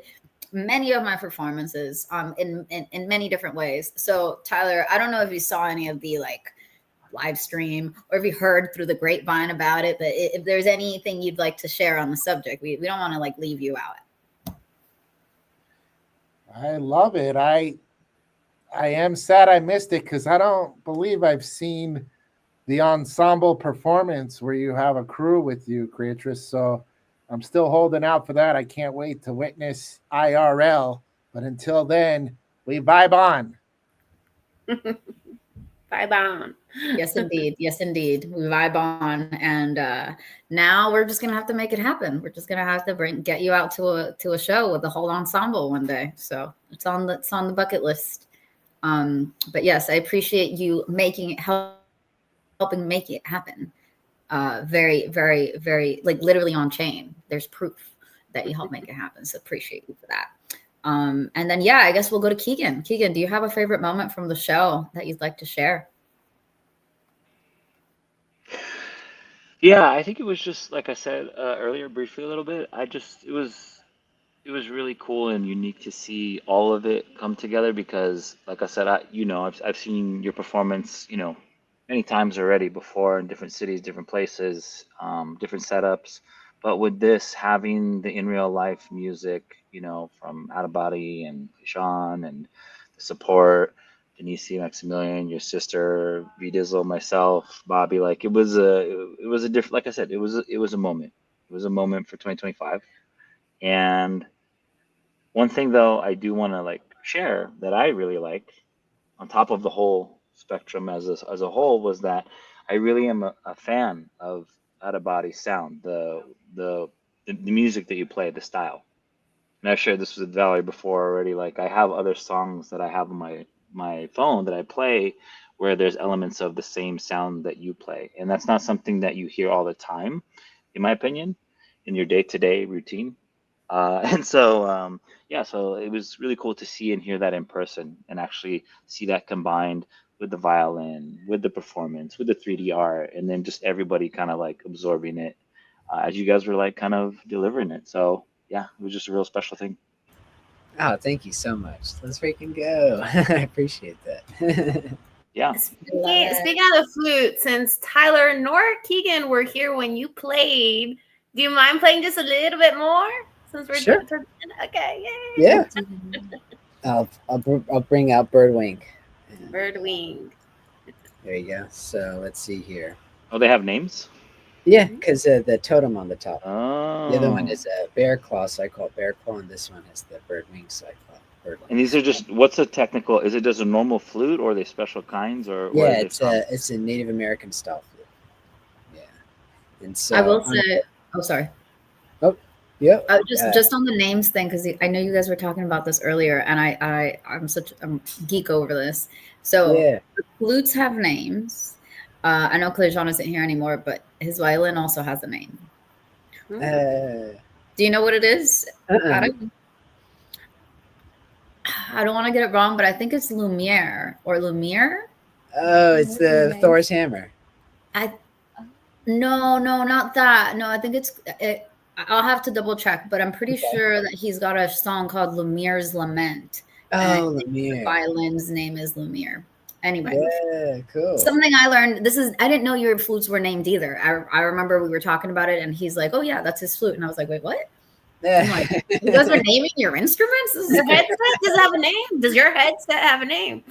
many of my performances in many different ways. So Tyler, I don't know if you saw any of the live stream or if you heard through the grapevine about it, but if there's anything you'd like to share on the subject, we don't want to leave you out. I love it. I am sad I missed it because I don't believe I've seen the ensemble performance where you have a crew with you, Creatress. So I'm still holding out for that. I can't wait to witness IRL. But until then, we vibe on. Vibe on. Yes, indeed. Yes, indeed. We vibe on. And now we're just going to have to make it happen. We're just going to have to get you out to a show with the whole ensemble one day. So it's on the bucket list. But yes, I appreciate you helping make it happen. Very, very, very, literally on chain. There's proof that you helped make it happen. So appreciate you for that. And then, I guess we'll go to Keegan. Keegan, do you have a favorite moment from the show that you'd like to share? Yeah, I think it was just like I said earlier, briefly a little bit. It it was really cool and unique to see all of it come together because, like I said, I've seen your performance, many times already before in different cities, different places, different setups. But with this, having the in real life music, from Out of Body and Sean and the support, Denise, Maximilian, your sister, V Dizzle, myself, Bobby, like it was a different, like I said, it was a moment. It was a moment for 2025. And one thing though I do want to like share that I really like on top of the whole spectrum as a whole was that I really am a fan of out of body sound, the the music that you play, the style. And I've shared this with Valerie before already. Like I have other songs that I have on my phone that I play where there's elements of the same sound that you play. And that's not something that you hear all the time, in my opinion, in your day-to-day routine. And so, yeah, so it was really cool to see and hear that in person and actually see that combined with the violin, with the performance, with the 3D art, and then just everybody kind of like absorbing it as you guys were like kind of delivering it. So, yeah, it was just a real special thing. Oh, thank you so much. Let's freaking go. I appreciate that. Yeah. Speaking of the flute, since Tyler nor Keegan were here when you played, do you mind playing just a little bit more? Since we're Sure. Okay, yay. Yeah. I'll bring out Birdwing. Birdwing. There you go. So let's see here. Oh, they have names? Yeah, because the totem on the top. Oh. The other one is a bear claw, so I call it bear claw, and this one is the bird wing, so I call it bird wing. And these are just what's a technical? Is it just a normal flute, or are they special kinds, or yeah, it's a Native American style flute. Yeah, and so I will say. Oh, sorry. Oh, yeah. Just on the names thing, because I know you guys were talking about this earlier, and I'm geek over this. So yeah. The flutes have names. I know Clejon isn't here anymore, but his violin also has a name. Do you know what it is? I don't want to get it wrong, but I think it's Lumiere or Lumiere. Oh, it's the Thor's hammer. No, not that. No, I think I'll have to double check, but I'm pretty sure that he's got a song called Lumiere's Lament. Oh, Lumiere. The violin's name is Lumiere. Anyway, yeah, cool. Something I learned. I didn't know your flutes were named either. I remember we were talking about it, and he's like, "Oh yeah, that's his flute," and I was like, "Wait, what?" I'm like, "You guys are naming your instruments? Does your headset have a name? Does your headset have a name?"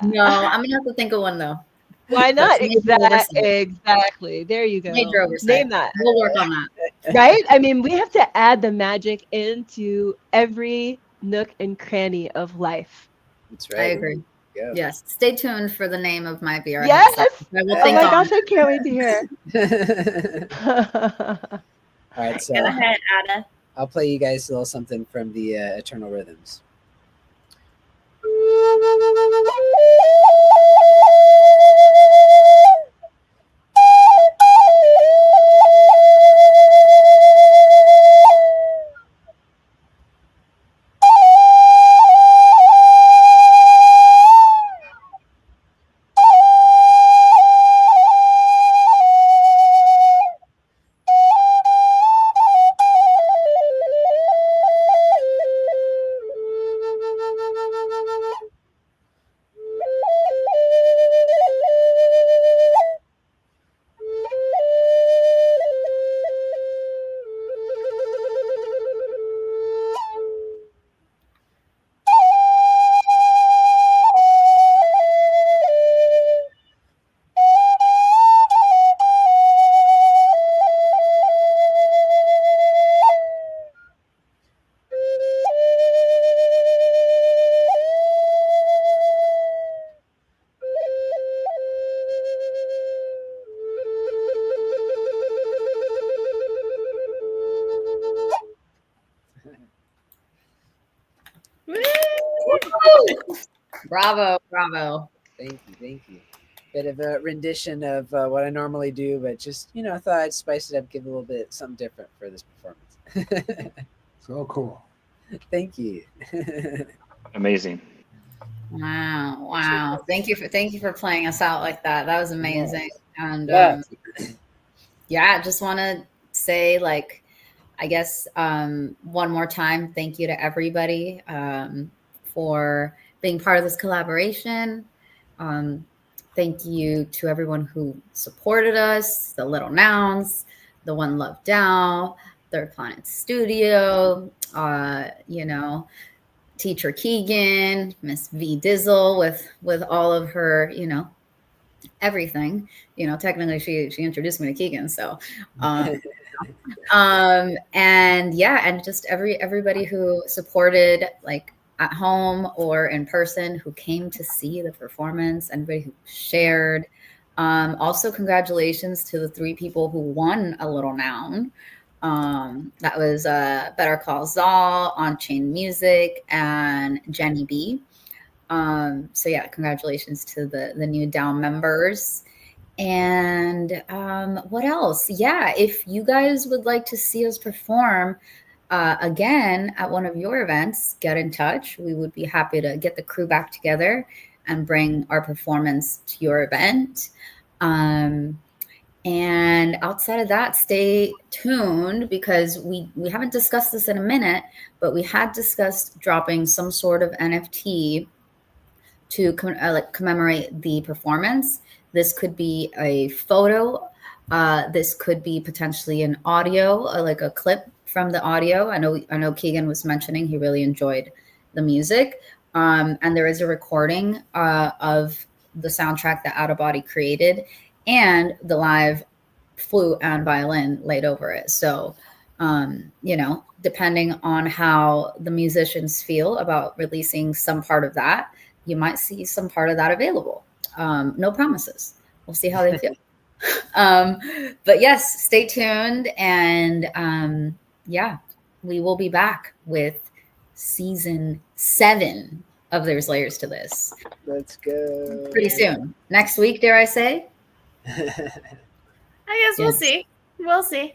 No, I'm gonna have to think of one though. Why not? Exactly. There you go. Major oversight. Name that. We'll work on that. Right? I mean, we have to add the magic into every nook and cranny of life. That's right. I agree. Go. Yes. Stay tuned for the name of my VR. Yes. I will Oh my gosh, I can't wait to hear. All right, so go ahead, Ada. I'll play you guys a little something from the Eternal Rhythms. Bravo. Thank you. Bit of a rendition of what I normally do, but just, I thought I'd spice it up, give a little bit something different for this performance. So cool. Thank you. Amazing. Wow. Thank you for playing us out like that. That was amazing. And I just want to say, like, I guess one more time, thank you to everybody for being part of this collaboration. Thank you to everyone who supported us, the Little Nouns, the One Love DAO, Third Planet Studio, Teacher Keegan, Miss V Dizzle with all of her, everything. Technically she introduced me to Keegan, so and just everybody who supported, like at home or in person, who came to see the performance, everybody who shared. Also, congratulations to the 3 people who won a Little Noun. That was Better Call Zal, On Chain Music, and Jenny B. So yeah, congratulations to the new DAO members. And what else? Yeah, if you guys would like to see us perform again at one of your events, get in touch. We would be happy to get the crew back together and bring our performance to your event. And outside of that, stay tuned, because we haven't discussed this in a minute, but we had discussed dropping some sort of NFT to commemorate the performance. This could be a photo. This could be potentially an audio, like a clip from the audio. I know Keegan was mentioning he really enjoyed the music. And there is a recording of the soundtrack that Out of Body created, and the live flute and violin laid over it. So, depending on how the musicians feel about releasing some part of that, you might see some part of that available. No promises. We'll see how they feel. But yes, stay tuned. And we will be back with season 7 of There's Layers to This. Let's go. Pretty soon. Next week, dare I say? I guess we'll see. We'll see.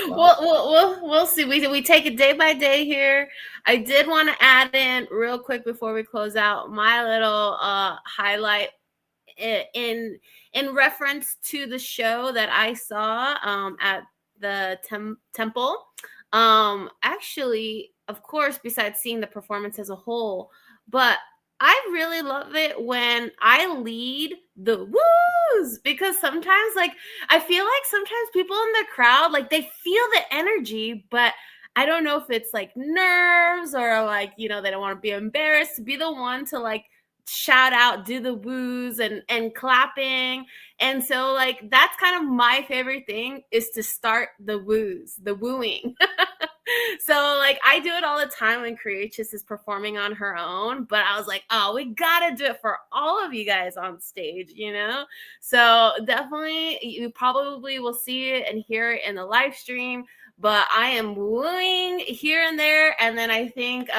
we'll see. We take it day by day here. I did want to add in real quick before we close out my little highlight in reference to the show that I saw at the temple. Actually, of course, besides seeing the performance as a whole, but I really love it when I lead the woos, because sometimes, like, I feel like sometimes people in the crowd, like, they feel the energy, but I don't know if it's like nerves or like, they don't want to be embarrassed to be the one to like shout out, do the woos and clapping. And so like, that's kind of my favorite thing, is to start the woos, the wooing. So like, I do it all the time when Creatress is performing on her own, but I was like, oh, we gotta do it for all of you guys on stage, So definitely, you probably will see it and hear it in the live stream, but I am wooing here and there. And then I think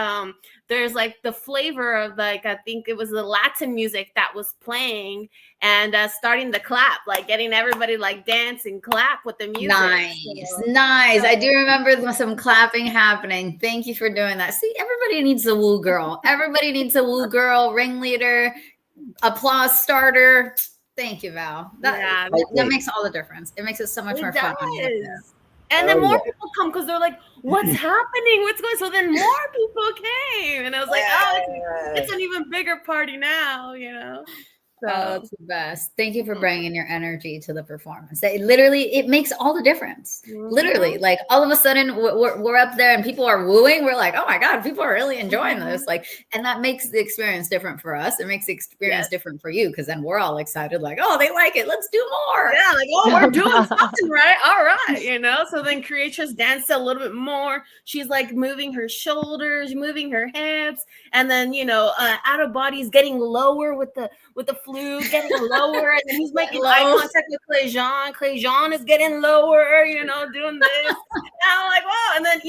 there's like the flavor of, like, I think it was the Latin music that was playing, and starting the clap, like getting everybody like dance and clap with the music. Nice. I do remember some clapping happening. Thank you for doing that. See, everybody needs a woo girl. Everybody needs a woo girl, ringleader, applause starter. Thank you, Val. That makes all the difference. It makes it so much more fun. And then more people come because they're like, what's happening? What's going on? So then more people came. And I was like, it's an even bigger party now, So it's the best. Thank you for bringing your energy to the performance. It makes all the difference. Mm-hmm. Literally, like all of a sudden we're up there and people are wooing. We're like, oh my God, people are really enjoying this. Like, and that makes the experience different for us. It makes the experience different for you, because then we're all excited, like, oh, they like it. Let's do more. Yeah, like, oh, we're doing something right. All right, So then Creatress danced a little bit more. She's like moving her shoulders, moving her hips, and then Out of Body's getting lower with the flute, getting lower, and then he's making eye contact with Clayjean. Clayjean is getting lower, doing this. And I'm like, whoa. And then,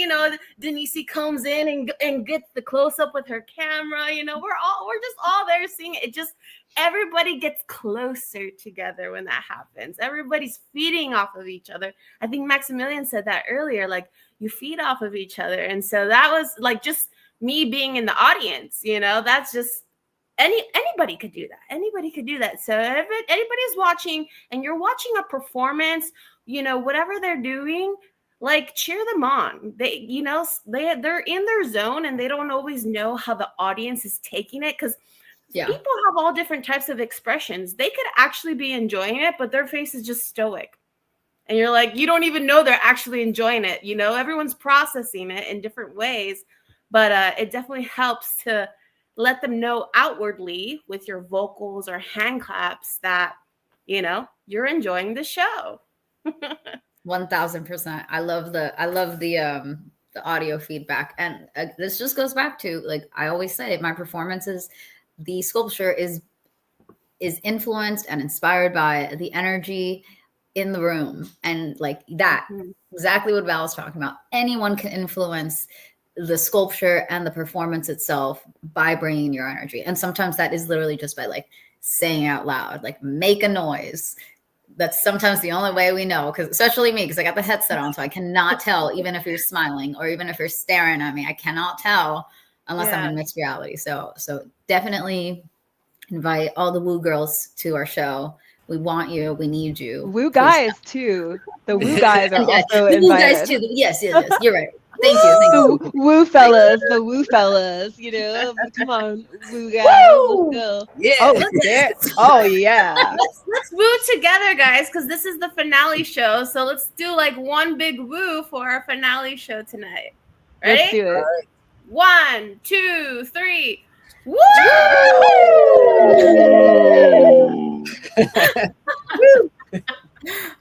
Denise comes in and gets the close up with her camera. We're just all there seeing it. It just, everybody gets closer together when that happens. Everybody's feeding off of each other. I think Maximilian said that earlier, like, you feed off of each other. And so that was like just me being in the audience, that's just, anybody could do that. Anybody could do that. So if anybody's watching and you're watching a performance, whatever they're doing, like cheer them on. They, you know, they're in their zone and they don't always know how the audience is taking it, because people have all different types of expressions. They could actually be enjoying it, but their face is just stoic. And you're like, you don't even know they're actually enjoying it. You know, everyone's processing it in different ways, but it definitely helps to let them know outwardly with your vocals or hand claps that, you know, you're enjoying the show. 1000%. I love the audio feedback, and this just goes back to, like I always say, my performances, the sculpture is influenced and inspired by the energy in the room, and like that, exactly what Val was talking about. Anyone can influence the sculpture and the performance itself by bringing your energy, and sometimes that is literally just by like saying out loud, like make a noise. That's sometimes the only way we know, because especially me, because I got the headset on, so I cannot tell even if you're smiling or even if you're staring at me. I cannot tell unless I'm in mixed reality. So definitely invite all the woo girls to our show. We want you. We need you. Woo guys too. The woo guys are also the invited. Woo guys too. Yes. You're right. Thank you. The woo fellas. The woo fellas. You know, come on, woo guys. Let's go. Yeah. Oh, oh yeah. Let's woo together, guys, because this is the finale show. So let's do like one big woo for our finale show tonight. Ready? Let's do it. 1, 2, 3. Woo!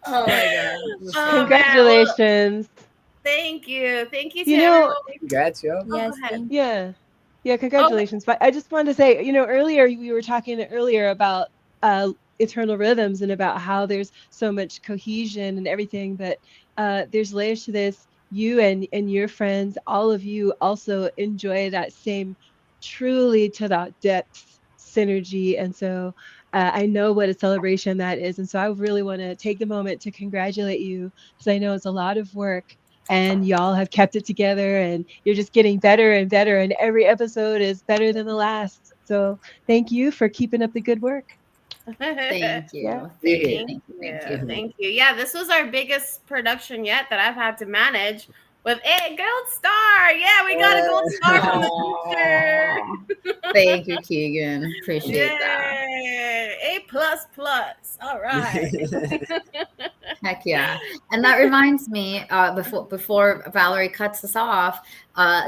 Oh my god! Congratulations! Thank you, thank you. You know, congrats, yo. Yes, yeah, congratulations. But I just wanted to say, you know, earlier we were talking about eternal rhythms and about how there's so much cohesion and everything, but there's layers to this. You and your friends, all of you also enjoy that same truly to that depth synergy, and so I know what a celebration that is, and so I really want to take the moment to congratulate you, because I know it's a lot of work and y'all have kept it together, and you're just getting better and better, and every episode is better than the last. So thank you for keeping up the good work. Thank you. Yeah. Thank you. Yeah, this was our biggest production yet that I've had to manage with a gold star. Yeah, we got a gold star from the teacher. Thank you, Keegan. Appreciate that. A++. All right. Heck yeah. And that reminds me, before Valerie cuts us off,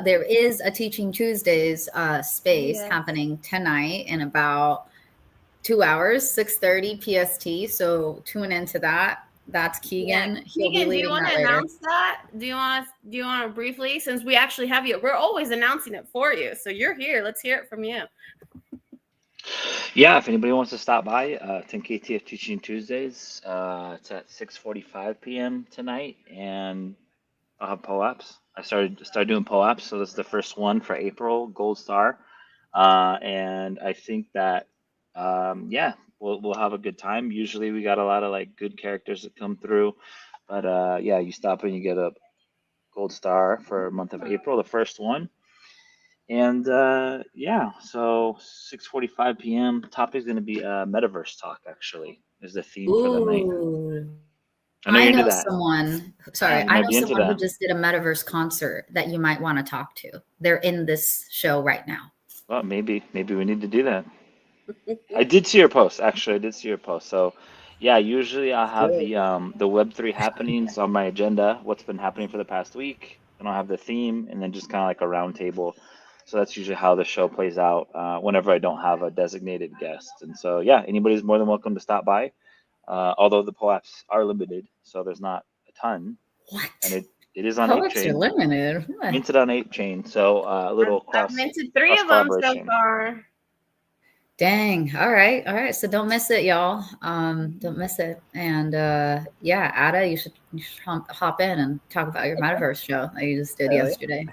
there is a Teaching Tuesdays space happening tonight in about 2 hours, 6:30 PST. So tune into that. That's Keegan. He'll be Keegan, do you leading want that to later. announce that? Do you want to briefly, since we actually have you? We're always announcing it for you, so you're here. Let's hear it from you. Yeah, if anybody wants to stop by, 10KTF Teaching Tuesdays. It's at 6:45 p.m. tonight, and I'll have POAPs. I started doing POAPs, so this is the first one for April, Gold Star, and I think that we'll have a good time. Usually we got a lot of like good characters that come through, but yeah, you stop and you get a Gold Star for month of April, the first one. And yeah, so 6:45 p.m. Topic is going to be metaverse talk. Actually, is the theme for the night. I know you're into that. I know someone who just did a metaverse concert that you might want to talk to. They're in this show right now. Well, maybe we need to do that. I did see your post. Actually, I did see your post. So, yeah, usually I'll have the Web3 happenings on my agenda. What's been happening for the past week, and I'll have the theme, and then just kind of like a round table. So that's usually how the show plays out whenever I don't have a designated guest. And so, yeah, anybody's more than welcome to stop by. Although the POAPs are limited, so there's not a ton. What? And it is on POAPs 8chain. are limited. What? Minted on 8chain, so a little cross. I've minted 3 of them so far. Dang. All right. So don't miss it, y'all. Don't miss it. And yeah, Ada, you should hop in and talk about your metaverse show that you just did yesterday.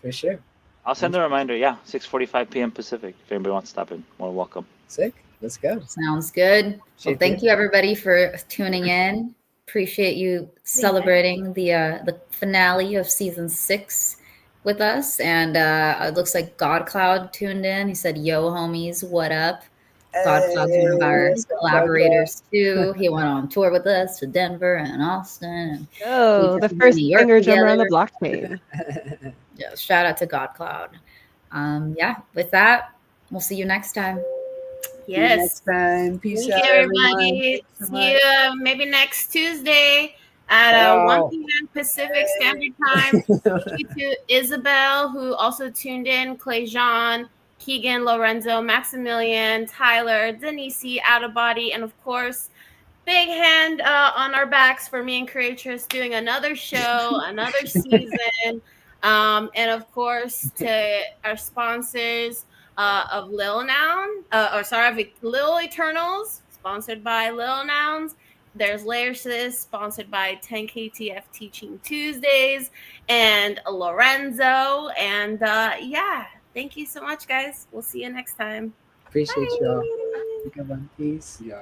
For sure. I'll send a reminder. Yeah, 6:45 p.m. Pacific. If anybody wants to stop in, more welcome. Sick. Let's go. Sounds good. Well, thank you everybody for tuning in. Appreciate you celebrating the finale of season 6 with us. And it looks like God Cloud tuned in. He said, "Yo, homies, what up?" God Cloud's one of our Hey, collaborators too. He went on tour with us to Denver and Austin. And Oh, we the took first New York finger drummer on the together. blockchain. Yeah, shout out to God Cloud. Yeah, with that, we'll see you next time. See you Yes. next time. Peace Thank out, you, everybody. everyone. Thanks so See you maybe next Tuesday at 1 Ciao. p.m. Pacific Standard Time. Thank you to Isabel, who also tuned in, Clay Jean, Keegan, Lorenzo, Maximilian, Tyler, Denise, Out of Body, and of course, big hand on our backs for me and Creatress doing another show, another season. And of course, to our sponsors of Lil Noun, of Lil Eternals, sponsored by Lil Nouns. There's Layers to This, sponsored by 10KTF Teaching Tuesdays, and Lorenzo. And yeah, thank you so much, guys. We'll see you next time. Appreciate Bye. y'all. Have a good one. Peace. Yeah.